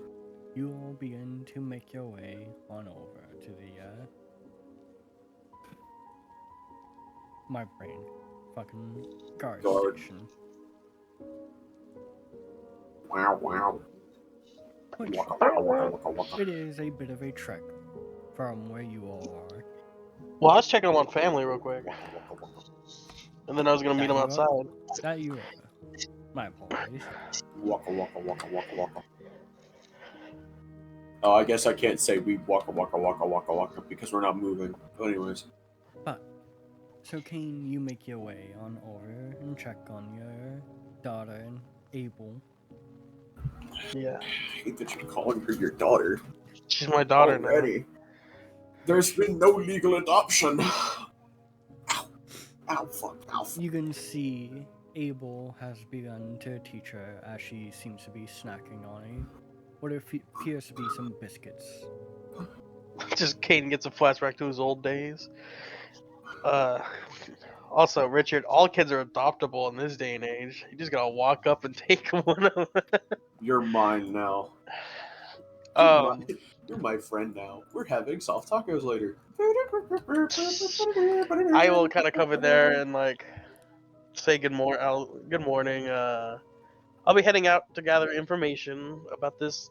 [SPEAKER 1] You will begin to make your way on over to the, my brain. Fucking guard
[SPEAKER 3] Guard.
[SPEAKER 1] station.
[SPEAKER 3] Wow, wow.
[SPEAKER 1] Which,
[SPEAKER 3] Waka, waka, waka, waka, waka.
[SPEAKER 1] it is a bit of a trek from where you all are.
[SPEAKER 2] Well, I was checking on family real quick, and then I was gonna meet
[SPEAKER 1] That
[SPEAKER 2] him
[SPEAKER 1] you are?
[SPEAKER 2] outside.
[SPEAKER 1] That you are. My apologies.
[SPEAKER 3] Waka, waka, waka, waka, waka. Oh, I guess I can't say we waka, waka, waka, waka, waka because we're not moving. But anyways.
[SPEAKER 1] But, so Kane, you make your way on over and check on your daughter and Abel.
[SPEAKER 2] Yeah,
[SPEAKER 3] I hate that you're calling her your daughter.
[SPEAKER 2] she's my daughter now.
[SPEAKER 3] Already. There's been no legal adoption. Ow. Ow, fuck. Ow, fuck.
[SPEAKER 1] You can see Abel has begun to teach her as she seems to be snacking on what appears to be some biscuits.
[SPEAKER 2] Just Caden gets a flashback to his old days. Also, Richard, all kids are adoptable in this day and age. You just gotta walk up and take one of them.
[SPEAKER 3] You're mine now. You're my friend now. We're having soft tacos later.
[SPEAKER 2] I will kind of come in there and like say good morning. I'll be heading out to gather information about this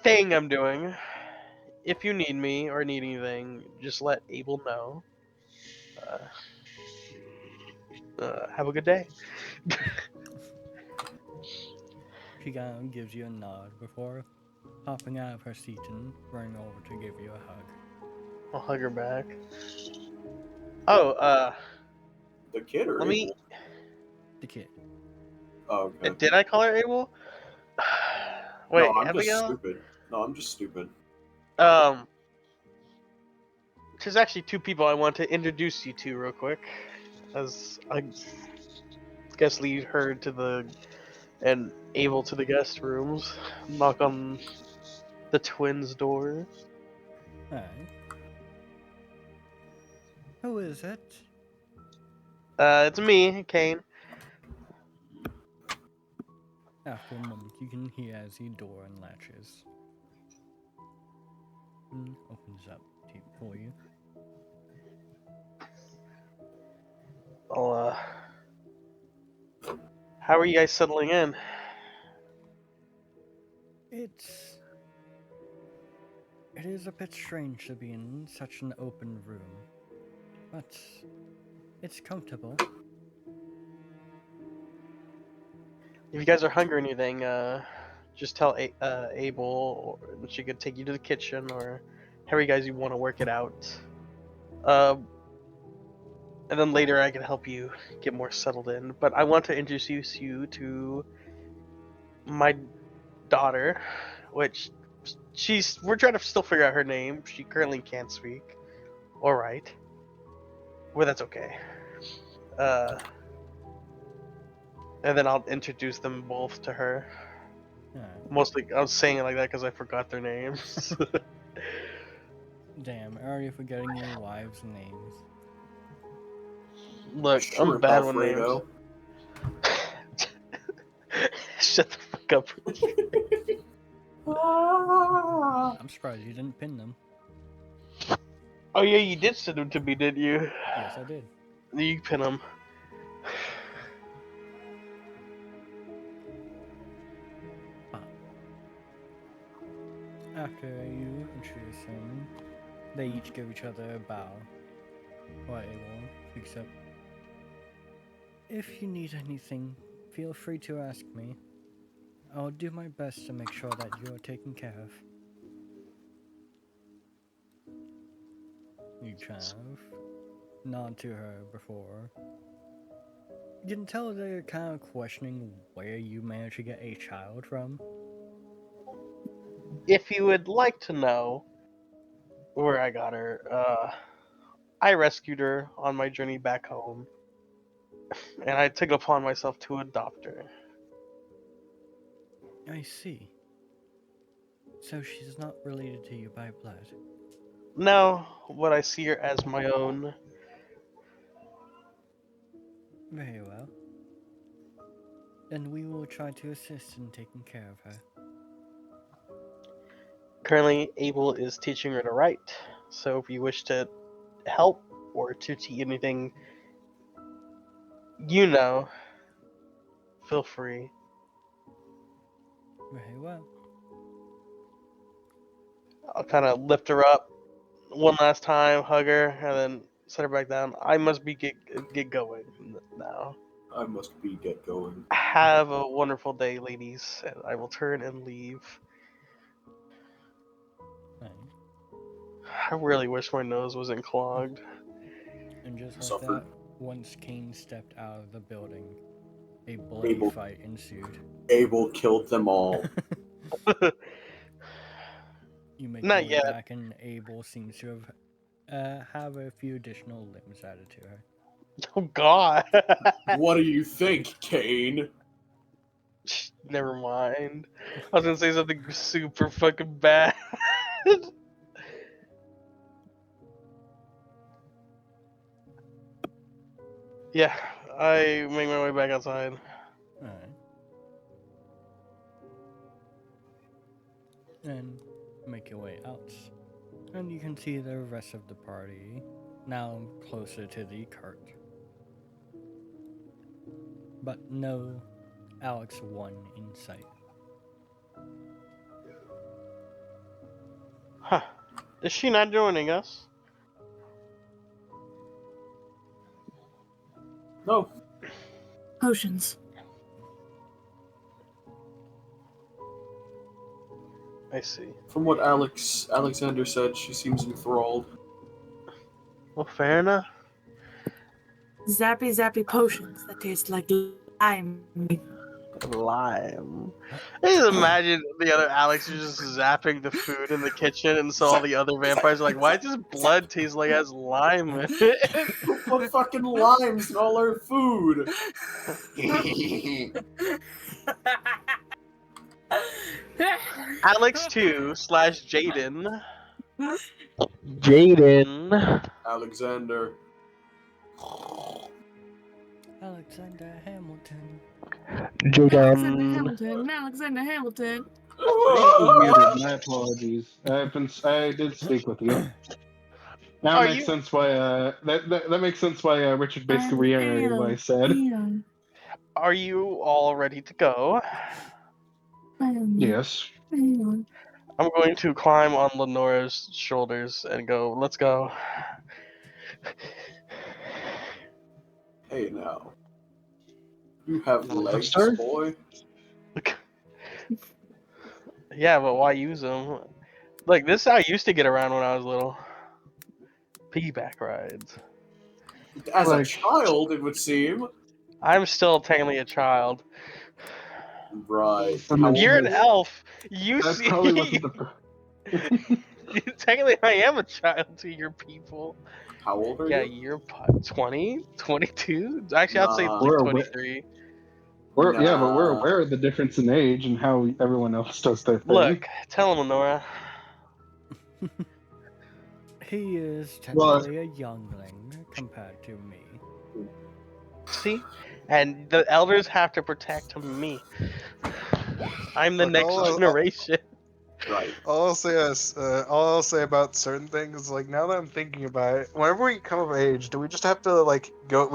[SPEAKER 2] thing I'm doing. If you need me or need anything, just let Abel know. Have a good day.
[SPEAKER 1] She kind of gives you a nod before hopping out of her seat and running over to give you a hug.
[SPEAKER 2] I'll hug her back. Oh,
[SPEAKER 3] The kid or
[SPEAKER 2] let me.
[SPEAKER 1] The kid.
[SPEAKER 3] Oh, okay.
[SPEAKER 2] Did I call her Abel? Wait,
[SPEAKER 3] no, I'm just
[SPEAKER 2] Abigail?
[SPEAKER 3] stupid. No, I'm just stupid.
[SPEAKER 2] There's actually two people I want to introduce you to real quick, as I guess lead her to the and Abel to the guest rooms. Knock on the twins' door.
[SPEAKER 1] Hi. Who is it?
[SPEAKER 2] It's me, Kane.
[SPEAKER 1] After a moment, you can hear as the door unlatches. And opens up for you.
[SPEAKER 2] I'll, how are you guys settling in?
[SPEAKER 1] It is a bit strange to be in such an open room, but it's comfortable.
[SPEAKER 2] If you guys are hungry or anything, just tell Abel, or she could take you to the kitchen, or however you guys want to work it out. And then later I can help you get more settled in. But I want to introduce you to my daughter, which we're trying to still figure out her name. She currently can't speak or write. Well, that's okay. And then I'll introduce them both to her. Mostly, I was saying it like that because I forgot their names.
[SPEAKER 1] Damn, already forgetting your wives' names.
[SPEAKER 2] Look, I'm
[SPEAKER 3] Shrimp
[SPEAKER 2] bad with
[SPEAKER 3] Alfredo.
[SPEAKER 2] names. Shut the fuck up.
[SPEAKER 1] I'm surprised you didn't pin them.
[SPEAKER 2] Oh yeah, you did send them to me, didn't you?
[SPEAKER 1] Yes, I did.
[SPEAKER 2] You pin them.
[SPEAKER 1] After you introduce them, they each give each other a bow. Or Abel speaks up. If you need anything, feel free to ask me. I'll do my best to make sure that you are taken care of. You kind of nod to her before. You can tell they're kind of questioning where you managed to get a child from.
[SPEAKER 2] If you would like to know where I got her, I rescued her on my journey back home, and I took it upon myself to adopt her.
[SPEAKER 1] I see. So she's not related to you by blood.
[SPEAKER 2] No, but I see her as my own.
[SPEAKER 1] Very well. Then we will try to assist in taking care of her.
[SPEAKER 2] Currently, Abel is teaching her to write, so if you wish to help or to teach anything, feel free.
[SPEAKER 1] Very well.
[SPEAKER 2] I'll kind of lift her up one last time, hug her, and then set her back down. I must be get going now.
[SPEAKER 3] I must be get going.
[SPEAKER 2] Have a wonderful day, ladies, and I will turn and leave.
[SPEAKER 1] Right.
[SPEAKER 2] I really wish my nose wasn't clogged.
[SPEAKER 1] And just like
[SPEAKER 3] Suffered.
[SPEAKER 1] that, once Kane stepped out of the building, a bloody
[SPEAKER 3] Abel.
[SPEAKER 1] fight ensued.
[SPEAKER 3] Abel killed them all.
[SPEAKER 1] You make
[SPEAKER 2] Not
[SPEAKER 1] your way
[SPEAKER 2] yet.
[SPEAKER 1] back, and Abel seems to have a few additional limbs added to her.
[SPEAKER 2] Oh God.
[SPEAKER 3] What do you think, Kane?
[SPEAKER 2] Never mind. I was gonna say something super fucking bad. Yeah, I make my way back outside.
[SPEAKER 1] Alright. And make your way out. And you can see the rest of the party now closer to the cart. But no Alex 1 in sight.
[SPEAKER 2] Huh. Is she not joining us?
[SPEAKER 3] No.
[SPEAKER 5] Potions.
[SPEAKER 2] I see.
[SPEAKER 3] From what Alexander said, she seems enthralled.
[SPEAKER 2] Well, fair enough.
[SPEAKER 5] Zappy zappy potions that taste like lime.
[SPEAKER 2] lime. I just imagine the other Alex is just zapping the food in the kitchen, and so all the other vampires are like, "Why does this blood taste like it has lime in it?"
[SPEAKER 3] Who put fucking limes in all our food?
[SPEAKER 2] Alex 2/Jaden. Jaden.
[SPEAKER 3] Alexander.
[SPEAKER 1] Alexander Hamilton.
[SPEAKER 5] Alexander Hamilton.
[SPEAKER 4] Muted. My apologies. I did speak with you. Now
[SPEAKER 2] Are
[SPEAKER 4] it makes
[SPEAKER 2] you-
[SPEAKER 4] sense why that makes sense why Richard basically reiterated what I said.
[SPEAKER 2] Are you all ready to go?
[SPEAKER 4] Yes.
[SPEAKER 2] I'm going to climb on Lenora's shoulders and go, let's go.
[SPEAKER 3] Hey now. You have legs,
[SPEAKER 4] Sir?
[SPEAKER 3] boy.
[SPEAKER 2] Yeah, but why use them? Like, this is how I used to get around when I was little. Piggyback rides.
[SPEAKER 3] As a
[SPEAKER 4] Like-
[SPEAKER 3] child, it would seem.
[SPEAKER 2] I'm still technically a child.
[SPEAKER 3] Right.
[SPEAKER 4] From
[SPEAKER 3] How
[SPEAKER 4] the-
[SPEAKER 3] old
[SPEAKER 2] You're
[SPEAKER 3] are
[SPEAKER 2] an
[SPEAKER 3] you?
[SPEAKER 2] elf. You
[SPEAKER 4] That
[SPEAKER 2] see.
[SPEAKER 4] probably wasn't the.
[SPEAKER 2] Technically, I am a child to your people.
[SPEAKER 3] How old are
[SPEAKER 2] Yeah,
[SPEAKER 3] you?
[SPEAKER 2] you're 20, 22. Actually, I'd say
[SPEAKER 3] Nah.
[SPEAKER 2] like
[SPEAKER 4] We're
[SPEAKER 2] 23.
[SPEAKER 4] Yeah, but we're
[SPEAKER 3] Nah.
[SPEAKER 4] aware of the difference in age and how everyone else does their thing.
[SPEAKER 2] Look, tell him, Lenora.
[SPEAKER 1] He is
[SPEAKER 4] Well,
[SPEAKER 1] technically a youngling compared to me.
[SPEAKER 2] See? And the elders have to protect me. I'm the
[SPEAKER 6] Look,
[SPEAKER 2] next generation.
[SPEAKER 3] Right.
[SPEAKER 6] All I'll say about certain things, like now that I'm thinking about it, whenever we come of age, do we just have to like go?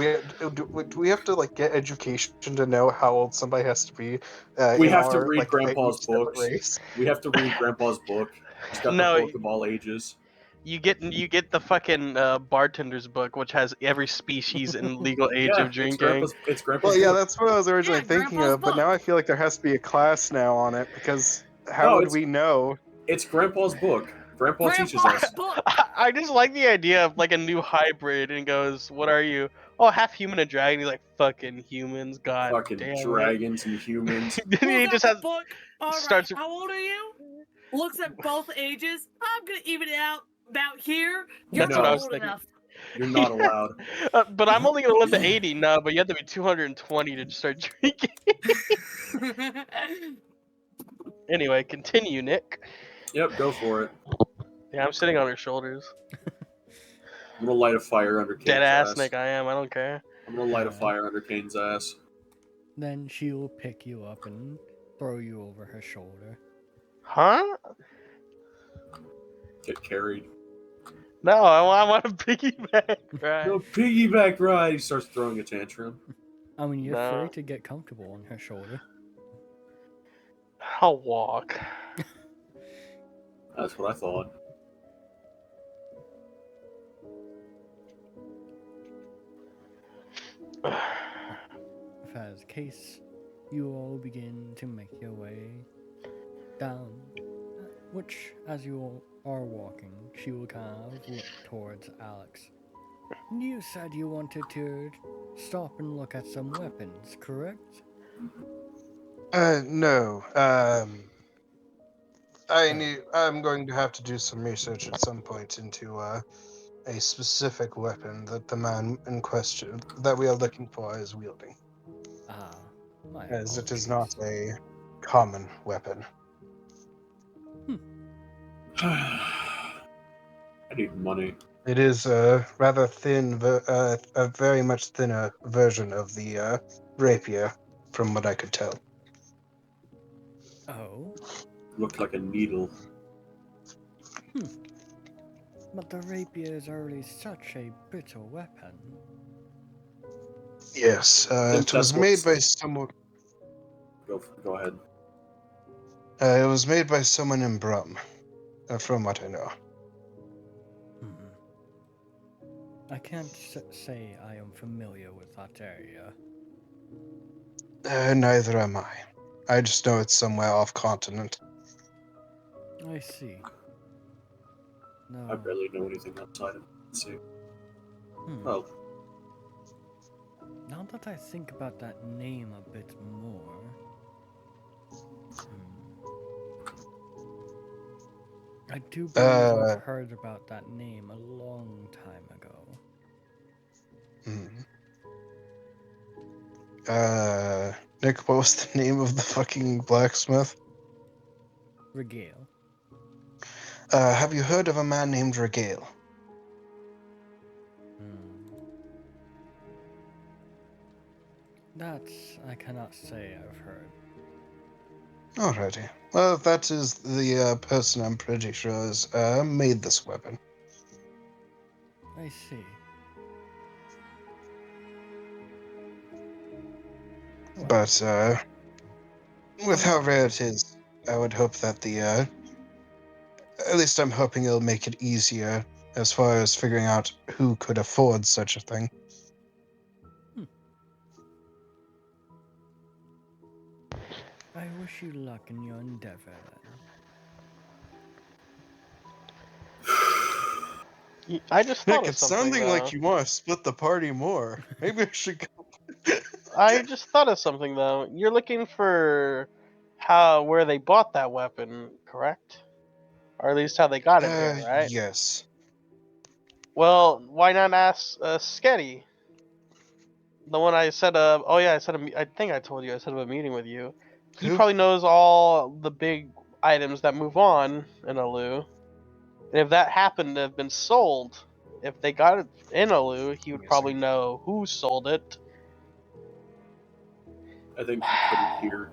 [SPEAKER 6] Do we have to like get education to know how old somebody has to be?
[SPEAKER 3] We
[SPEAKER 6] in
[SPEAKER 3] have to
[SPEAKER 6] our,
[SPEAKER 3] read
[SPEAKER 6] like,
[SPEAKER 3] Grandpa's
[SPEAKER 6] each separate
[SPEAKER 3] books.
[SPEAKER 6] race?
[SPEAKER 3] We have to read Grandpa's book. He's got
[SPEAKER 2] No,
[SPEAKER 3] the book of all ages.
[SPEAKER 2] you get the fucking bartender's book, which has every species and legal age
[SPEAKER 3] Yeah,
[SPEAKER 2] of drinking.
[SPEAKER 3] It's Grandpa's
[SPEAKER 6] Well, yeah,
[SPEAKER 3] book.
[SPEAKER 6] that's what I was originally thinking
[SPEAKER 5] Grandpa's
[SPEAKER 6] of, but now
[SPEAKER 5] book.
[SPEAKER 6] I feel like there has to be a class now on it because how
[SPEAKER 3] No,
[SPEAKER 6] would
[SPEAKER 3] it's-
[SPEAKER 6] we know?
[SPEAKER 3] It's Grandpa's book. Grandpa teaches
[SPEAKER 5] Grandpa's
[SPEAKER 3] us.
[SPEAKER 5] book.
[SPEAKER 2] I just like the idea of like a new hybrid and goes, "What are you? Oh, half human and dragon." He's like, "Fucking humans, god
[SPEAKER 3] Fucking
[SPEAKER 2] damn it."
[SPEAKER 3] dragons and humans.
[SPEAKER 2] Then he
[SPEAKER 5] Pulls
[SPEAKER 2] just
[SPEAKER 5] out
[SPEAKER 2] has
[SPEAKER 5] the book. All right,
[SPEAKER 2] starts-
[SPEAKER 5] how old are you? Looks at both ages. I'm gonna even it out about here. You're
[SPEAKER 2] That's
[SPEAKER 3] what
[SPEAKER 5] not
[SPEAKER 3] I
[SPEAKER 2] was
[SPEAKER 5] old
[SPEAKER 2] thinking.
[SPEAKER 5] enough.
[SPEAKER 3] You're not allowed.
[SPEAKER 2] but I'm only gonna live to 80. No, but you have to be 220 to start drinking. Anyway, continue, Nick.
[SPEAKER 3] Yep, go for it.
[SPEAKER 2] Yeah, I'm sitting on her shoulders.
[SPEAKER 3] I'm gonna light a fire under Kane's
[SPEAKER 2] Dead ass
[SPEAKER 3] ass.
[SPEAKER 2] Nick, I am. I don't care.
[SPEAKER 3] I'm gonna light a fire under Kane's ass.
[SPEAKER 1] Then she will pick you up and throw you over her shoulder.
[SPEAKER 2] Huh?
[SPEAKER 3] Get carried.
[SPEAKER 2] No, I want a piggyback. Right.
[SPEAKER 3] No piggyback ride. He starts throwing a tantrum.
[SPEAKER 1] I mean, you're
[SPEAKER 2] No.
[SPEAKER 1] free to get comfortable on her shoulder.
[SPEAKER 2] I'll walk.
[SPEAKER 3] That's what I thought.
[SPEAKER 1] If as case, you all begin to make your way down, which, as you all are walking, she will kind of look towards Alex. You said you wanted to stop and look at some weapons, correct?
[SPEAKER 6] No. I'm going to have to do some research at some point into a specific weapon that the man in question that we are looking for is wielding,
[SPEAKER 1] Ah, my
[SPEAKER 6] as it is
[SPEAKER 1] apologies.
[SPEAKER 6] not a common weapon.
[SPEAKER 3] I need money.
[SPEAKER 6] It is a rather thin, a very much thinner version of the rapier, from what I could tell.
[SPEAKER 1] Oh,
[SPEAKER 3] Looked like a needle.
[SPEAKER 1] but the rapier is already such a bitter weapon.
[SPEAKER 6] Yes,
[SPEAKER 3] think
[SPEAKER 6] it was
[SPEAKER 3] that's
[SPEAKER 6] made
[SPEAKER 3] what's-
[SPEAKER 6] by someone.
[SPEAKER 3] Go ahead.
[SPEAKER 6] It was made by someone in Brum, from what I know.
[SPEAKER 1] I can't say I am familiar with that area.
[SPEAKER 6] Neither am I. I just know it's somewhere off continent.
[SPEAKER 1] I see. No.
[SPEAKER 3] I barely know anything outside of it. Let's see.
[SPEAKER 1] Hmm.
[SPEAKER 3] Oh,
[SPEAKER 1] Now that I think about that name a bit more, I do believe
[SPEAKER 6] Uh,
[SPEAKER 1] I've heard about that name a long time ago.
[SPEAKER 6] Nick, what was the name of the fucking blacksmith?
[SPEAKER 1] Regale.
[SPEAKER 6] Have you heard of a man named Regale?
[SPEAKER 1] That's I cannot say I've heard.
[SPEAKER 6] Alrighty. Well, that is the person I'm pretty sure has made this weapon.
[SPEAKER 1] I see. Well,
[SPEAKER 6] But with how
[SPEAKER 1] um,
[SPEAKER 6] rare it is, I would hope that at least I'm hoping it'll make it easier as far as figuring out who could afford such a thing.
[SPEAKER 1] I wish you luck in your endeavor then.
[SPEAKER 2] I just thought
[SPEAKER 6] Nick,
[SPEAKER 2] of
[SPEAKER 6] it's
[SPEAKER 2] something
[SPEAKER 6] sounding
[SPEAKER 2] though.
[SPEAKER 6] like you want to split the party more. Maybe I should go.
[SPEAKER 2] I just thought of something though. You're looking for where they bought that weapon, correct? Or at least how they got it here, right?
[SPEAKER 6] Yes.
[SPEAKER 2] Well, why not ask Sketty? The one I said, oh yeah, I think I told you I set up a meeting with you. He
[SPEAKER 6] Who?
[SPEAKER 2] probably knows all the big items that move on in Alu. And if that happened to have been sold, if they got it in Alu, he would probably know who sold it.
[SPEAKER 3] I think he couldn't hear.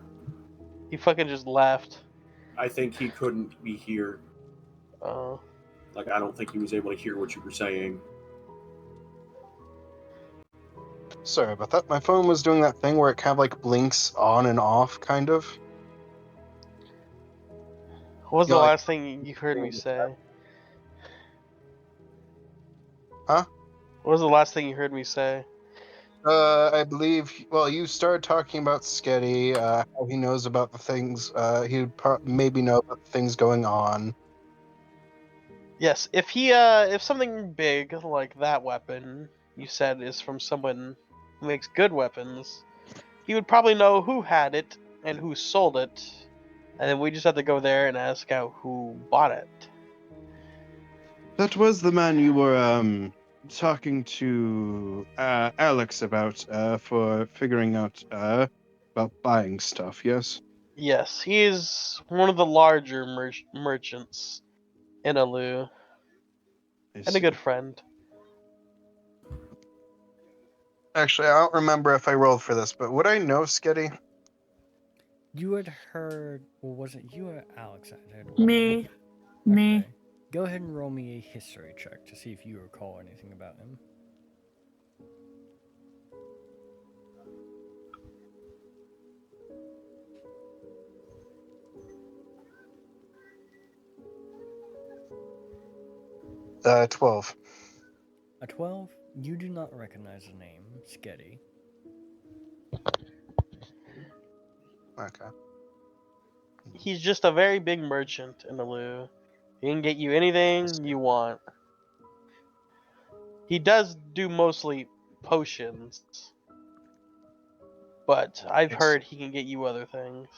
[SPEAKER 2] He fucking just left.
[SPEAKER 3] I think he couldn't be here.
[SPEAKER 2] Uh,
[SPEAKER 3] Like, I don't think he was able to hear what you were saying.
[SPEAKER 6] Sorry about that. My phone was doing that thing where it kind of like blinks on and off, kind of.
[SPEAKER 2] what was
[SPEAKER 6] Yeah,
[SPEAKER 2] the
[SPEAKER 6] like-
[SPEAKER 2] last thing you heard me say?
[SPEAKER 6] Huh?
[SPEAKER 2] What was the last thing you heard me say?
[SPEAKER 6] I believe. Well, you started talking about Sketty, how he knows about the things. He'd maybe know about the things going on.
[SPEAKER 2] Yes, if something big like that weapon you said is from someone who makes good weapons, he would probably know who had it and who sold it, and then we just have to go there and ask out who bought it.
[SPEAKER 6] That was the man you were talking to Alex about for figuring out about buying stuff. Yes.
[SPEAKER 2] Yes, he is one of the larger merchants in Alu, and a good friend.
[SPEAKER 6] Actually, I don't remember if I rolled for this, but would I know Sketty?
[SPEAKER 1] You had heard, well, was it you or Alex that had
[SPEAKER 5] Me. Me.
[SPEAKER 1] Okay. Go ahead and roll me a history check to see if you recall anything about him.
[SPEAKER 6] Uh, 12.
[SPEAKER 1] A 12, you do not recognize the name Sketty.
[SPEAKER 6] Okay.
[SPEAKER 2] He's just a very big merchant in Alu. He can get you anything you want. He does do mostly potions, but I've
[SPEAKER 6] Yes.
[SPEAKER 2] heard he can get you other things.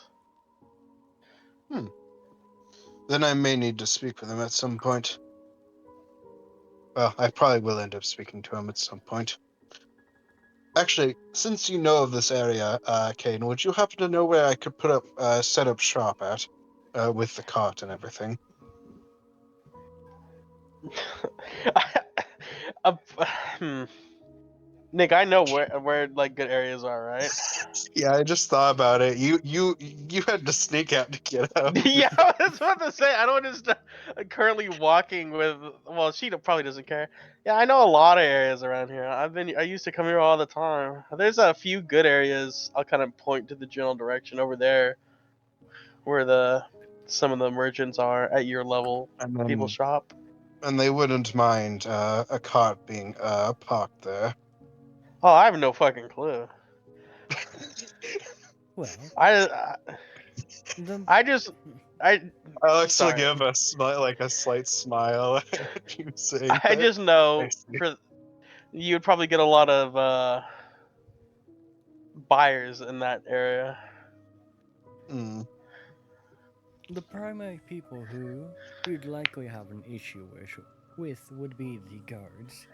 [SPEAKER 6] Then I may need to speak with him at some point. Well, I probably will end up speaking to him at some point. Actually, since you know of this area, Kane, would you happen to know where I could put up, set up shop at, with the cart and everything?
[SPEAKER 2] Uh, hmm. Nick, I know where like good areas are, right?
[SPEAKER 6] Yeah, I just thought about it. You had to sneak out to get out.
[SPEAKER 2] Yeah, I was about to say I don't just currently walking with. Well, she probably doesn't care. Yeah, I know a lot of areas around here. I used to come here all the time. There's a few good areas. I'll kind of point to the general direction over there, where some of the merchants are at your level.
[SPEAKER 6] And
[SPEAKER 2] People
[SPEAKER 6] then,
[SPEAKER 2] shop.
[SPEAKER 6] and they wouldn't mind a cart being parked there.
[SPEAKER 2] Oh, I have no fucking clue.
[SPEAKER 1] Well,
[SPEAKER 2] I
[SPEAKER 1] the
[SPEAKER 6] Alex will
[SPEAKER 2] sorry.
[SPEAKER 6] give a slight smile at you saying
[SPEAKER 2] I
[SPEAKER 6] that.
[SPEAKER 2] just know
[SPEAKER 6] see.
[SPEAKER 2] you would probably get a lot of buyers in that area.
[SPEAKER 6] Hmm.
[SPEAKER 1] The primary people who you'd likely have an issue with would be the guards.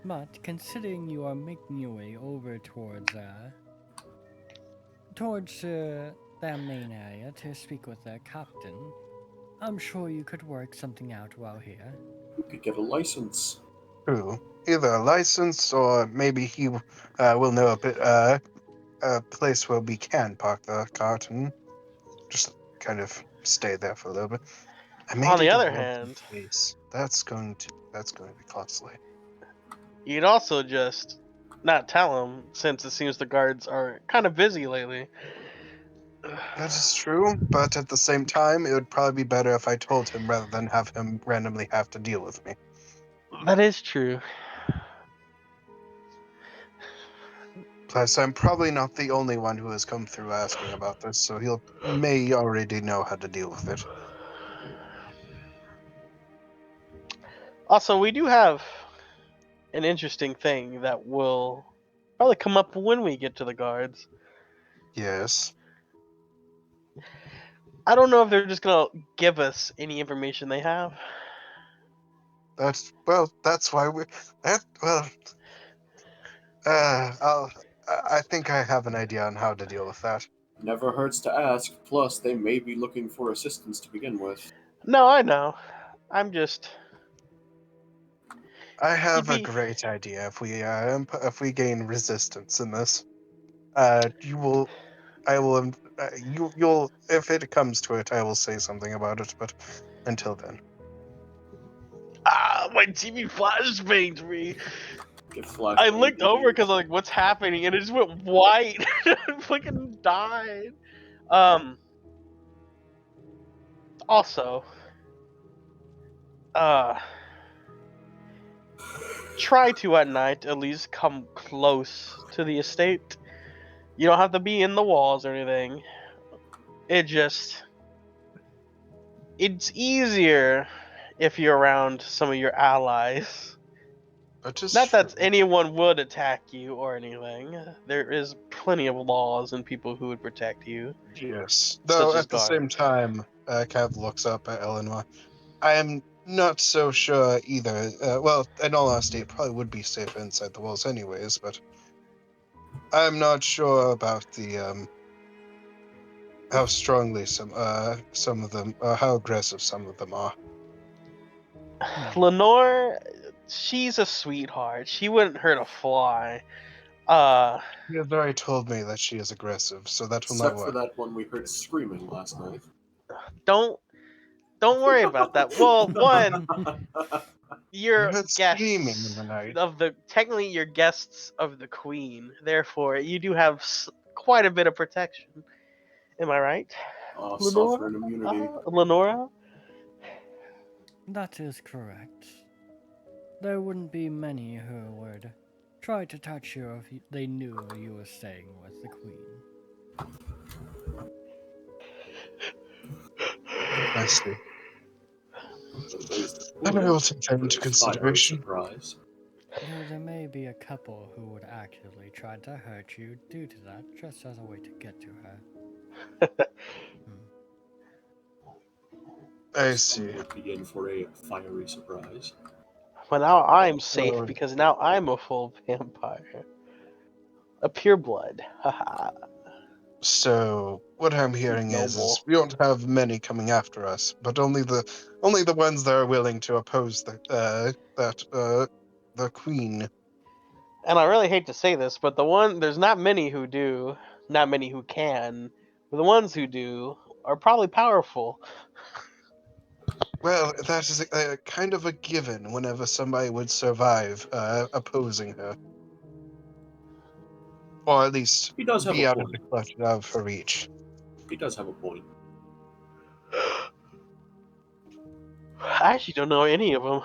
[SPEAKER 1] But considering you are making your way over towards that main area to speak with their captain, I'm sure you could work something out while here.
[SPEAKER 3] You could get a license.
[SPEAKER 6] True. Either a license or maybe he will know a place where we can park the cart and just kind of stay there for a little bit. I may
[SPEAKER 2] On the
[SPEAKER 6] need a
[SPEAKER 2] other
[SPEAKER 6] warm
[SPEAKER 2] hand,
[SPEAKER 6] face. That's going to be costly.
[SPEAKER 2] you'd also just not tell him, since it seems the guards are kind of busy lately.
[SPEAKER 6] That is true, but at the same time, it would probably be better if I told him rather than have him randomly have to deal with me.
[SPEAKER 2] That is true.
[SPEAKER 6] Plus, I'm probably not the only one who has come through asking about this, so he'll may already know how to deal with it.
[SPEAKER 2] Also, we do have an interesting thing that will probably come up when we get to the guards.
[SPEAKER 6] Yes.
[SPEAKER 2] I don't know if they're just gonna give us any information they have.
[SPEAKER 6] That's why we. I think I have an idea on how to deal with that.
[SPEAKER 3] Never hurts to ask. Plus, they may be looking for assistance to begin with.
[SPEAKER 2] No, I know. I'm just.
[SPEAKER 6] I have a
[SPEAKER 2] You'd be-
[SPEAKER 6] great idea. If we gain resistance in this, you'll. If it comes to it, I will say something about it. But until then,
[SPEAKER 2] My TV flashbanged me.
[SPEAKER 3] Get flashed
[SPEAKER 2] I
[SPEAKER 3] by
[SPEAKER 2] looked over
[SPEAKER 3] immediately.
[SPEAKER 2] because like, what's happening? And it just went white. I fucking died. Also, try to at night at least come close to the estate. You don't have to be in the walls or anything. It's easier if you're around some of your allies.
[SPEAKER 6] but it's
[SPEAKER 2] Not that
[SPEAKER 6] true.
[SPEAKER 2] anyone would attack you or anything. There is plenty of laws and people who would protect you.
[SPEAKER 6] Yes. Though
[SPEAKER 2] Such as
[SPEAKER 6] at the same
[SPEAKER 2] guards.
[SPEAKER 6] time, kind of looks up at Eleanor. I am not so sure either. In all honesty, it probably would be safer inside the walls anyways, but I'm not sure about the how strongly some of them, how aggressive some of them are.
[SPEAKER 2] Lenore, she's a sweetheart. She wouldn't hurt a fly.
[SPEAKER 6] You have already told me that she is aggressive, so that will not
[SPEAKER 3] Except for
[SPEAKER 6] work.
[SPEAKER 3] that one we heard screaming last night.
[SPEAKER 2] don't worry about that. Well, one,
[SPEAKER 6] You
[SPEAKER 2] you're
[SPEAKER 6] heard screaming in
[SPEAKER 2] guests
[SPEAKER 6] the night.
[SPEAKER 2] technically you're guests of the queen. Therefore, you do have quite a bit of protection. Am I right?
[SPEAKER 3] Sovereign immunity.
[SPEAKER 2] Lenora?
[SPEAKER 1] That is correct. There wouldn't be many who would try to touch you if they knew you were staying with the queen.
[SPEAKER 6] I see.
[SPEAKER 3] Raised
[SPEAKER 6] That I
[SPEAKER 3] wood,
[SPEAKER 6] will take that
[SPEAKER 3] but
[SPEAKER 6] into
[SPEAKER 3] a fiery
[SPEAKER 6] consideration.
[SPEAKER 3] surprise.
[SPEAKER 1] Though there may be a couple who would actively try to hurt you due to that, just as a way to get to her.
[SPEAKER 6] I
[SPEAKER 3] Some
[SPEAKER 6] see.
[SPEAKER 3] would be in for a fiery surprise.
[SPEAKER 2] Well, now I'm safe
[SPEAKER 6] Oh.
[SPEAKER 2] because now I'm a full vampire. A pureblood. Haha.
[SPEAKER 6] So what I'm hearing is
[SPEAKER 2] Noble.
[SPEAKER 6] we don't have many coming after us, but only the ones that are willing to oppose the queen.
[SPEAKER 2] And I really hate to say this, but there's not many who do, not many who can. But the ones who do are probably powerful.
[SPEAKER 6] Well, that is a kind of a given whenever somebody would survive opposing her, or at least
[SPEAKER 3] He does have
[SPEAKER 6] be
[SPEAKER 3] a
[SPEAKER 6] out of
[SPEAKER 3] point.
[SPEAKER 6] the clutch of her reach.
[SPEAKER 3] He does have a point.
[SPEAKER 2] I actually don't know any of them.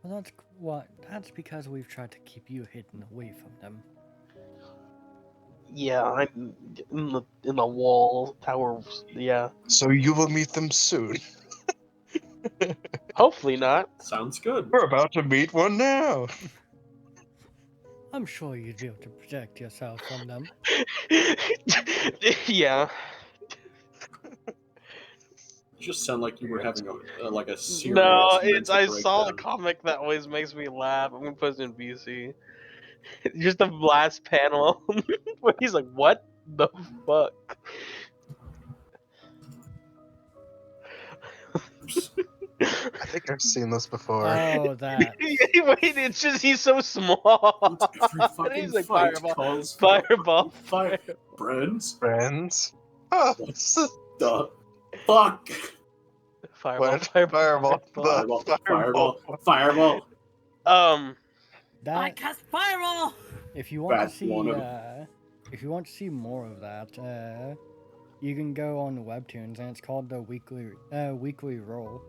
[SPEAKER 1] Well, that's because we've tried to keep you hidden away from them.
[SPEAKER 2] Yeah, I'm in the wall towers. Yeah,
[SPEAKER 6] So you will meet them soon.
[SPEAKER 2] hopefully not.
[SPEAKER 3] Sounds good.
[SPEAKER 6] We're about to meet one now.
[SPEAKER 1] I'm sure you'd be able to protect yourself from them.
[SPEAKER 2] Yeah.
[SPEAKER 3] You just sound like you were having a serious
[SPEAKER 2] No,
[SPEAKER 3] mental
[SPEAKER 2] I saw the
[SPEAKER 3] breakdown.
[SPEAKER 2] comic that always makes me laugh. I'm gonna put it in BC. Just the last panel where he's like, "What the fuck?"
[SPEAKER 6] I think I've seen this before.
[SPEAKER 1] Oh, that.
[SPEAKER 2] Wait, it's just he's so small.
[SPEAKER 3] Every
[SPEAKER 2] And
[SPEAKER 3] fucking
[SPEAKER 2] he's like,
[SPEAKER 3] fight
[SPEAKER 2] "Fireball,
[SPEAKER 3] calls for
[SPEAKER 2] fireball,
[SPEAKER 3] fire. Friends?
[SPEAKER 6] Friends? Oh,
[SPEAKER 3] What the fuck?
[SPEAKER 2] fireball,
[SPEAKER 6] what?
[SPEAKER 2] fireball,
[SPEAKER 6] Fireball.
[SPEAKER 3] Fireball. Fireball.
[SPEAKER 2] Um,
[SPEAKER 5] I
[SPEAKER 1] That.
[SPEAKER 5] cast fireball.
[SPEAKER 1] If you want to
[SPEAKER 3] Bat
[SPEAKER 1] see,
[SPEAKER 3] one of-
[SPEAKER 1] if you want to see more of that, you can go on Webtoons, and it's called the Weekly Roll.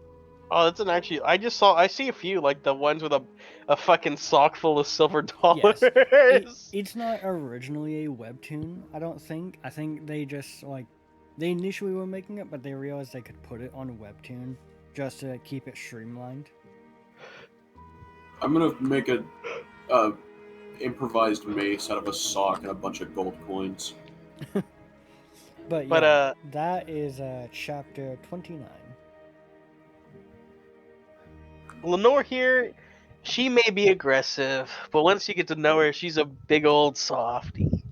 [SPEAKER 2] oh, that's an actually. I see a few like the ones with a fucking sock full of silver dollars.
[SPEAKER 1] Yes. It's not originally a webtoon, I don't think. I think they just they initially were making it, but they realized they could put it on a webtoon just to keep it streamlined.
[SPEAKER 3] I'm gonna make a improvised mace out of a sock and a bunch of gold coins.
[SPEAKER 1] But yeah,
[SPEAKER 2] But,
[SPEAKER 1] that is chapter 29.
[SPEAKER 2] Lenore here, she may be aggressive, but once you get to know her, she's a big old softie.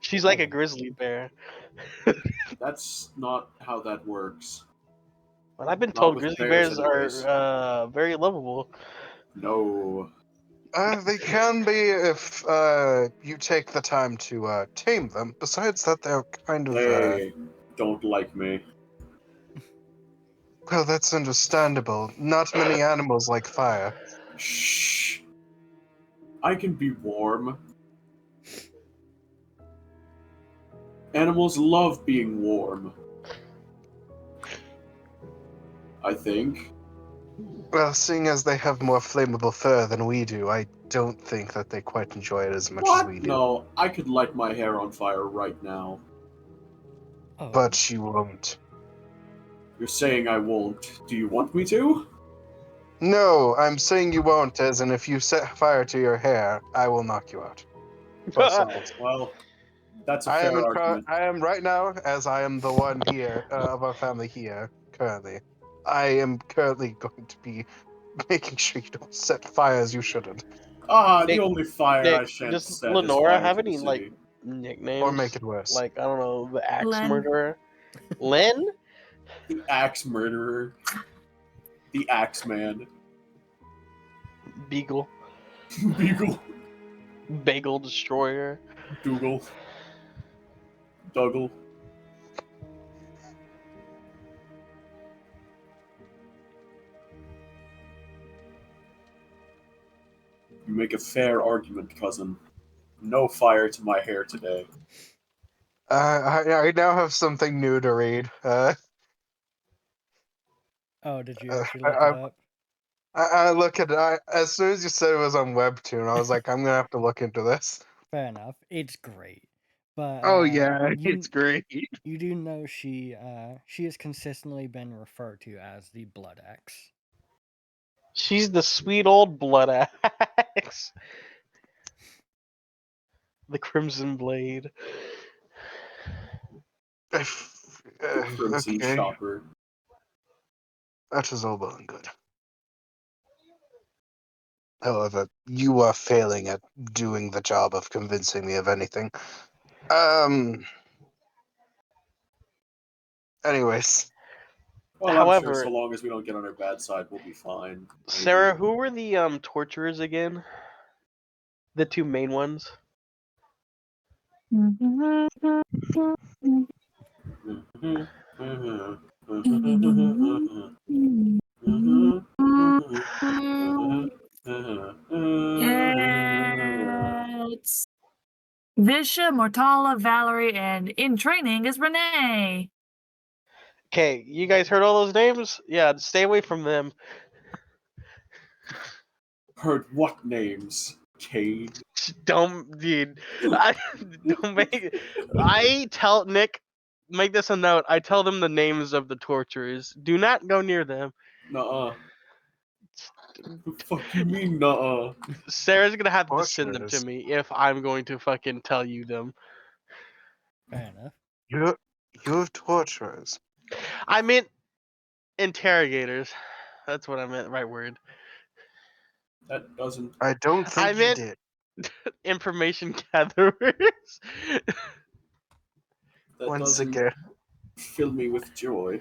[SPEAKER 2] She's like a grizzly bear.
[SPEAKER 3] That's not how that works.
[SPEAKER 2] And I've been
[SPEAKER 3] Not
[SPEAKER 2] told
[SPEAKER 3] with
[SPEAKER 2] grizzly
[SPEAKER 3] bears
[SPEAKER 2] bears
[SPEAKER 3] anyways.
[SPEAKER 2] are very lovable.
[SPEAKER 3] No.
[SPEAKER 6] They can be if you take the time to tame them. Besides that, they're kind of.
[SPEAKER 3] They don't like me.
[SPEAKER 6] Well, that's understandable. Not many animals like fire.
[SPEAKER 3] Shh. I can be warm. Animals love being warm. I think.
[SPEAKER 6] Well, seeing as they have more flammable fur than we do, I don't think that they quite enjoy it as much as
[SPEAKER 3] What?
[SPEAKER 6] we do.
[SPEAKER 3] No, I could light my hair on fire right now.
[SPEAKER 1] Oh,
[SPEAKER 6] But you won't.
[SPEAKER 3] You're saying I won't. Do you want me to?
[SPEAKER 6] No, I'm saying you won't, as in if you set fire to your hair, I will knock you out. Plus all.
[SPEAKER 3] Well, that's a
[SPEAKER 6] I
[SPEAKER 3] fair
[SPEAKER 6] am
[SPEAKER 3] argument.
[SPEAKER 6] I am right now, as I am the one here of our family here currently. I am currently going to be making sure you don't set fires you shouldn't,
[SPEAKER 3] The
[SPEAKER 2] Nick-
[SPEAKER 3] only fire I
[SPEAKER 2] Nick,
[SPEAKER 3] shan't
[SPEAKER 2] does
[SPEAKER 3] set is
[SPEAKER 2] Lenora
[SPEAKER 3] fire
[SPEAKER 2] have
[SPEAKER 3] to the
[SPEAKER 2] any like
[SPEAKER 3] city.
[SPEAKER 2] nicknames?
[SPEAKER 6] or make it worse.
[SPEAKER 2] Like, I don't know, the axe
[SPEAKER 5] Len.
[SPEAKER 2] murderer? Len?
[SPEAKER 3] The axe murderer. The axe man.
[SPEAKER 2] Beagle.
[SPEAKER 3] Beagle.
[SPEAKER 2] Bagel destroyer.
[SPEAKER 3] Dougal. Dougal. You make a fair argument, cousin. No fire to my hair today.
[SPEAKER 6] I now have something new to read.
[SPEAKER 1] oh, did you
[SPEAKER 6] uh,
[SPEAKER 1] actually look
[SPEAKER 6] I-
[SPEAKER 1] it up?
[SPEAKER 6] I look at as soon as you said it was on Webtoon, I was like, I'm gonna have to look into this.
[SPEAKER 1] Fair enough. It's great. But
[SPEAKER 6] Oh yeah,
[SPEAKER 1] you,
[SPEAKER 6] it's great.
[SPEAKER 1] you do know she has consistently been referred to as the Blood Axe.
[SPEAKER 2] She's the sweet old blood axe. The Crimson Blade.
[SPEAKER 3] Crimson
[SPEAKER 6] Okay,
[SPEAKER 3] Chopper.
[SPEAKER 6] that is all well and good. However, you are failing at doing the job of convincing me of anything. Anyways,
[SPEAKER 3] Well, I'm
[SPEAKER 2] However-
[SPEAKER 3] sure so long as we don't get on her bad side, we'll be fine.
[SPEAKER 2] Sarah, who were the torturers again? The two main ones?
[SPEAKER 5] It's Visha, Mortala, Valerie, and in training is Renee.
[SPEAKER 2] Okay, you guys heard all those names? Yeah, stay away from them.
[SPEAKER 3] Heard what names? Cade.
[SPEAKER 2] Don't, dude. Don't make. I tell Nick, make this a note. I tell them the names of the torturers. Do not go near them.
[SPEAKER 3] Nuh-uh. The fuck you mean, nuh-uh?
[SPEAKER 2] Sarah's gonna have to send them to
[SPEAKER 6] Torturers?
[SPEAKER 2] me if I'm going to fucking tell you them.
[SPEAKER 1] Fair enough.
[SPEAKER 6] You have torturers.
[SPEAKER 2] I meant interrogators. That's what I meant. Right word.
[SPEAKER 3] That doesn't.
[SPEAKER 6] I don't think
[SPEAKER 2] I
[SPEAKER 6] you
[SPEAKER 2] meant
[SPEAKER 6] did.
[SPEAKER 2] information gatherers.
[SPEAKER 3] That
[SPEAKER 6] Once
[SPEAKER 3] doesn't
[SPEAKER 6] again,
[SPEAKER 3] fill me with joy.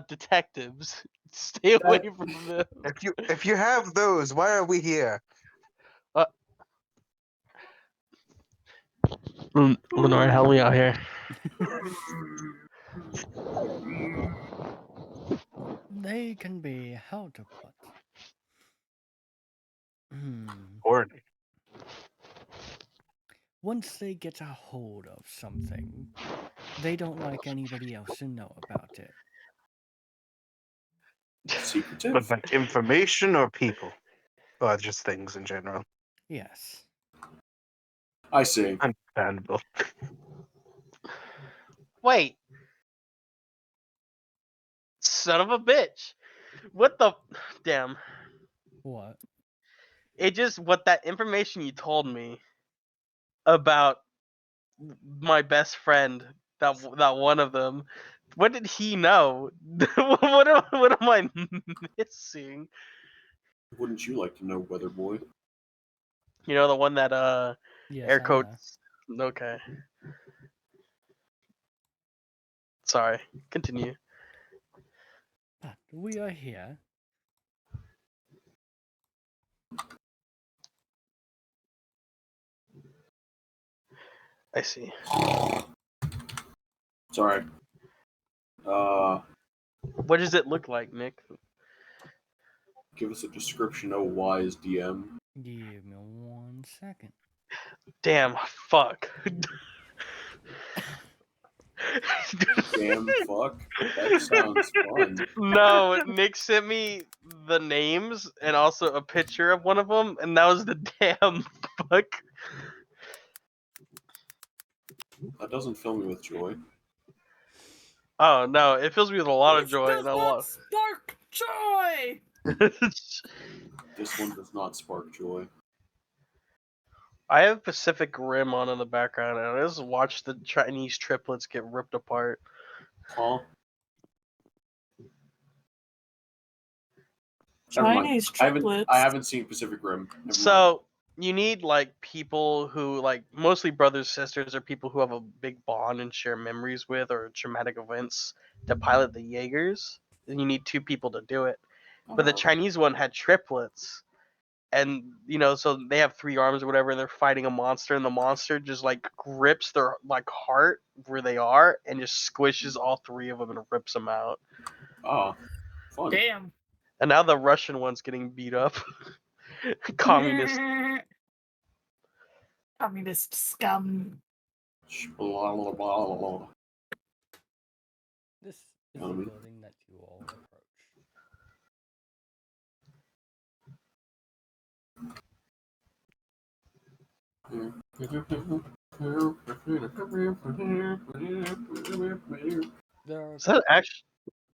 [SPEAKER 2] Detectives. Stay away
[SPEAKER 3] That-
[SPEAKER 2] from them.
[SPEAKER 6] if you have those, why are we here?
[SPEAKER 2] Lenore, help me out here.
[SPEAKER 1] They can be how to put.
[SPEAKER 6] Horny.
[SPEAKER 1] Once they get a hold of something, they don't like anybody else to know about it.
[SPEAKER 3] Secretive.
[SPEAKER 6] But like information or people? Or just things in general.
[SPEAKER 1] Yes.
[SPEAKER 3] I see.
[SPEAKER 6] Understandable.
[SPEAKER 2] Wait. Son of a bitch. What the damn.
[SPEAKER 1] What?
[SPEAKER 2] It just what that information you told me about my best friend, that one of them. What did he know? what am I missing?
[SPEAKER 3] Wouldn't you like to know, Weather Boy?
[SPEAKER 2] You know, the one that
[SPEAKER 1] Yes,
[SPEAKER 2] air
[SPEAKER 1] I know.
[SPEAKER 2] coats. Okay. Sorry. Continue.
[SPEAKER 1] But we are here.
[SPEAKER 2] I see.
[SPEAKER 3] Sorry.
[SPEAKER 2] What does it look like, Nick?
[SPEAKER 3] Give us a description, oh wise DM.
[SPEAKER 1] Give me 1 second.
[SPEAKER 2] Damn, fuck.
[SPEAKER 3] Damn fuck. That sounds fun.
[SPEAKER 2] No, Nick sent me the names and also a picture of one of them, and that was the damn fuck.
[SPEAKER 3] That doesn't fill me with joy.
[SPEAKER 2] Oh no, it fills me with a lot of
[SPEAKER 5] This
[SPEAKER 2] joy
[SPEAKER 5] does
[SPEAKER 2] and a
[SPEAKER 5] not
[SPEAKER 2] lot.
[SPEAKER 5] spark joy.
[SPEAKER 3] This one does not spark joy.
[SPEAKER 2] I have Pacific Rim on in the background, and I just watch the Chinese triplets get ripped apart.
[SPEAKER 3] Huh? Never mind.
[SPEAKER 5] Chinese
[SPEAKER 3] I
[SPEAKER 5] triplets.
[SPEAKER 3] haven't seen Pacific Rim. Never mind.
[SPEAKER 2] So you need like people who like mostly brothers, sisters, or people who have a big bond and share memories with or traumatic events to pilot the Jaegers. And you need 2 people to do it. But the Chinese one had triplets. And you know, so they have 3 arms or whatever, and they're fighting a monster, and the monster just like grips their like heart where they are, and just squishes all 3 of them and rips them out.
[SPEAKER 3] Ah, fun.
[SPEAKER 5] Damn.
[SPEAKER 2] And now the Russian one's getting beat up. Communist.
[SPEAKER 5] Communist scum.
[SPEAKER 3] Blah, blah, blah, blah, blah.
[SPEAKER 1] This is the building that you all approach.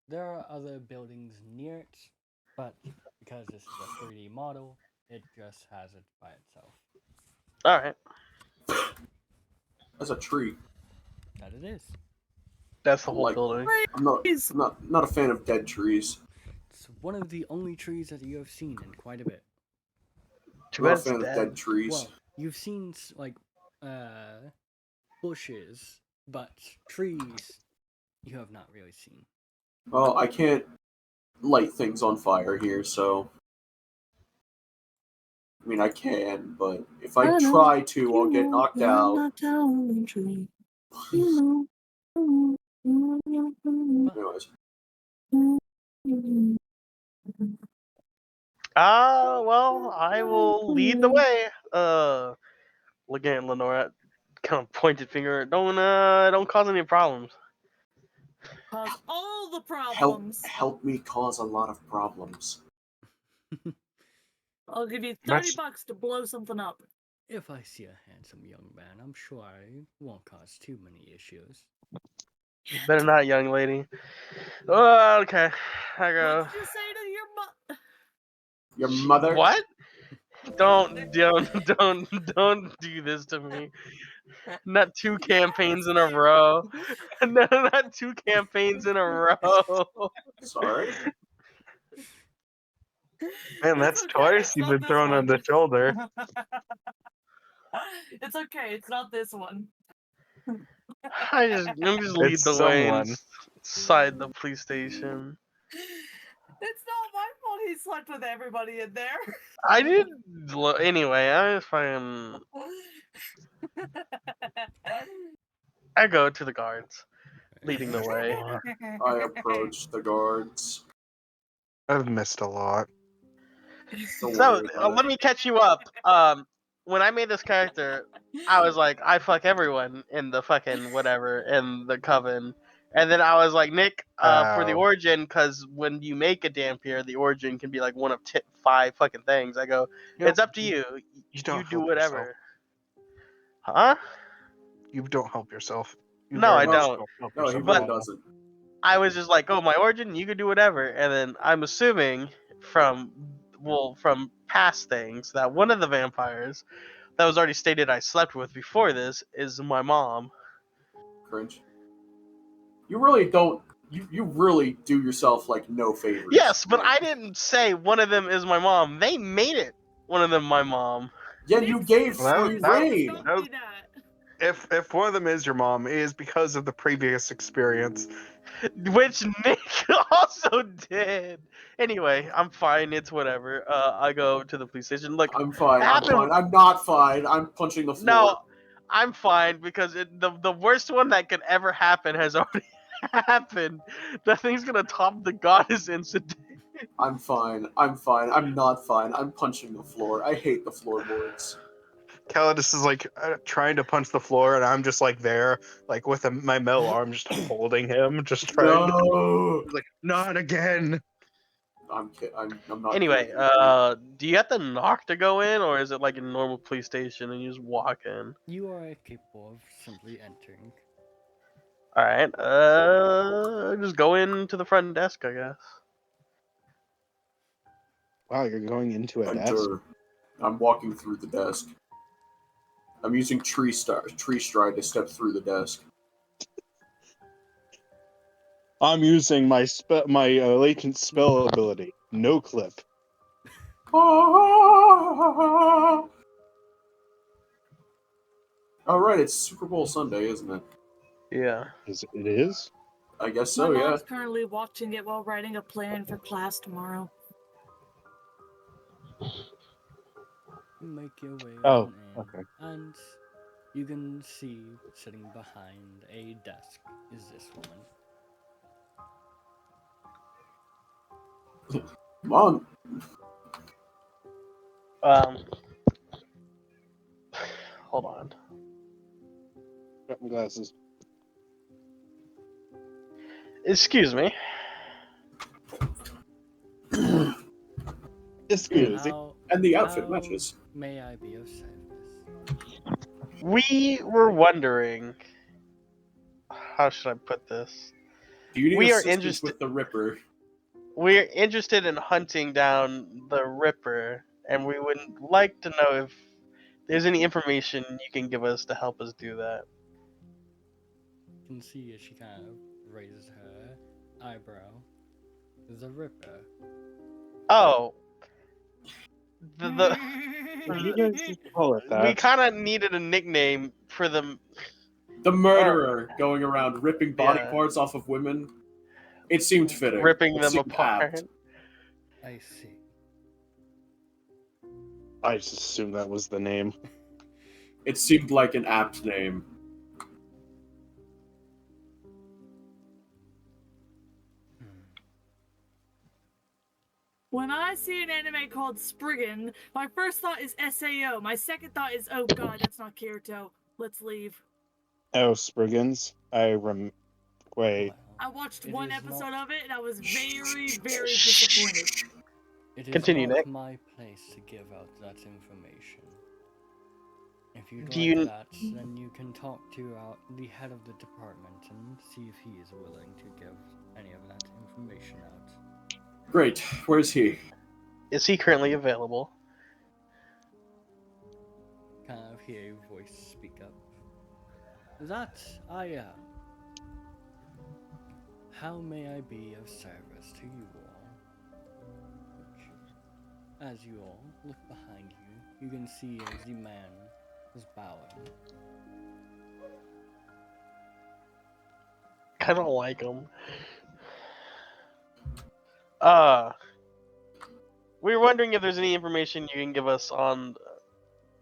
[SPEAKER 1] There are other buildings near it, but because this is a 3D model, it just has it by itself.
[SPEAKER 2] Alright.
[SPEAKER 3] That's a tree.
[SPEAKER 1] That it is.
[SPEAKER 2] That's the whole
[SPEAKER 3] Like-
[SPEAKER 2] building.
[SPEAKER 3] I'm not a fan of dead trees.
[SPEAKER 1] It's one of the only trees that you have seen in quite a bit.
[SPEAKER 2] Too
[SPEAKER 3] I'm not
[SPEAKER 2] bad
[SPEAKER 3] a
[SPEAKER 2] it's
[SPEAKER 3] fan of
[SPEAKER 2] dead.
[SPEAKER 3] dead trees.
[SPEAKER 1] Well, you've seen like bushes, but trees you have not really seen.
[SPEAKER 3] Well, I can't light things on fire here, so. I mean, I can, but if I try to, I'll get knocked out. Anyways.
[SPEAKER 2] Well, I will lead the way. Looking at Lenora, kind of pointed finger. Don't cause any problems.
[SPEAKER 5] Cause all the
[SPEAKER 3] Help,
[SPEAKER 5] problems.
[SPEAKER 3] help me cause a lot of problems.
[SPEAKER 5] I'll give you
[SPEAKER 6] Much-
[SPEAKER 5] $30 to blow something up.
[SPEAKER 1] If I see a handsome young man, I'm sure I won't cause too many issues.
[SPEAKER 2] Better not, young lady. Oh, okay. I go.
[SPEAKER 5] What did you say to your mother?
[SPEAKER 3] Your mother?
[SPEAKER 2] What? Don't do this to me. Not 2 campaigns in a row. No, not 2 campaigns in a row.
[SPEAKER 3] Sorry.
[SPEAKER 6] Man, that's
[SPEAKER 5] It's okay,
[SPEAKER 6] twice
[SPEAKER 5] it's
[SPEAKER 6] you've
[SPEAKER 5] not
[SPEAKER 6] been
[SPEAKER 5] this
[SPEAKER 6] thrown on
[SPEAKER 5] one.
[SPEAKER 6] the shoulder.
[SPEAKER 5] It's okay, it's not this one.
[SPEAKER 2] I'm just lead
[SPEAKER 6] It's
[SPEAKER 2] the way
[SPEAKER 6] someone.
[SPEAKER 2] inside the police station.
[SPEAKER 5] It's not my fault he slept with everybody in there.
[SPEAKER 2] I did anyway. I was fucking. I go to the guards, leading the way.
[SPEAKER 3] I approach the guards.
[SPEAKER 6] I've missed a lot.
[SPEAKER 3] Don't
[SPEAKER 2] So
[SPEAKER 3] worry about
[SPEAKER 2] let
[SPEAKER 3] it.
[SPEAKER 2] me catch you up. When I made this character, I was like, I fuck everyone in the fucking whatever in the coven, and then I was like, Nick, for the
[SPEAKER 6] Oh.
[SPEAKER 2] origin, because when you make a Dampier, the origin can be like one of 5 fucking things. I go, it's up to you.
[SPEAKER 6] You don't
[SPEAKER 2] You do
[SPEAKER 6] help
[SPEAKER 2] whatever. Huh?
[SPEAKER 6] You don't help yourself. You
[SPEAKER 2] No,
[SPEAKER 6] very
[SPEAKER 2] I
[SPEAKER 6] much
[SPEAKER 2] don't.
[SPEAKER 6] help
[SPEAKER 3] No, he
[SPEAKER 6] yourself
[SPEAKER 2] But-
[SPEAKER 3] really
[SPEAKER 6] at all.
[SPEAKER 3] doesn't.
[SPEAKER 2] I was just like, oh, my origin, you can do whatever. And then I'm assuming from past things that one of the vampires that was already stated I slept with before this is my mom.
[SPEAKER 3] Cringe. You really don't. You really do yourself like no favors.
[SPEAKER 2] Yes, but I didn't say one of them is my mom. They made it one of them my mom.
[SPEAKER 3] Yeah, you gave
[SPEAKER 6] Well,
[SPEAKER 3] free
[SPEAKER 6] that-
[SPEAKER 3] reign.
[SPEAKER 5] Don't be that.
[SPEAKER 6] If one of them is your mom, it is because of the previous experience.
[SPEAKER 2] Which Nick also did. Anyway, I'm fine. It's whatever. I go to the police station. Look,
[SPEAKER 3] I'm fine. I'm
[SPEAKER 2] happened-
[SPEAKER 3] fine. I'm not fine. I'm punching the floor.
[SPEAKER 2] no, I'm fine because the worst one that could ever happen has already happened. Nothing's gonna top the goddess incident.
[SPEAKER 3] I'm fine. I'm fine. I'm not fine. I'm punching the floor. I hate the floorboards.
[SPEAKER 6] Calidus is like trying to punch the floor, and I'm just like there, like with my metal arm, just holding him, just trying to.
[SPEAKER 3] No.
[SPEAKER 6] Like, not again.
[SPEAKER 3] I'm kidding. I'm not.
[SPEAKER 2] Anyway,
[SPEAKER 3] kidding.
[SPEAKER 2] do you have to knock to go in, or is it like a normal police station and you just walk in?
[SPEAKER 1] You are capable of simply entering.
[SPEAKER 2] All right, just go into the front desk, I guess.
[SPEAKER 4] Wow, you're going into a desk.
[SPEAKER 3] Enter. I'm walking through the desk. I'm using tree stride to step through the desk.
[SPEAKER 4] I'm using my latent spell ability. No clip.
[SPEAKER 3] All right, it's Super Bowl Sunday, isn't it?
[SPEAKER 2] Yeah.
[SPEAKER 4] It is?
[SPEAKER 3] I guess
[SPEAKER 5] My
[SPEAKER 3] so. Yeah.
[SPEAKER 5] mom's currently watching it while writing a plan for class tomorrow.
[SPEAKER 1] Make your way
[SPEAKER 4] Oh,
[SPEAKER 1] on in,
[SPEAKER 4] okay.
[SPEAKER 1] and you can see sitting behind a desk is this woman.
[SPEAKER 3] Mom.
[SPEAKER 2] Hold on.
[SPEAKER 4] Got my glasses.
[SPEAKER 2] Excuse me.
[SPEAKER 4] Excuse me.
[SPEAKER 1] How,
[SPEAKER 3] And the outfit
[SPEAKER 1] how
[SPEAKER 3] matches.
[SPEAKER 1] may I be of service?
[SPEAKER 2] We were wondering. How should I put this?
[SPEAKER 3] Do you need
[SPEAKER 2] We are
[SPEAKER 3] assistance
[SPEAKER 2] interested-
[SPEAKER 3] with the Ripper?
[SPEAKER 2] We're interested in hunting down the Ripper, and we would like to know if there's any information you can give us to help us do that.
[SPEAKER 1] You can see as she kind of raises her eyebrow. The Ripper.
[SPEAKER 2] Oh.
[SPEAKER 4] You guys just call it that.
[SPEAKER 2] We kind of needed a nickname for the.
[SPEAKER 3] The murderer going around ripping body
[SPEAKER 2] Yeah.
[SPEAKER 3] parts off of women. It seemed fitting.
[SPEAKER 2] Ripping
[SPEAKER 3] It
[SPEAKER 2] them
[SPEAKER 3] seemed
[SPEAKER 2] apart.
[SPEAKER 3] apt.
[SPEAKER 1] I see.
[SPEAKER 4] I just assumed that was the name.
[SPEAKER 3] It seemed like an apt name.
[SPEAKER 5] When I see an anime called Spriggan, my first thought is SAO. My second thought is, oh god, that's not Kirito. Let's leave.
[SPEAKER 4] Oh, Spriggans. Wait.
[SPEAKER 1] Well,
[SPEAKER 5] I watched
[SPEAKER 1] It
[SPEAKER 5] one
[SPEAKER 1] is
[SPEAKER 5] episode
[SPEAKER 1] not-
[SPEAKER 5] of it and I was very, very disappointed.
[SPEAKER 1] it is
[SPEAKER 2] Continue,
[SPEAKER 1] not
[SPEAKER 2] Nick.
[SPEAKER 1] my place to give out that information. If you'd
[SPEAKER 2] Do
[SPEAKER 1] like
[SPEAKER 2] you-
[SPEAKER 1] that, then you can talk to the head of the department and see if he is willing to give any of that information out.
[SPEAKER 3] Great. Where's he?
[SPEAKER 2] Is he currently available?
[SPEAKER 1] Kind of hear a voice speak up. That I am. How may I be of service to you all? Which, as you all look behind you, you can see as the man is bowing.
[SPEAKER 2] I don't like him. We were wondering if there's any information you can give us on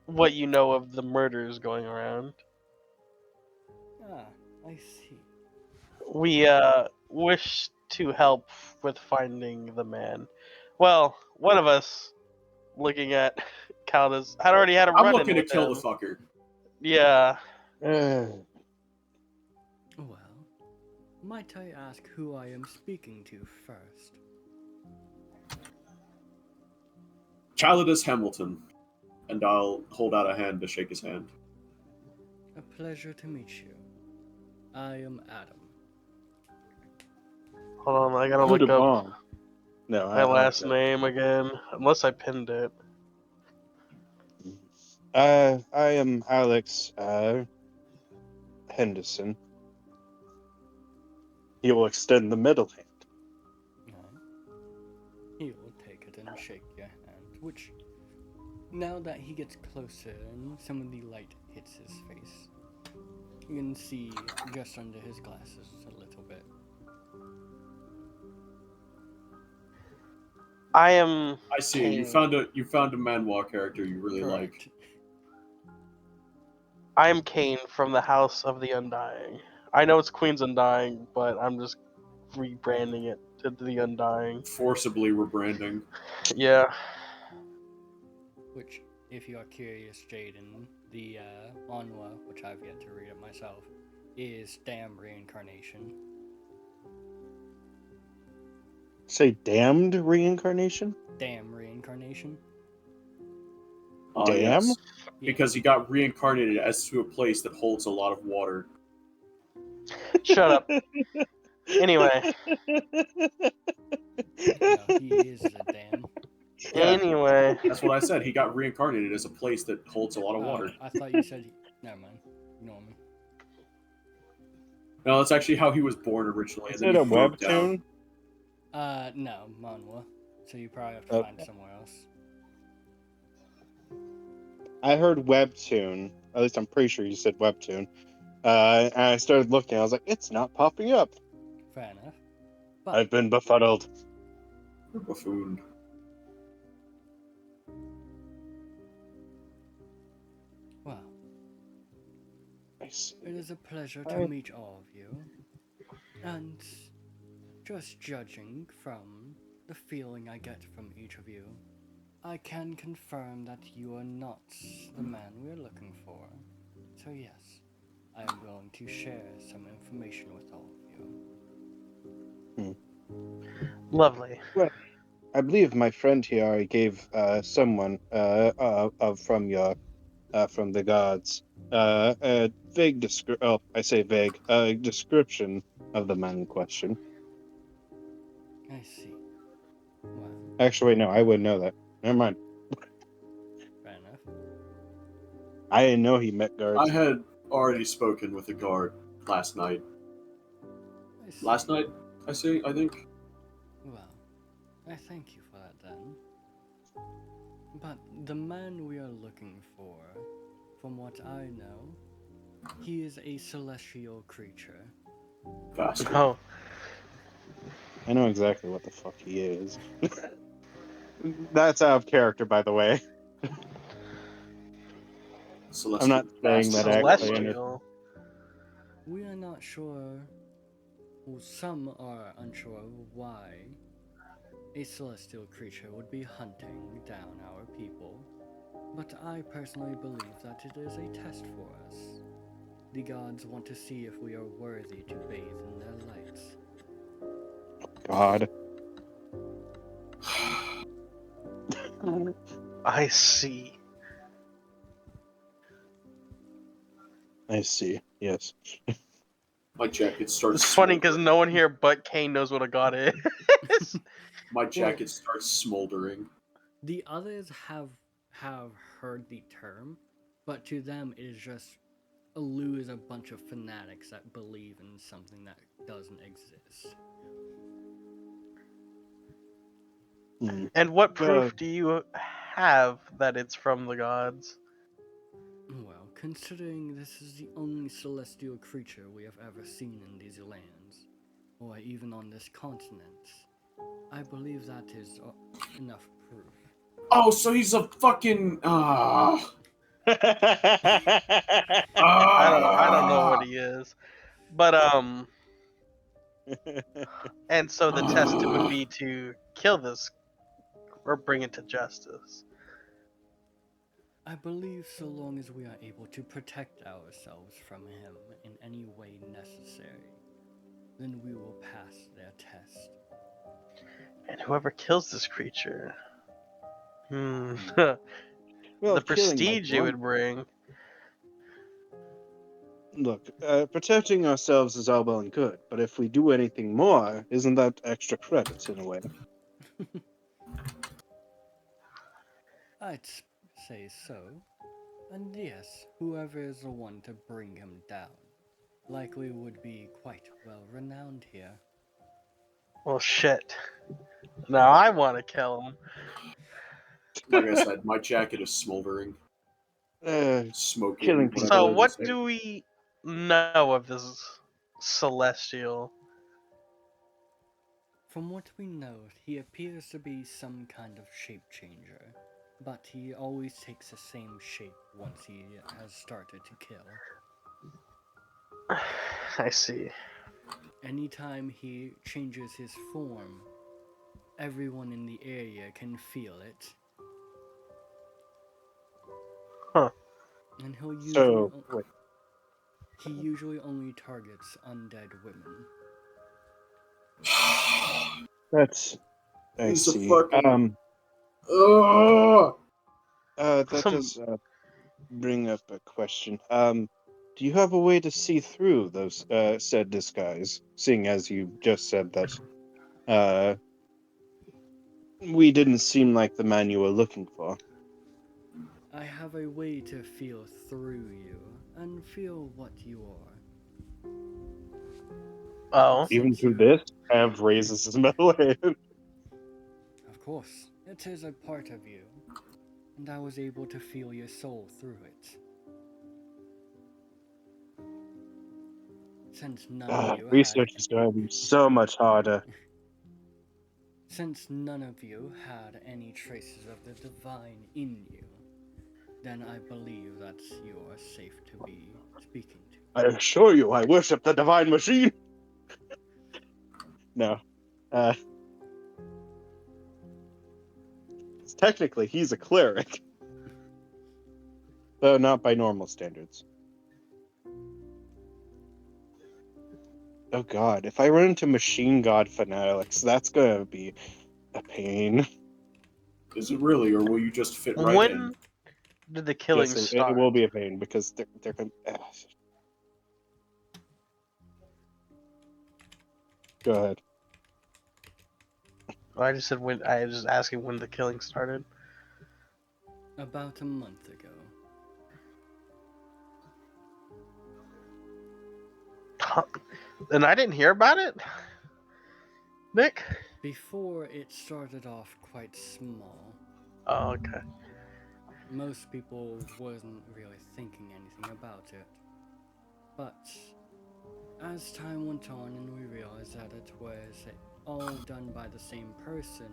[SPEAKER 2] what you know of the murders going around.
[SPEAKER 1] Ah, I see.
[SPEAKER 2] We wish to help with finding the man. Well, one of us, looking at Caldas, had already had a
[SPEAKER 3] I'm
[SPEAKER 2] run-in
[SPEAKER 3] looking to
[SPEAKER 2] with
[SPEAKER 3] kill
[SPEAKER 2] him.
[SPEAKER 3] the fucker.
[SPEAKER 2] Yeah.
[SPEAKER 1] Well, might I ask who I am speaking to first?
[SPEAKER 3] Calidus Hamilton. And I'll hold out a hand to shake his hand.
[SPEAKER 1] A pleasure to meet you. I am Adam.
[SPEAKER 2] Hold on, I gotta
[SPEAKER 4] Who
[SPEAKER 2] look
[SPEAKER 4] the
[SPEAKER 2] up
[SPEAKER 4] bomb? No,
[SPEAKER 2] my
[SPEAKER 4] I don't
[SPEAKER 2] last
[SPEAKER 4] know.
[SPEAKER 2] name again, unless I pinned it.
[SPEAKER 6] I am Alex Henderson. He will extend the middle hand.
[SPEAKER 1] He will take it and shake your hand, which, now that he gets closer and some of the light hits his face, you can see just under his glasses a little bit.
[SPEAKER 2] I am.
[SPEAKER 3] I see. You found a manhwa character you really like.
[SPEAKER 1] Correct.
[SPEAKER 2] I am Kane from the House of the Undying. I know it's Queen's Undying, but I'm just rebranding it to the Undying.
[SPEAKER 3] Forcibly rebranding.
[SPEAKER 2] Yeah.
[SPEAKER 1] Which, if you are curious, Jaden, the manhwa, which I've yet to read it myself, is Damn Reincarnation.
[SPEAKER 6] Say damned reincarnation?
[SPEAKER 1] Damn Reincarnation?
[SPEAKER 6] Damn?
[SPEAKER 3] Yes.
[SPEAKER 1] Yeah.
[SPEAKER 3] Because he got reincarnated as to a place that holds a lot of water.
[SPEAKER 2] Shut up. Anyway.
[SPEAKER 1] No, he is the damn.
[SPEAKER 3] Yeah.
[SPEAKER 2] Anyway.
[SPEAKER 3] That's what I said. He got reincarnated as a place that holds a lot of water.
[SPEAKER 1] I thought you said never mind. Ignore me.
[SPEAKER 3] No, that's actually how he was born originally.
[SPEAKER 6] Is
[SPEAKER 3] And
[SPEAKER 6] it
[SPEAKER 3] then
[SPEAKER 6] a
[SPEAKER 3] he broke down.
[SPEAKER 6] webtoon?
[SPEAKER 1] No, manhwa. So you probably have to find somewhere else.
[SPEAKER 6] I heard webtoon. At least I'm pretty sure you said webtoon. And I started looking. I was like, it's not popping up.
[SPEAKER 1] Fair enough. But
[SPEAKER 6] I've been befuddled.
[SPEAKER 3] Buffoon.
[SPEAKER 1] well,
[SPEAKER 6] Nice.
[SPEAKER 1] it is a pleasure to meet all of you. And just judging from the feeling I get from each of you, I can confirm that you are not the man we're looking for. So yes, I am willing to share some information with all of you.
[SPEAKER 2] Lovely.
[SPEAKER 6] I believe my friend here gave someone from your from the gods a vague description of the man in question.
[SPEAKER 1] I see. Well,
[SPEAKER 6] Actually, wait, no, I wouldn't know that. Never mind.
[SPEAKER 1] fair enough.
[SPEAKER 6] I didn't know he met
[SPEAKER 3] I
[SPEAKER 6] guards.
[SPEAKER 3] had already spoken with a guard last night.
[SPEAKER 1] I see.
[SPEAKER 3] Last night, I think.
[SPEAKER 1] Well, I thank you for that then. But the man we are looking for, from what I know, he is a celestial creature.
[SPEAKER 3] Bastard.
[SPEAKER 2] Oh.
[SPEAKER 6] I know exactly what the fuck he is. That's out of character, by the way.
[SPEAKER 3] Celestial
[SPEAKER 6] I'm not saying
[SPEAKER 3] bastard.
[SPEAKER 6] that actually.
[SPEAKER 2] Celestial.
[SPEAKER 1] We are not sure, well, some are unsure of why a celestial creature would be hunting down our people, but I personally believe that it is a test for us. The gods want to see if we are worthy to bathe in their lights.
[SPEAKER 6] God.
[SPEAKER 2] I see.
[SPEAKER 6] I see. Yes.
[SPEAKER 3] My jacket starts.
[SPEAKER 2] It's funny because
[SPEAKER 3] smoldering.
[SPEAKER 2] no one here but Kane knows what a god is.
[SPEAKER 3] My jacket starts smoldering.
[SPEAKER 1] The others have heard the term, but to them it is just lose a bunch of fanatics that believe in something that doesn't exist.
[SPEAKER 4] Hmm.
[SPEAKER 2] And what proof
[SPEAKER 4] Well-
[SPEAKER 2] do you have that it's from the gods?
[SPEAKER 1] Well, considering this is the only celestial creature we have ever seen in these lands, or even on this continent, I believe that is enough proof.
[SPEAKER 3] Oh, so he's a fucking.
[SPEAKER 2] I don't know what he is. But and so the test would be to kill this or bring it to justice.
[SPEAKER 1] I believe so long as we are able to protect ourselves from him in any way necessary, then we will pass their test.
[SPEAKER 2] And whoever kills this creature,
[SPEAKER 4] Well,
[SPEAKER 2] the
[SPEAKER 4] killing
[SPEAKER 2] prestige it
[SPEAKER 4] one-
[SPEAKER 2] would bring.
[SPEAKER 4] Look, protecting ourselves is all well and good, but if we do anything more, isn't that extra credits in a way?
[SPEAKER 1] I'd say so. And yes, whoever is the one to bring him down likely would be quite well renowned here.
[SPEAKER 2] Well, shit. Now I want to kill him.
[SPEAKER 3] Like I said, my jacket is smoldering, smoking.
[SPEAKER 4] Killing
[SPEAKER 3] whatever
[SPEAKER 2] So
[SPEAKER 3] they
[SPEAKER 2] what
[SPEAKER 3] say.
[SPEAKER 2] do we know of this celestial?
[SPEAKER 1] From what we know, he appears to be some kind of shape changer, but he always takes the same shape once he has started to kill.
[SPEAKER 2] I see.
[SPEAKER 1] Anytime he changes his form, everyone in the area can feel it.
[SPEAKER 2] Huh.
[SPEAKER 1] And
[SPEAKER 4] Wait.
[SPEAKER 1] he usually only targets undead women.
[SPEAKER 4] That's I
[SPEAKER 3] He's a
[SPEAKER 4] see.
[SPEAKER 3] fucking- Ugh!
[SPEAKER 4] That
[SPEAKER 2] Some-
[SPEAKER 4] does bring up a question. Do you have a way to see through those said disguise? Seeing as you just said that we didn't seem like the man you were looking for.
[SPEAKER 1] I have a way to feel through you and feel what you are.
[SPEAKER 2] Oh,
[SPEAKER 4] Even
[SPEAKER 1] Since
[SPEAKER 4] through
[SPEAKER 1] you-
[SPEAKER 4] this, Ev raises his metal hand.
[SPEAKER 1] Of course, it is a part of you, and I was able to feel your soul through it. Since none of you
[SPEAKER 4] Research
[SPEAKER 1] had,
[SPEAKER 4] is going to be so much harder.
[SPEAKER 1] since none of you had any traces of the divine in you, then I believe that you are safe to be speaking to.
[SPEAKER 4] I assure you, I worship the divine machine. No, technically he's a cleric, though not by normal standards. Oh god, if I run into machine god fanatics, that's gonna be a pain.
[SPEAKER 3] Is it really, or will you just fit right
[SPEAKER 2] when
[SPEAKER 3] in?
[SPEAKER 2] did the killing
[SPEAKER 4] Yes,
[SPEAKER 2] start?
[SPEAKER 4] it will be a pain because they're gonna. Go ahead.
[SPEAKER 2] I just said when. I was just asking when the killing started.
[SPEAKER 1] About a month ago.
[SPEAKER 2] And I didn't hear about it. Nick.
[SPEAKER 1] Before it started off quite small,
[SPEAKER 2] Oh, okay.
[SPEAKER 1] most people wasn't really thinking anything about it. But as time went on and we realized that it was all done by the same person,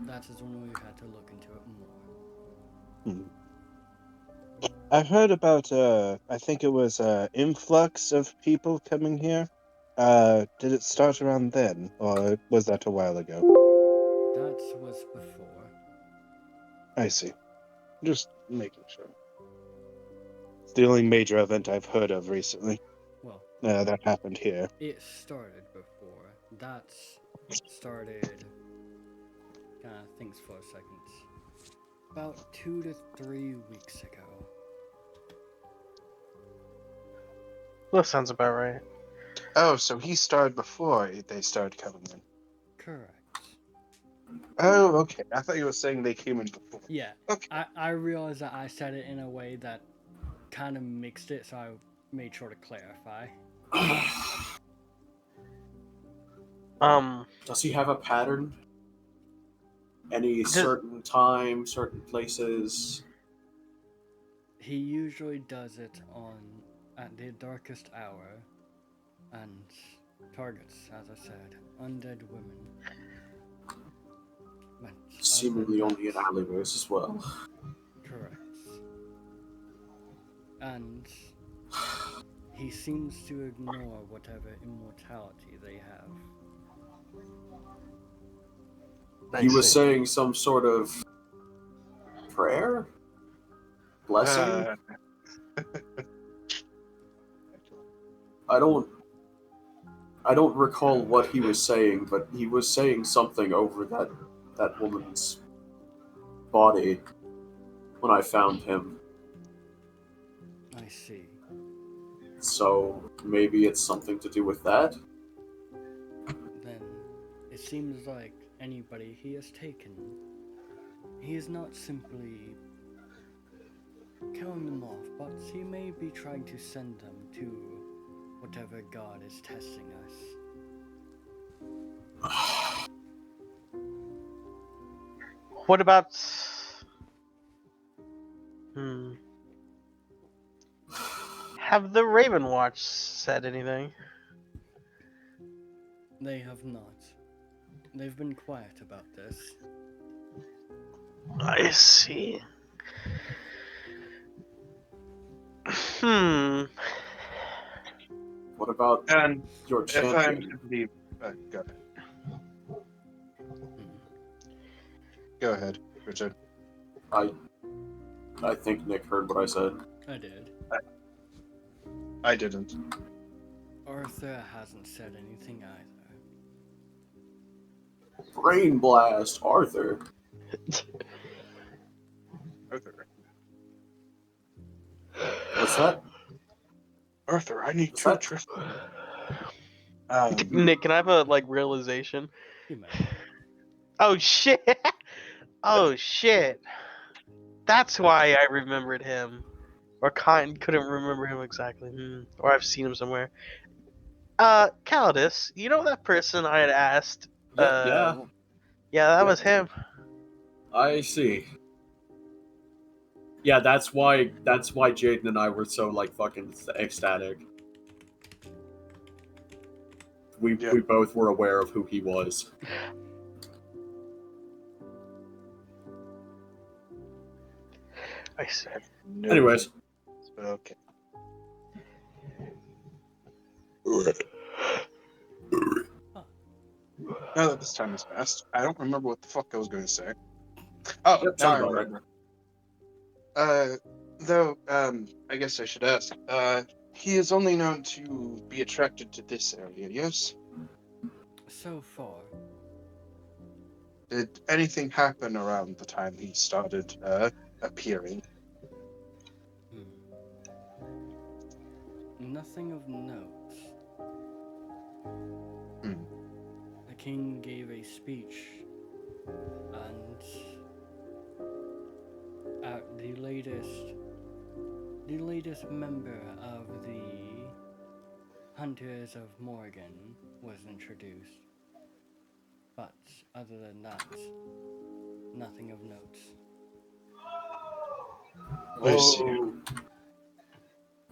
[SPEAKER 1] that is when we had to look into it more.
[SPEAKER 4] I've heard about I think it was influx of people coming here. Did it start around then, or was that a while ago?
[SPEAKER 1] That was before.
[SPEAKER 4] I see. Just making sure. It's the only major event I've heard of recently
[SPEAKER 1] Well,
[SPEAKER 4] that happened here.
[SPEAKER 1] it started before. That started. Thinks for a second. About 2 to 3 weeks ago.
[SPEAKER 2] That sounds about right.
[SPEAKER 6] Oh, so he started before they started coming in.
[SPEAKER 1] Correct.
[SPEAKER 6] Oh, okay. I thought you were saying they came in before.
[SPEAKER 1] Yeah.
[SPEAKER 6] Okay.
[SPEAKER 1] I realized that I said it in a way that kind of mixed it, so I made sure to clarify.
[SPEAKER 3] Does he have a pattern? Any
[SPEAKER 2] Does-
[SPEAKER 3] certain time, certain places?
[SPEAKER 1] He usually does it at the darkest hour and targets, as I said, undead women. But other
[SPEAKER 3] Seemingly
[SPEAKER 1] than
[SPEAKER 3] only in
[SPEAKER 1] that-
[SPEAKER 3] alleyways as well.
[SPEAKER 1] Correct. And he seems to ignore whatever immortality they have.
[SPEAKER 3] He was saying some sort of prayer? Blessing? I don't recall what he was saying, but he was saying something over that woman's body when I found him.
[SPEAKER 1] I see.
[SPEAKER 3] So maybe it's something to do with that?
[SPEAKER 1] Then it seems like anybody he has taken, he is not simply killing them off, but he may be trying to send them to whatever god is testing us.
[SPEAKER 2] What about? Have the Raven Watch said anything?
[SPEAKER 1] They have not. They've been quiet about this.
[SPEAKER 2] I see.
[SPEAKER 3] What about
[SPEAKER 6] And
[SPEAKER 3] your
[SPEAKER 6] if I'm
[SPEAKER 3] champion?
[SPEAKER 6] to believe, go ahead, Richard.
[SPEAKER 3] I think Nick heard what I said.
[SPEAKER 1] I did.
[SPEAKER 6] I didn't.
[SPEAKER 1] Arthur hasn't said anything either.
[SPEAKER 3] Brain blast, Arthur.
[SPEAKER 6] Arthur.
[SPEAKER 3] What's that?
[SPEAKER 6] Arthur, I need
[SPEAKER 3] What's
[SPEAKER 6] to
[SPEAKER 3] that?
[SPEAKER 6] trust.
[SPEAKER 2] Nick, can I have a realization?
[SPEAKER 1] You may.
[SPEAKER 2] Oh shit! Oh shit! That's why I remembered him, or couldn't remember him exactly. Or I've seen him somewhere. Calidus, you know that person I had asked?
[SPEAKER 3] Yeah,
[SPEAKER 2] Yeah, that was him.
[SPEAKER 3] I see. Yeah, that's why Jaden and I were so like fucking ecstatic. We both were aware of who he was.
[SPEAKER 2] I said.
[SPEAKER 6] No.
[SPEAKER 3] Anyways,
[SPEAKER 6] Okay. Now that this time has passed, I don't remember what the fuck I was going to say. Oh,
[SPEAKER 3] Yep,
[SPEAKER 6] now I
[SPEAKER 3] sounds about right.
[SPEAKER 6] remember. Though, I guess I should ask. He is only known to be attracted to this area, yes?
[SPEAKER 1] So far,
[SPEAKER 6] Did anything happen around the time he started appearing?
[SPEAKER 1] nothing of note.
[SPEAKER 6] Hmm.
[SPEAKER 1] The king gave a speech, and the latest member of the Hunters of Morgan was introduced. But other than that, nothing of note.
[SPEAKER 6] I see.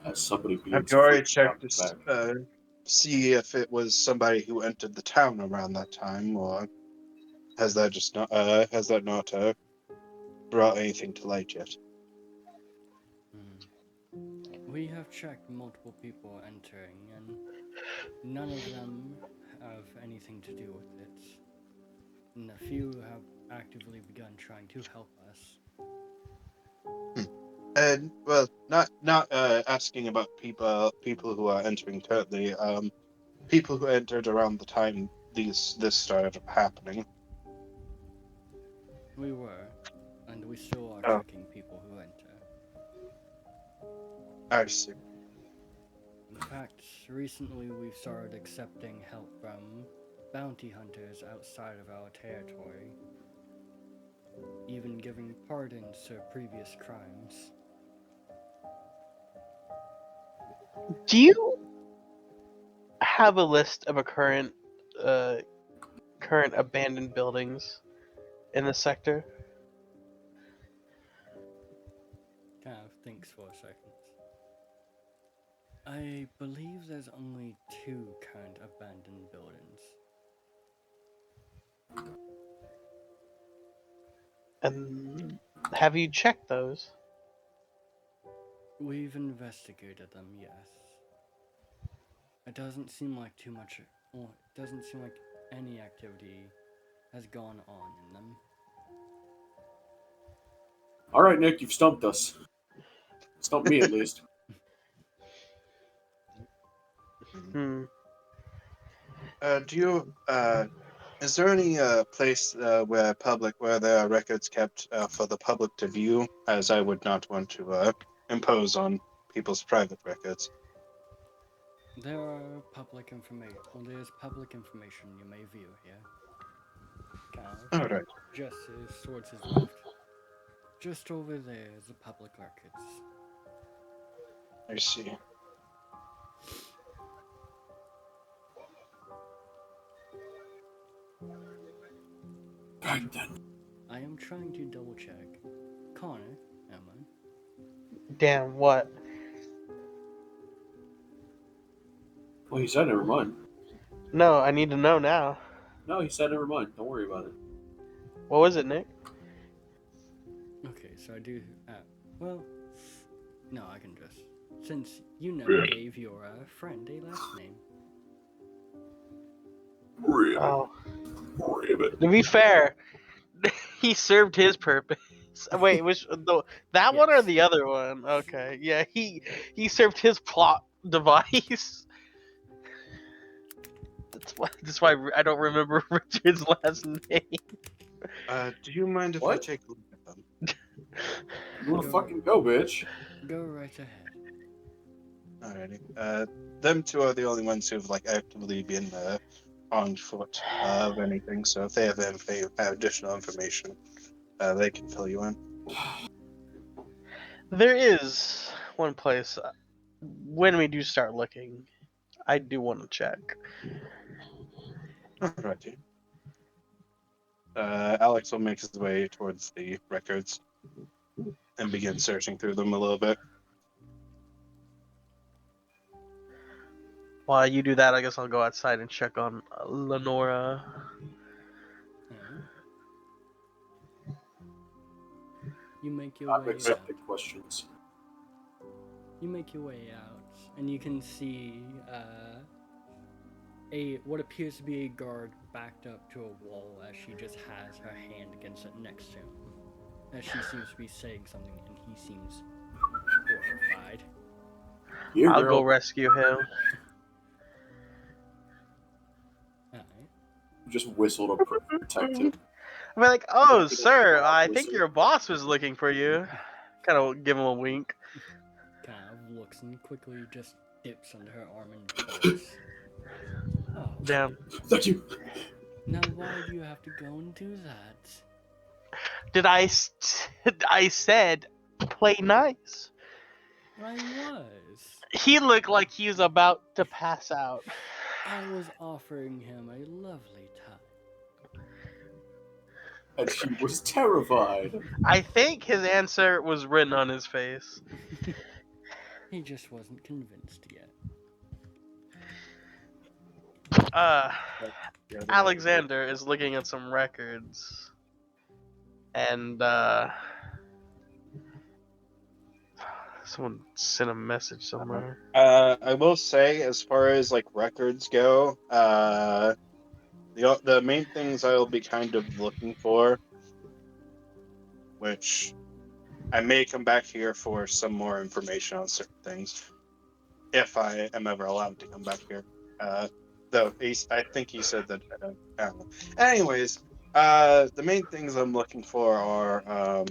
[SPEAKER 3] Has somebody been
[SPEAKER 6] Have you already checked to see if it was somebody who entered the town around that time, or has that just not brought anything to light yet?
[SPEAKER 1] We have checked multiple people entering, and none of them have anything to do with it. And a few have actively begun trying to help us.
[SPEAKER 6] And well, not asking about people who are entering currently. People who entered around the time this started happening.
[SPEAKER 1] We were, and we still are
[SPEAKER 6] Oh.
[SPEAKER 1] checking people who enter.
[SPEAKER 6] I see.
[SPEAKER 1] In fact, recently we've started accepting help from bounty hunters outside of our territory, even giving pardons to previous crimes.
[SPEAKER 2] Do you have a list of current abandoned buildings in the sector?
[SPEAKER 1] Kind of thinks for a second. I believe there's only 2 current abandoned buildings.
[SPEAKER 2] And have you checked those?
[SPEAKER 1] We've investigated them, yes. It doesn't seem like too much, or it doesn't seem like any activity has gone on in them.
[SPEAKER 3] All right, Nick, you've stumped us. Stumped me at least.
[SPEAKER 2] Hmm.
[SPEAKER 6] Do you is there any place where there are records kept for the public to view? As I would not want to impose on people's private records.
[SPEAKER 1] There are public information. Well, there's public information you may view here. Kind of
[SPEAKER 6] All right.
[SPEAKER 1] just towards his left. Just over there is the public records.
[SPEAKER 6] I see.
[SPEAKER 3] Right then.
[SPEAKER 1] I am trying to double check. Connor, Emma,
[SPEAKER 2] Damn, what?
[SPEAKER 3] Well, he said never mind.
[SPEAKER 2] No, I need to know now.
[SPEAKER 3] No, he said never mind. Don't worry about it.
[SPEAKER 2] What was it, Nick?
[SPEAKER 1] okay, so I do. Well, no, I can just. Since you never gave your friend a last name.
[SPEAKER 2] Oh.
[SPEAKER 3] Ribbit.
[SPEAKER 2] To be fair, he served his purpose. Wait, that one or
[SPEAKER 1] Yes.
[SPEAKER 2] the other one? Okay, yeah, he served his plot device. That's why I don't remember Richard's last name.
[SPEAKER 6] Do you mind if I
[SPEAKER 3] What?
[SPEAKER 6] take a look at them?
[SPEAKER 3] You wanna fucking go, bitch?
[SPEAKER 1] Go right ahead.
[SPEAKER 6] Alrighty. Them two are the only ones who've like actively been on foot of anything. So if they have additional information, they can fill you in.
[SPEAKER 2] There is one place when we do start looking, I do want to check.
[SPEAKER 6] Alrighty. Alex will make his way towards the records and begin searching through them a little bit.
[SPEAKER 2] While you do that, I guess I'll go outside and check on Lenora.
[SPEAKER 1] Alright. You make your
[SPEAKER 3] I've
[SPEAKER 1] way out.
[SPEAKER 3] accepted questions.
[SPEAKER 1] You make your way out, and you can see what appears to be a guard backed up to a wall as she just has her hand against it next to him. As she seems to be saying something, and he seems horrified.
[SPEAKER 3] Here,
[SPEAKER 2] I'll
[SPEAKER 3] girl.
[SPEAKER 2] go rescue him.
[SPEAKER 1] Alright.
[SPEAKER 3] Just whistle to protect him.
[SPEAKER 2] I'll be like, oh, sir, I think your boss was looking for you. Kind of give him a wink.
[SPEAKER 1] Kind of looks and quickly just dips under her arm and departs. Oh,
[SPEAKER 2] Damn.
[SPEAKER 3] Thank you.
[SPEAKER 1] now why do you have to go and do that?
[SPEAKER 2] I said, play nice.
[SPEAKER 1] I was.
[SPEAKER 2] He looked like he was about to pass out.
[SPEAKER 1] I was offering him a lovely time.
[SPEAKER 3] And she was terrified.
[SPEAKER 2] I think his answer was written on his face.
[SPEAKER 1] He just wasn't convinced yet.
[SPEAKER 2] Alexander is looking at some records. And, someone sent a message somewhere.
[SPEAKER 6] I will say, as far as like records go, the main things I will be kind of looking for, which I may come back here for some more information on certain things, if I am ever allowed to come back here. Though I think he said that. I don't know. Anyways, the main things I'm looking for are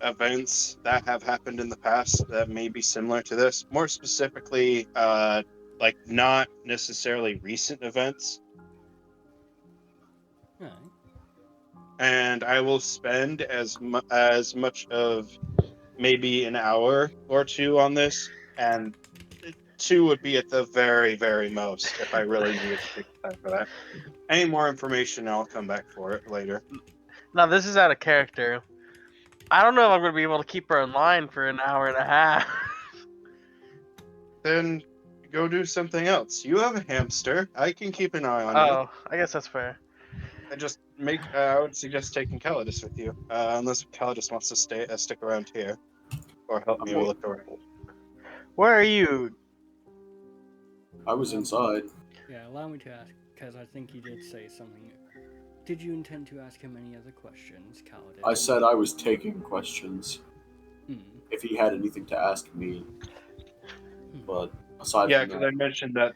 [SPEAKER 6] events that have happened in the past that may be similar to this. More specifically, like not necessarily recent events.
[SPEAKER 1] Alright.
[SPEAKER 6] And I will spend as much of
[SPEAKER 7] maybe an hour or two on this, and 2 would be at the very, very most if I really needed to take the time for that. Any more information, I'll come back for it later.
[SPEAKER 2] Now this is out of character. I don't know if I'm gonna be able to keep her in line for an hour and a half.
[SPEAKER 7] Then go do something else. You have a hamster. I can keep an eye on you.
[SPEAKER 2] Oh, I guess that's fair.
[SPEAKER 7] I would suggest taking Calidus with you, unless Calidus wants to stick around here or help me look around.
[SPEAKER 2] Where are you?
[SPEAKER 3] I was inside.
[SPEAKER 1] Yeah, allow me to ask, because I think he did say something. Did you intend to ask him any other questions, Kaladin?
[SPEAKER 3] I said I was taking questions.
[SPEAKER 1] Hmm.
[SPEAKER 3] If he had anything to ask me, but aside
[SPEAKER 7] Yeah,
[SPEAKER 3] from
[SPEAKER 7] because
[SPEAKER 3] that,
[SPEAKER 7] I mentioned that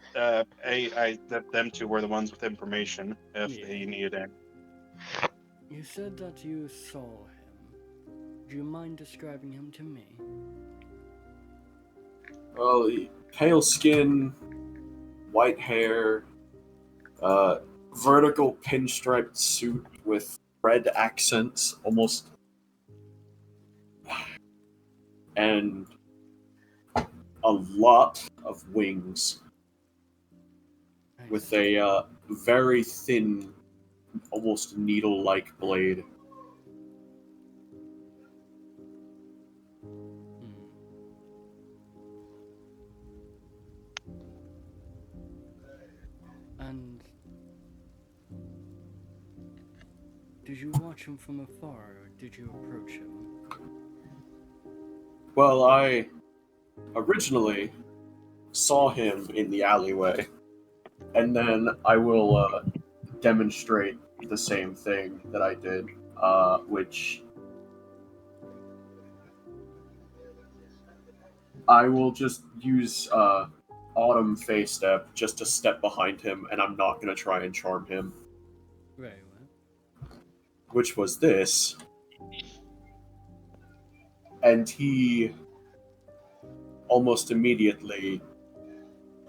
[SPEAKER 7] that them 2 were the ones with information if
[SPEAKER 1] Yeah.
[SPEAKER 7] they needed it.
[SPEAKER 1] You said that you saw him. Do you mind describing him to me?
[SPEAKER 3] well, pale skin, white hair, vertical pinstriped suit with red accents, almost, and a lot of wings,
[SPEAKER 1] I
[SPEAKER 3] with
[SPEAKER 1] see.
[SPEAKER 3] a very thin, almost needle-like blade.
[SPEAKER 1] Hmm. And did you watch him from afar, or did you approach him?
[SPEAKER 3] Well, I originally saw him in the alleyway, and then I will demonstrate the same thing that I did, which I will just use Autumn Face Step just to step behind him, and I'm not going to try and charm him,
[SPEAKER 1] Very well.
[SPEAKER 3] which was this. And he almost immediately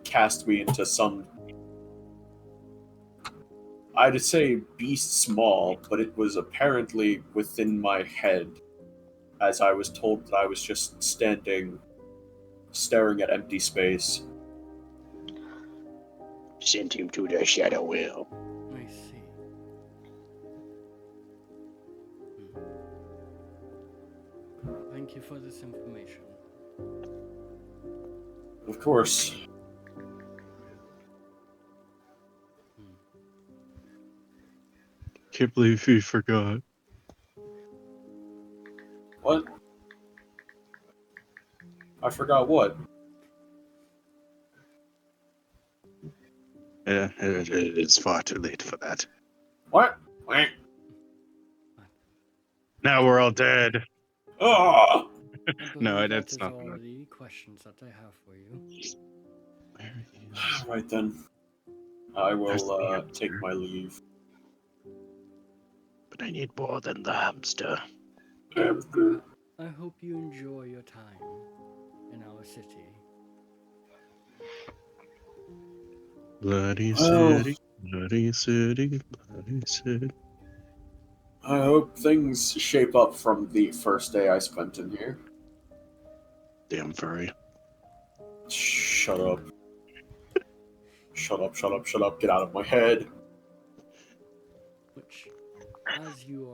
[SPEAKER 3] cast me into some, I'd say beast small, but it was apparently within my head, as I was told that I was just standing, staring at empty space.
[SPEAKER 7] Send him to the Shadow Will.
[SPEAKER 1] I see. Thank you for this information.
[SPEAKER 3] Of course.
[SPEAKER 8] Can't believe he forgot.
[SPEAKER 3] What? I forgot what?
[SPEAKER 8] Yeah, it's far too late for that.
[SPEAKER 3] What?
[SPEAKER 8] Now we're all dead.
[SPEAKER 3] Oh!
[SPEAKER 1] I
[SPEAKER 8] No,
[SPEAKER 1] believe
[SPEAKER 8] that's
[SPEAKER 1] that is
[SPEAKER 8] not
[SPEAKER 1] all
[SPEAKER 8] good.
[SPEAKER 1] the questions that I have for you.
[SPEAKER 8] Where is...
[SPEAKER 3] Right then. I
[SPEAKER 8] There's
[SPEAKER 3] will
[SPEAKER 8] the
[SPEAKER 3] take
[SPEAKER 8] hamster.
[SPEAKER 3] my leave.
[SPEAKER 8] But I need more than the hamster.
[SPEAKER 1] I hope you enjoy your time in our city.
[SPEAKER 8] Bloody
[SPEAKER 3] Well-
[SPEAKER 8] city, bloody city, bloody city.
[SPEAKER 3] I hope things shape up from the first day I spent in here.
[SPEAKER 8] Damn furry.
[SPEAKER 3] Shut up. Shut up, shut up, shut up. Get out of my head.
[SPEAKER 1] Which, as you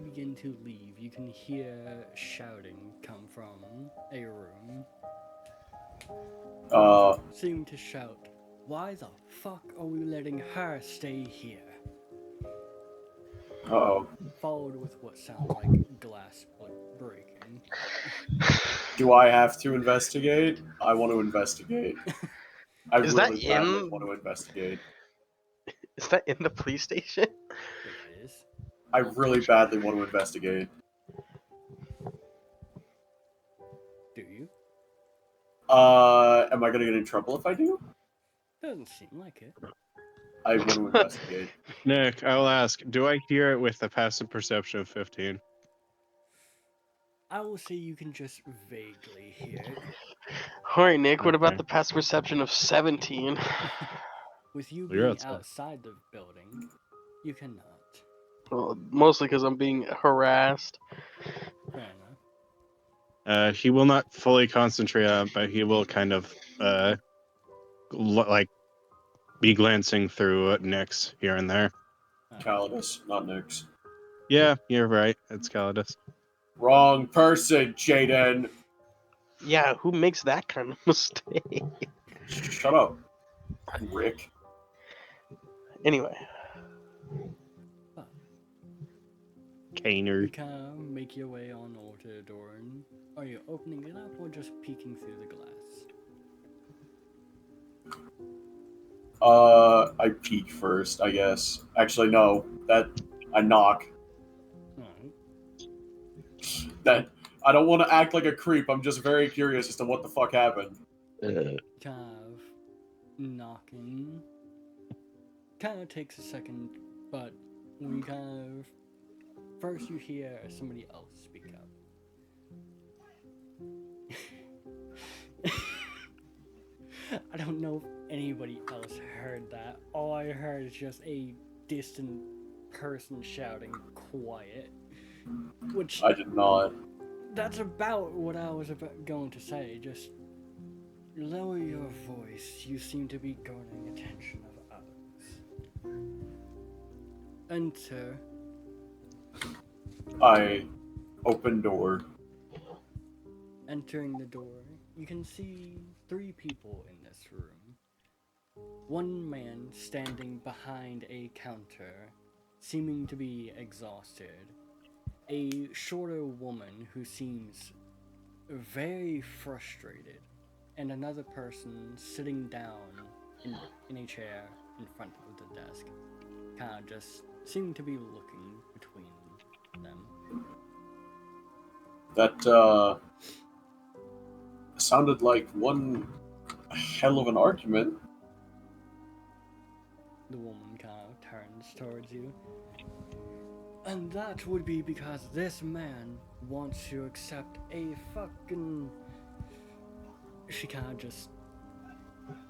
[SPEAKER 1] begin to leave, you can hear shouting come from a room. Seem to shout, "Why the fuck are we letting her stay here?"
[SPEAKER 3] Uh-oh.
[SPEAKER 1] Followed with what sounds like glass breaking.
[SPEAKER 3] Do I have to investigate? I want to investigate. I
[SPEAKER 2] Is that
[SPEAKER 3] really badly
[SPEAKER 2] in-
[SPEAKER 3] want to investigate.
[SPEAKER 2] Is that in the police station?
[SPEAKER 1] It is.
[SPEAKER 3] I really badly want to investigate.
[SPEAKER 1] Do you?
[SPEAKER 3] Am I gonna get in trouble if I do?
[SPEAKER 1] Doesn't seem like it.
[SPEAKER 3] I want to investigate.
[SPEAKER 8] Nick, I'll ask, do I hear it with a passive perception of 15?
[SPEAKER 1] I will say you can just vaguely hear it.
[SPEAKER 2] Alright, Nick, what about
[SPEAKER 8] Okay.
[SPEAKER 2] the past perception of 17?
[SPEAKER 1] With you
[SPEAKER 8] Well, you're
[SPEAKER 1] being
[SPEAKER 8] outside.
[SPEAKER 1] outside the building, you cannot.
[SPEAKER 2] Well, mostly because I'm being harassed.
[SPEAKER 1] Fair enough.
[SPEAKER 8] He will not fully concentrate on it, but he will kind of like be glancing through Nyx here and there.
[SPEAKER 3] Calidus, not Nyx.
[SPEAKER 8] Yeah, you're right. It's Calidus.
[SPEAKER 3] Wrong person, Jaden.
[SPEAKER 2] Yeah, who makes that kind of mistake?
[SPEAKER 3] Shut up, Rick.
[SPEAKER 2] Anyway,
[SPEAKER 1] But
[SPEAKER 8] Kaner.
[SPEAKER 1] you kind of make your way on over to the door, and are you opening it up or just peeking through the glass?
[SPEAKER 3] I peek first, I guess. Actually, no. I knock.
[SPEAKER 1] Alright.
[SPEAKER 3] That I don't want to act like a creep. I'm just very curious as to what the fuck happened.
[SPEAKER 1] Kind of knocking. Kind of takes a second, but we kind of first you hear somebody else speak up. I don't know if anybody else heard that. All I heard is just a distant person shouting quiet, which
[SPEAKER 3] I did not.
[SPEAKER 1] that's about what I was going to say. Just lower your voice. You seem to be garnering attention of others. Enter.
[SPEAKER 3] I open door.
[SPEAKER 1] Entering the door, you can see 3 people in this room. One man standing behind a counter, seeming to be exhausted. A shorter woman who seems very frustrated. And another person sitting down in a chair in front of the desk. Kind of just seeming to be looking between them.
[SPEAKER 3] That, sounded like one hell of an argument.
[SPEAKER 1] The woman kind of turns towards you. And that would be because this man wants to accept a fucking... She kind of just...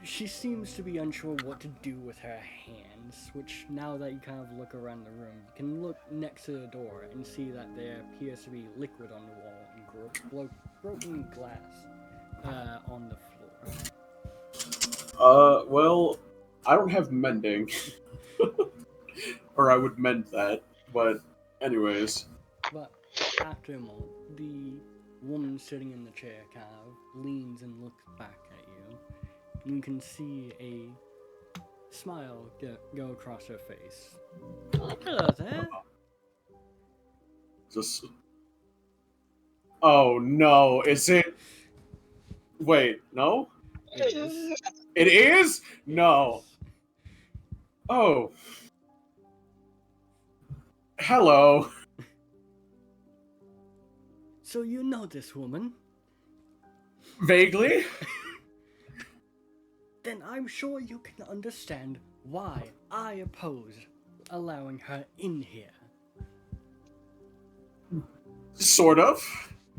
[SPEAKER 1] She seems to be unsure what to do with her hands, which now that you kind of look around the room, you can look next to the door and see that there appears to be liquid on the wall and broken glass on the floor.
[SPEAKER 3] Well, I don't have mending. Or I would mend that, but anyways.
[SPEAKER 1] But after a moment, the woman sitting in the chair kind of leans and looks back at you. And you can see a smile go across her face. Hello there.
[SPEAKER 3] Just... Oh no, is it... Wait, no?
[SPEAKER 1] It is.
[SPEAKER 3] It is? No. Oh. Hello.
[SPEAKER 1] So you know this woman?
[SPEAKER 3] Vaguely?
[SPEAKER 1] Then I'm sure you can understand why I oppose allowing her in here.
[SPEAKER 3] Sort of.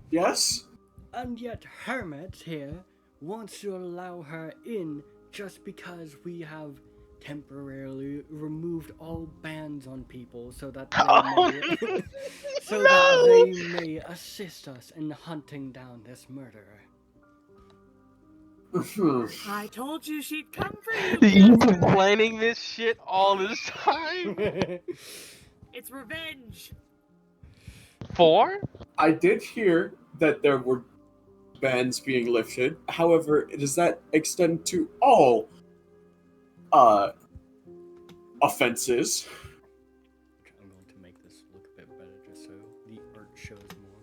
[SPEAKER 3] Yes?
[SPEAKER 1] And yet Hermit here wants to allow her in just because we have temporarily removed all bans on people so that they may assist us in hunting down this murderer.
[SPEAKER 5] I told you she'd come for you.
[SPEAKER 2] you've been planning this shit all this time?
[SPEAKER 5] It's revenge.
[SPEAKER 2] For?
[SPEAKER 3] I did hear that there were bans being lifted. However, does that extend to all offenses?
[SPEAKER 1] I'm going to make this look a bit better just so the art shows more.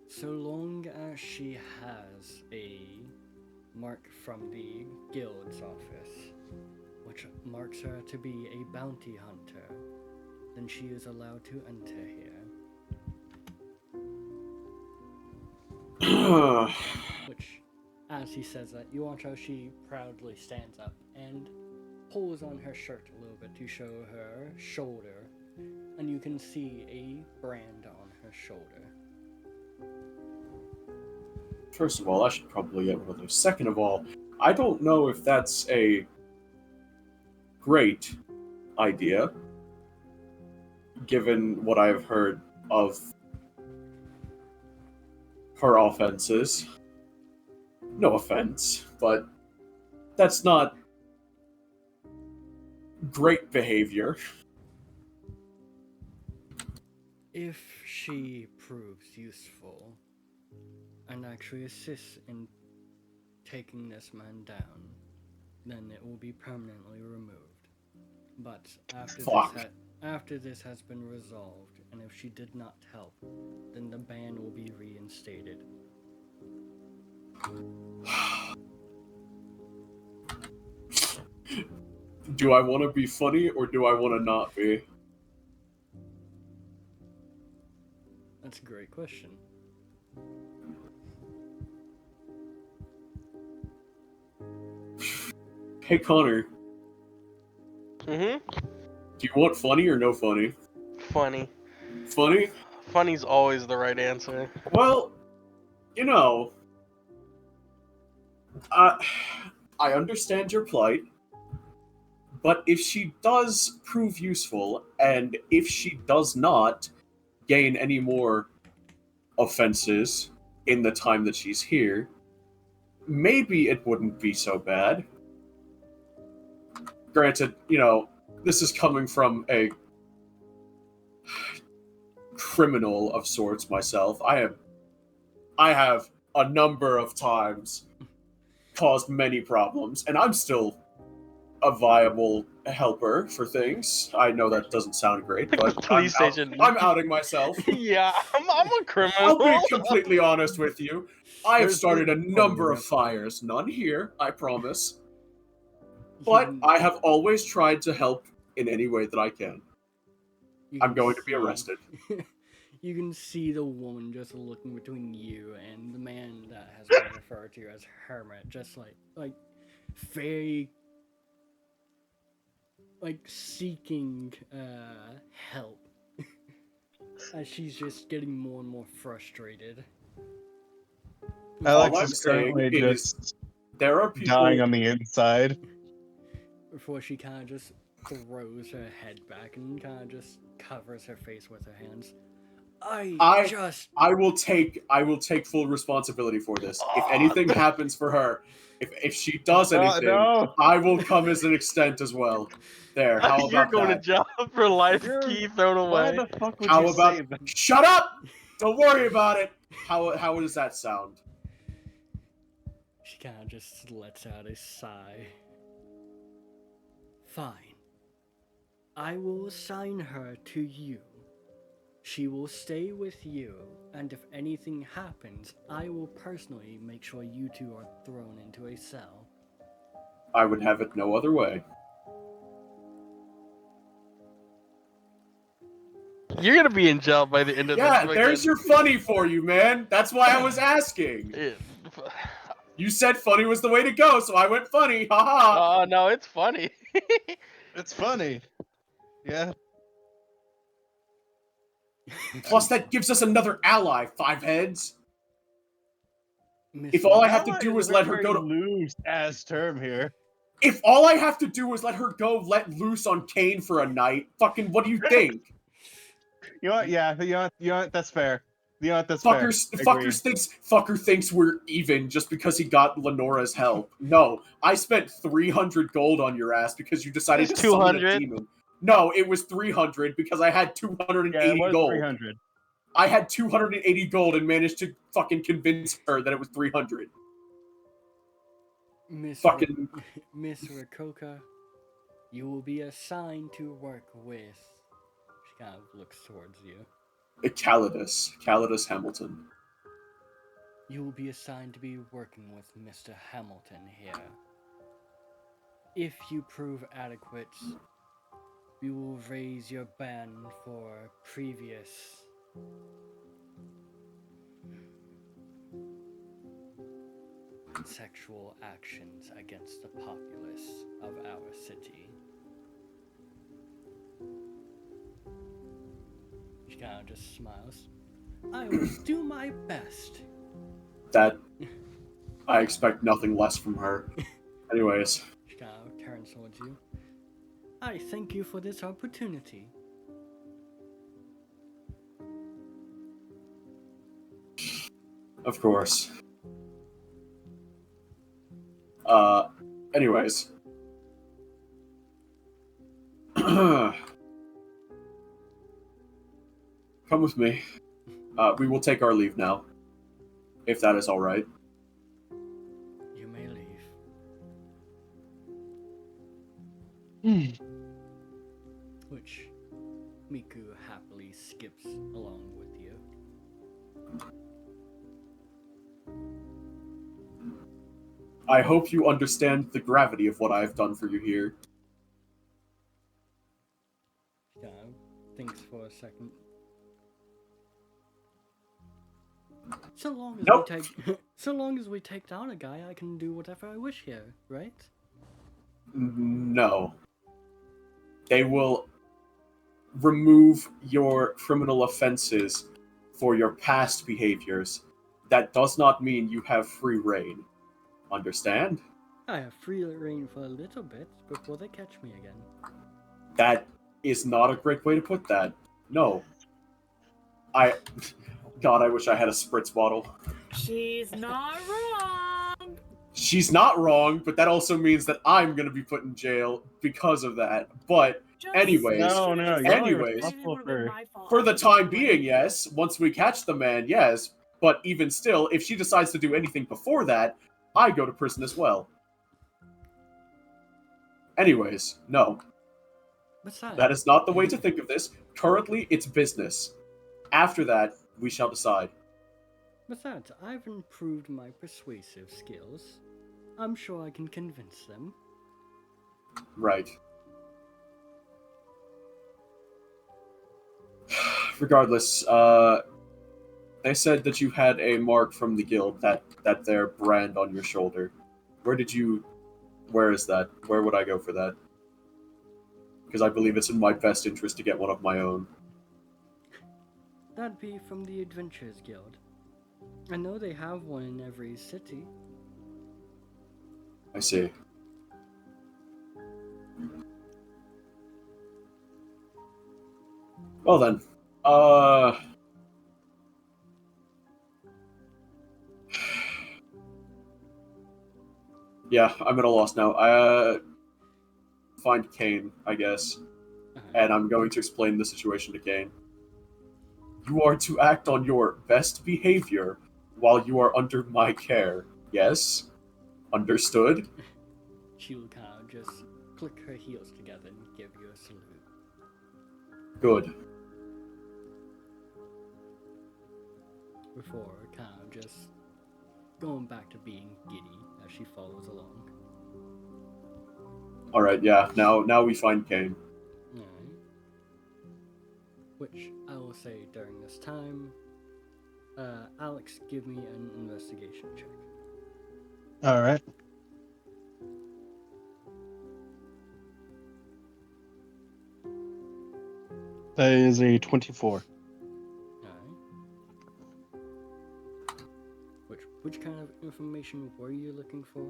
[SPEAKER 1] So long as she has a mark from the guild's office, which marks her to be a bounty hunter, then she is allowed to enter here. Which, as he says that, you watch how she proudly stands up and pulls on her shirt a little bit to show her shoulder, and you can see a brand on her shoulder.
[SPEAKER 3] First of all, I should probably get one of those. Second of all, I don't know if that's a great idea. given what I've heard of her offenses. No offense, but that's not great behavior.
[SPEAKER 1] If she proves useful and actually assists in taking this man down, then it will be permanently removed. But after this has been resolved, and if she did not help, then the ban will be reinstated.
[SPEAKER 3] Do I want to be funny or do I want to not be?
[SPEAKER 1] That's a great question.
[SPEAKER 3] Hey Connor,
[SPEAKER 2] Mm-hmm.
[SPEAKER 3] do you want funny or no funny?
[SPEAKER 2] Funny.
[SPEAKER 3] Funny?
[SPEAKER 2] Funny's always the right answer.
[SPEAKER 3] Well, you know, I understand your plight, but if she does prove useful, and if she does not gain any more offenses in the time that she's here, maybe it wouldn't be so bad. Granted, you know, this is coming from a criminal of sorts myself. I have a number of times caused many problems, and I'm still a viable helper for things. I know that doesn't sound great, but
[SPEAKER 2] Police station.
[SPEAKER 3] I'm outing myself.
[SPEAKER 2] Yeah, I'm a criminal.
[SPEAKER 3] I'll be completely honest with you. I have
[SPEAKER 8] There's
[SPEAKER 3] started a
[SPEAKER 8] no
[SPEAKER 3] number
[SPEAKER 8] funny
[SPEAKER 3] of fires. None here, I promise.
[SPEAKER 1] You
[SPEAKER 3] But
[SPEAKER 1] can-
[SPEAKER 3] I have always tried to help in any way that I can.
[SPEAKER 1] you
[SPEAKER 3] I'm
[SPEAKER 1] can
[SPEAKER 3] going to be
[SPEAKER 1] see-
[SPEAKER 3] arrested.
[SPEAKER 1] You can see the woman just looking between you and the man that has been referred to as Hermit, just like very seeking help as she's just getting more and more frustrated.
[SPEAKER 8] Alex
[SPEAKER 3] I'm
[SPEAKER 8] is
[SPEAKER 3] saying
[SPEAKER 8] currently
[SPEAKER 3] is
[SPEAKER 8] just
[SPEAKER 3] There are people.
[SPEAKER 8] dying on the inside.
[SPEAKER 1] Before she kind of just throws her head back and kind of just covers her face with her hands.
[SPEAKER 3] I will take full responsibility for this. If anything happens for her, if she does anything,
[SPEAKER 8] No.
[SPEAKER 3] I will come as an extent as well. There, how about
[SPEAKER 2] You're going
[SPEAKER 3] that?
[SPEAKER 2] to jail for life,
[SPEAKER 8] You're-
[SPEAKER 2] key thrown
[SPEAKER 8] Why
[SPEAKER 2] away.
[SPEAKER 8] the fuck would
[SPEAKER 3] How
[SPEAKER 8] you
[SPEAKER 3] about
[SPEAKER 8] say that?
[SPEAKER 3] shut up? Don't worry about it. How does that sound?
[SPEAKER 1] She kind of just lets out a sigh. Fine. I will assign her to you. She will stay with you, and if anything happens, I will personally make sure you two are thrown into a cell.
[SPEAKER 3] I would have it no other way.
[SPEAKER 2] You're gonna be in jail by the end of
[SPEAKER 3] Yeah,
[SPEAKER 2] this.
[SPEAKER 3] there's your funny for you, man. That's why I was asking.
[SPEAKER 2] Yeah.
[SPEAKER 3] You said funny was the way to go, so I went funny. Haha.
[SPEAKER 2] Oh no, it's funny.
[SPEAKER 8] It's funny. Yeah.
[SPEAKER 3] Plus, that gives us another ally, Five Heads.
[SPEAKER 1] Miss
[SPEAKER 3] If all I have
[SPEAKER 8] Ally
[SPEAKER 3] to do
[SPEAKER 8] is
[SPEAKER 3] is let her
[SPEAKER 8] very
[SPEAKER 3] go to.
[SPEAKER 8] loose ass term here.
[SPEAKER 3] If all I have to do is let her go let loose on Kane for a night, fucking what do you think?
[SPEAKER 8] You know what? Yeah. You know what? That's fair. You know what? That's fair.
[SPEAKER 3] Fucker thinks we're even just because he got Lenora's help. No, I spent 300 gold on your ass because you decided
[SPEAKER 2] It's
[SPEAKER 3] to summon a
[SPEAKER 2] 200.
[SPEAKER 3] demon. No, it was 300 because I had 280
[SPEAKER 8] Yeah, it was
[SPEAKER 3] gold.
[SPEAKER 8] 300.
[SPEAKER 3] I had 280 gold and managed to fucking convince her that it was 300.
[SPEAKER 1] Miss
[SPEAKER 3] Fucking
[SPEAKER 1] Miss Rakoka, you will be assigned to work with. She kind of looks towards you.
[SPEAKER 3] Calidus Hamilton.
[SPEAKER 1] You will be assigned to be working with Mr. Hamilton here. If you prove adequate, we will raise your ban for previous sexual actions against the populace of our city. She kind of just smiles. I will do my best.
[SPEAKER 3] That I expect nothing less from her. Anyways,
[SPEAKER 1] She kind of turns towards you. I thank you for this opportunity.
[SPEAKER 3] Of course. Anyways. Come with me. We will take our leave now. If that is alright.
[SPEAKER 1] You may leave. Which Miku happily skips along with you.
[SPEAKER 3] I hope you understand the gravity of what I have done for you here.
[SPEAKER 1] Yeah, thinks for a second. So long as
[SPEAKER 3] Nope.
[SPEAKER 1] we take, so long as we take down a guy, I can do whatever I wish here, right?
[SPEAKER 3] No. They will remove your criminal offenses for your past behaviors. That does not mean you have free reign. Understand?
[SPEAKER 1] I have free reign for a little bit before they catch me again.
[SPEAKER 3] That is not a great way to put that. No. God, I wish I had a spritz bottle.
[SPEAKER 5] She's not wrong.
[SPEAKER 3] She's not wrong, but that also means that I'm going to be put in jail because of that. But anyways,
[SPEAKER 8] No, you're
[SPEAKER 3] anyways,
[SPEAKER 8] responsible for.
[SPEAKER 3] for the time being, yes. Once we catch the man, yes. But even still, if she decides to do anything before that, I go to prison as well. Anyways, no.
[SPEAKER 1] Besides,
[SPEAKER 3] That is not the way to think of this. Currently, it's business. After that, we shall decide.
[SPEAKER 1] Besides, I've improved my persuasive skills. I'm sure I can convince them.
[SPEAKER 3] Right. Regardless, they said that you had a mark from the guild, that their brand on your shoulder. Where is that? Where would I go for that? Because I believe it's in my best interest to get one of my own.
[SPEAKER 1] That'd be from the Adventurers Guild. I know they have one in every city.
[SPEAKER 3] I see. Well then, yeah, I'm at a loss now. Find Kane, I guess, and I'm going to explain the situation to Kane. You are to act on your best behavior while you are under my care. Yes? Understood?
[SPEAKER 1] She will kind of just click her heels together and give you a salute.
[SPEAKER 3] Good.
[SPEAKER 1] Before kind of just going back to being giddy as she follows along.
[SPEAKER 3] Alright, yeah, now we find Kane.
[SPEAKER 1] Alright. Which I will say during this time, Alex, give me an investigation check.
[SPEAKER 6] All right. That is a 24.
[SPEAKER 1] Which kind of information were you looking for?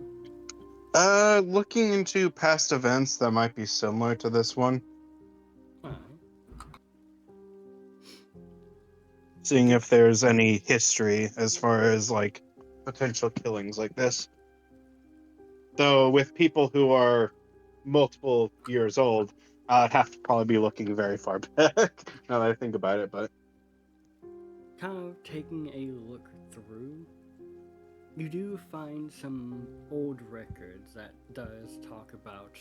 [SPEAKER 6] Looking into past events that might be similar to this one.
[SPEAKER 1] Alright.
[SPEAKER 6] Seeing if there's any history as far as, like, potential killings like this. Though, with people who are multiple years old, I'd have to probably be looking very far back, now that I think about it, but...
[SPEAKER 1] Kind of taking a look through, you do find some old records that does talk about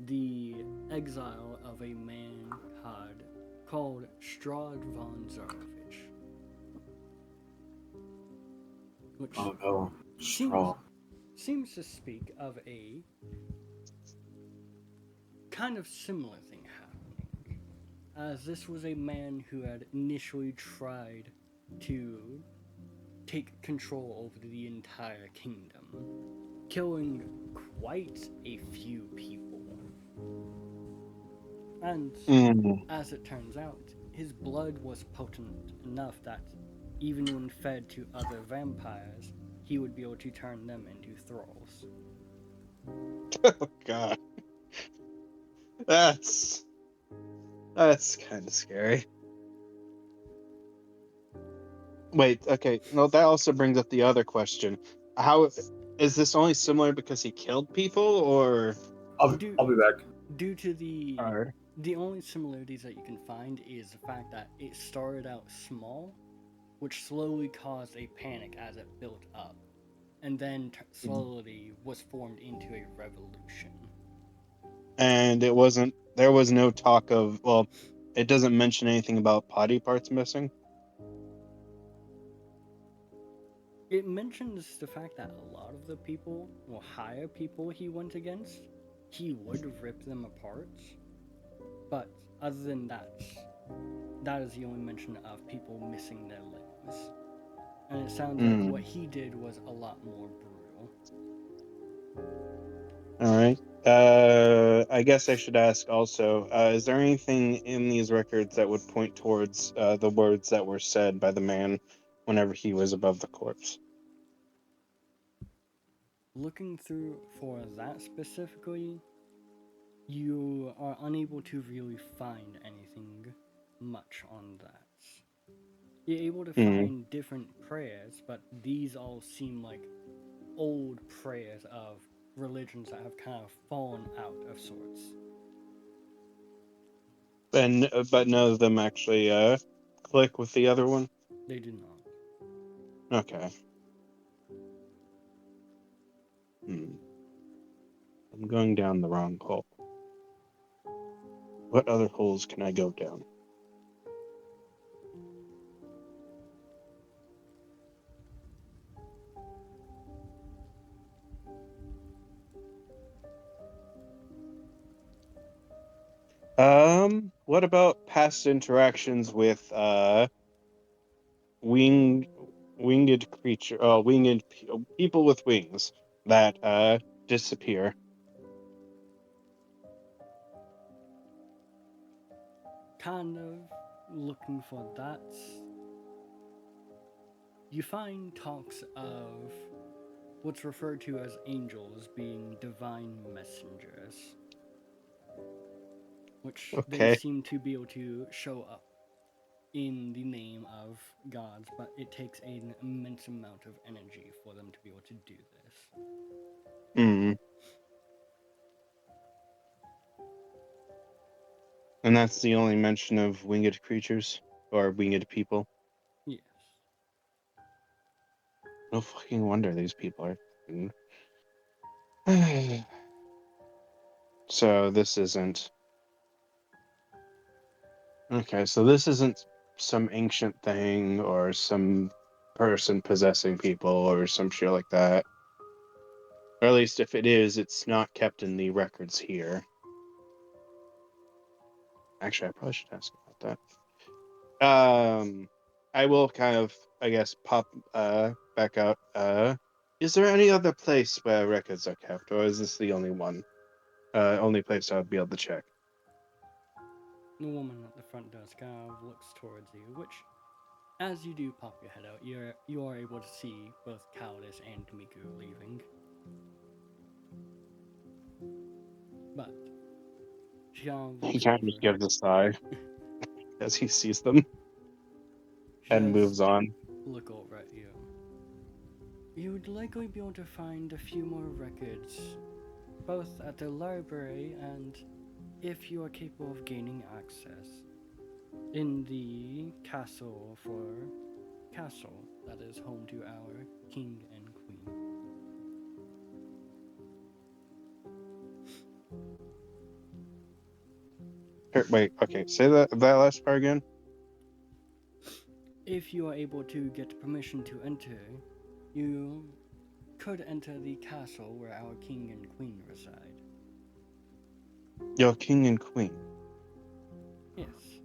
[SPEAKER 1] the exile of a man called Strahd von Zarovich. Which
[SPEAKER 3] Oh no. Straw.
[SPEAKER 1] seems to speak of a kind of similar thing happening, as this was a man who had initially tried to take control over the entire kingdom, killing quite a few people. And as it turns out, his blood was potent enough that even when fed to other vampires, he would be able to turn them into thralls.
[SPEAKER 6] Oh, God. That's kind of scary.
[SPEAKER 7] Wait, okay. No, that also brings up the other question. How is this only similar because he killed people, or?
[SPEAKER 3] I'll
[SPEAKER 1] Due,
[SPEAKER 3] be back.
[SPEAKER 1] due to the
[SPEAKER 7] Or
[SPEAKER 1] the only similarities that you can find is the fact that it started out small, which slowly caused a panic as it built up, and then slowly was formed into a revolution.
[SPEAKER 7] and it wasn't. There was no talk of. Well, it doesn't mention anything about body parts missing.
[SPEAKER 1] It mentions the fact that a lot of the people, well, higher people he went against, he would rip them apart. But other than that, that is the only mention of people missing their limbs. And it sounds like what he did was a lot more brutal.
[SPEAKER 7] All right. I guess I should ask also, is there anything in these records that would point towards the words that were said by the man whenever he was above the corpse?
[SPEAKER 1] Looking through for that specifically, you are unable to really find anything much on that. You're able to find different prayers, but these all seem like old prayers of religions that have kind of fallen out of sorts.
[SPEAKER 7] And but none of them actually click with the other one.
[SPEAKER 1] They do not.
[SPEAKER 7] Okay. I'm going down the wrong hole. What other holes can I go down? What about past interactions with winged creature, people with wings that disappear?
[SPEAKER 1] Kind of looking for that. You find talks of what's referred to as angels being divine messengers, which they
[SPEAKER 7] Okay.
[SPEAKER 1] seem to be able to show up in the name of gods, but it takes an immense amount of energy for them to be able to do this.
[SPEAKER 7] And that's the only mention of winged creatures or winged people.
[SPEAKER 1] Yes.
[SPEAKER 7] No fucking wonder these people are. So this isn't. Okay, so this isn't some ancient thing or some person possessing people or some shit like that. Or at least if it is, it's not kept in the records here. Actually, I probably should ask about that. I will kind of, I guess, pop back out. Is there any other place where records are kept, or is this the only one? Only place I would be able to check.
[SPEAKER 1] The woman at the front desk kind of looks towards you, which, as you do pop your head out, you are able to see both Calidus and Miku leaving. But she kind of
[SPEAKER 7] He
[SPEAKER 1] looks
[SPEAKER 7] kind
[SPEAKER 1] over.
[SPEAKER 7] of gives a sigh as he sees them and moves on.
[SPEAKER 1] Look over at you. You would likely be able to find a few more records, both at the library and, if you are capable of gaining access, in the castle that is home to our king and queen.
[SPEAKER 7] Wait, okay, say that last part again.
[SPEAKER 1] If you are able to get permission to enter, you could enter the castle where our king and queen reside.
[SPEAKER 7] Your king and queen.
[SPEAKER 1] Yes.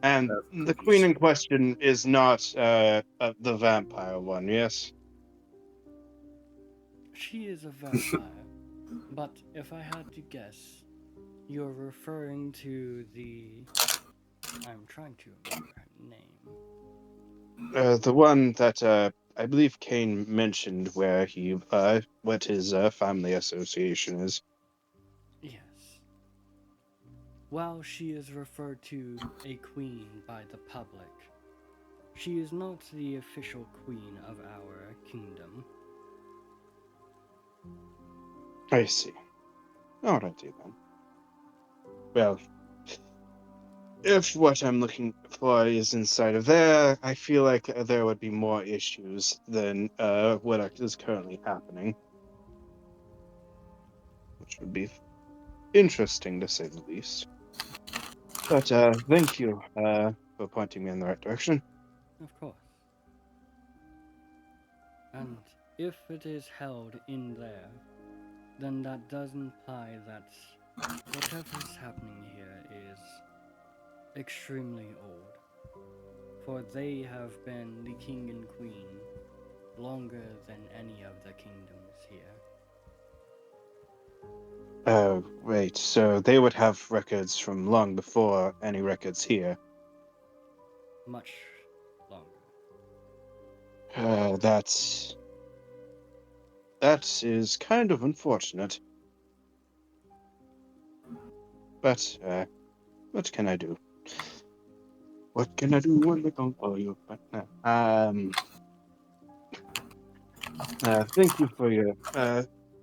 [SPEAKER 7] And the queen in question is not the vampire one, yes?
[SPEAKER 1] She is a vampire, but if I had to guess, you're referring to the... I'm trying to remember her name.
[SPEAKER 7] The one that I believe Kane mentioned where he what his family association is.
[SPEAKER 1] Yes. while she is referred to a queen by the public, she is not the official queen of our kingdom.
[SPEAKER 7] I see. Alrighty then. Well, if what I'm looking for is inside of there, I feel like there would be more issues than what is currently happening. Which would be interesting to say the least. But thank you for pointing me in the right direction.
[SPEAKER 1] Of course. And if it is held in there, then that does imply that whatever's happening here is extremely old. For they have been the king and queen longer than any of the kingdoms here.
[SPEAKER 7] Oh, wait, so they would have records from long before any records here.
[SPEAKER 1] Much longer.
[SPEAKER 7] That is kind of unfortunate. But, what can I do? What can I do when they don't call you? But, thank you for your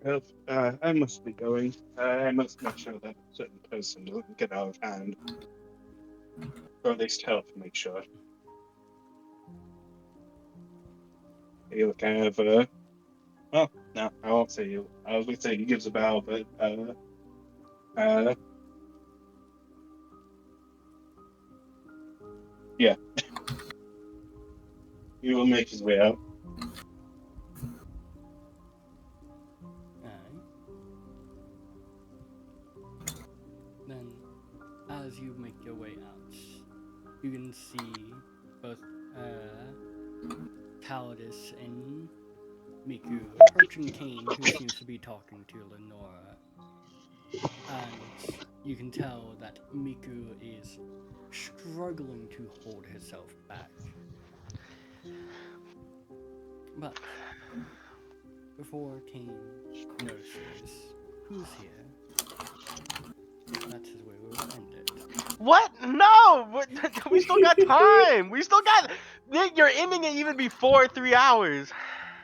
[SPEAKER 7] help. I must be going. I must make sure that a certain person doesn't get out of hand. Or at least help make sure. He'll kind of, well, no, I won't say you. I was going to say he gives a bow, but, yeah. He will make his way out.
[SPEAKER 1] Aye. Then, as you make your way out, you can see both Calidus and Miku approaching Kane, who seems to be talking to Lenora. And you can tell that Miku is struggling to hold herself back. But before Kane notices who's here, that is where we'll end it.
[SPEAKER 2] What? No! We still got time! We still got... Nick, you're ending it even before 3 hours.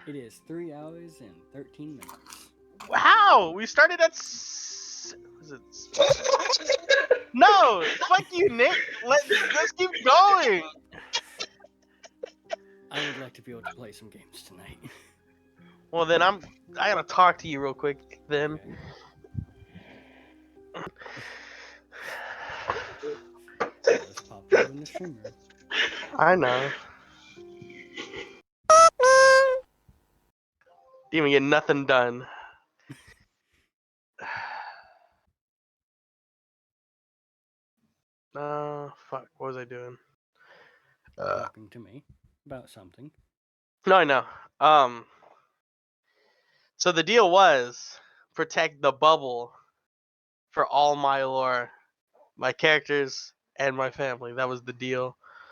[SPEAKER 1] It is 3 hours and 13 minutes.
[SPEAKER 2] How? We started at... Was it... No! Fuck you, Nick! Let's keep going!
[SPEAKER 1] I would like to be able to play some games tonight.
[SPEAKER 2] Well, then I gotta talk to you real quick, then.
[SPEAKER 1] Let's pop you in the streamer.
[SPEAKER 2] I know. Didn't even get nothing done. Fuck. What was I doing?
[SPEAKER 1] Talking to me about something.
[SPEAKER 2] No, I know. So the deal was protect the bubble for all my lore, my characters, and my family. That was the deal.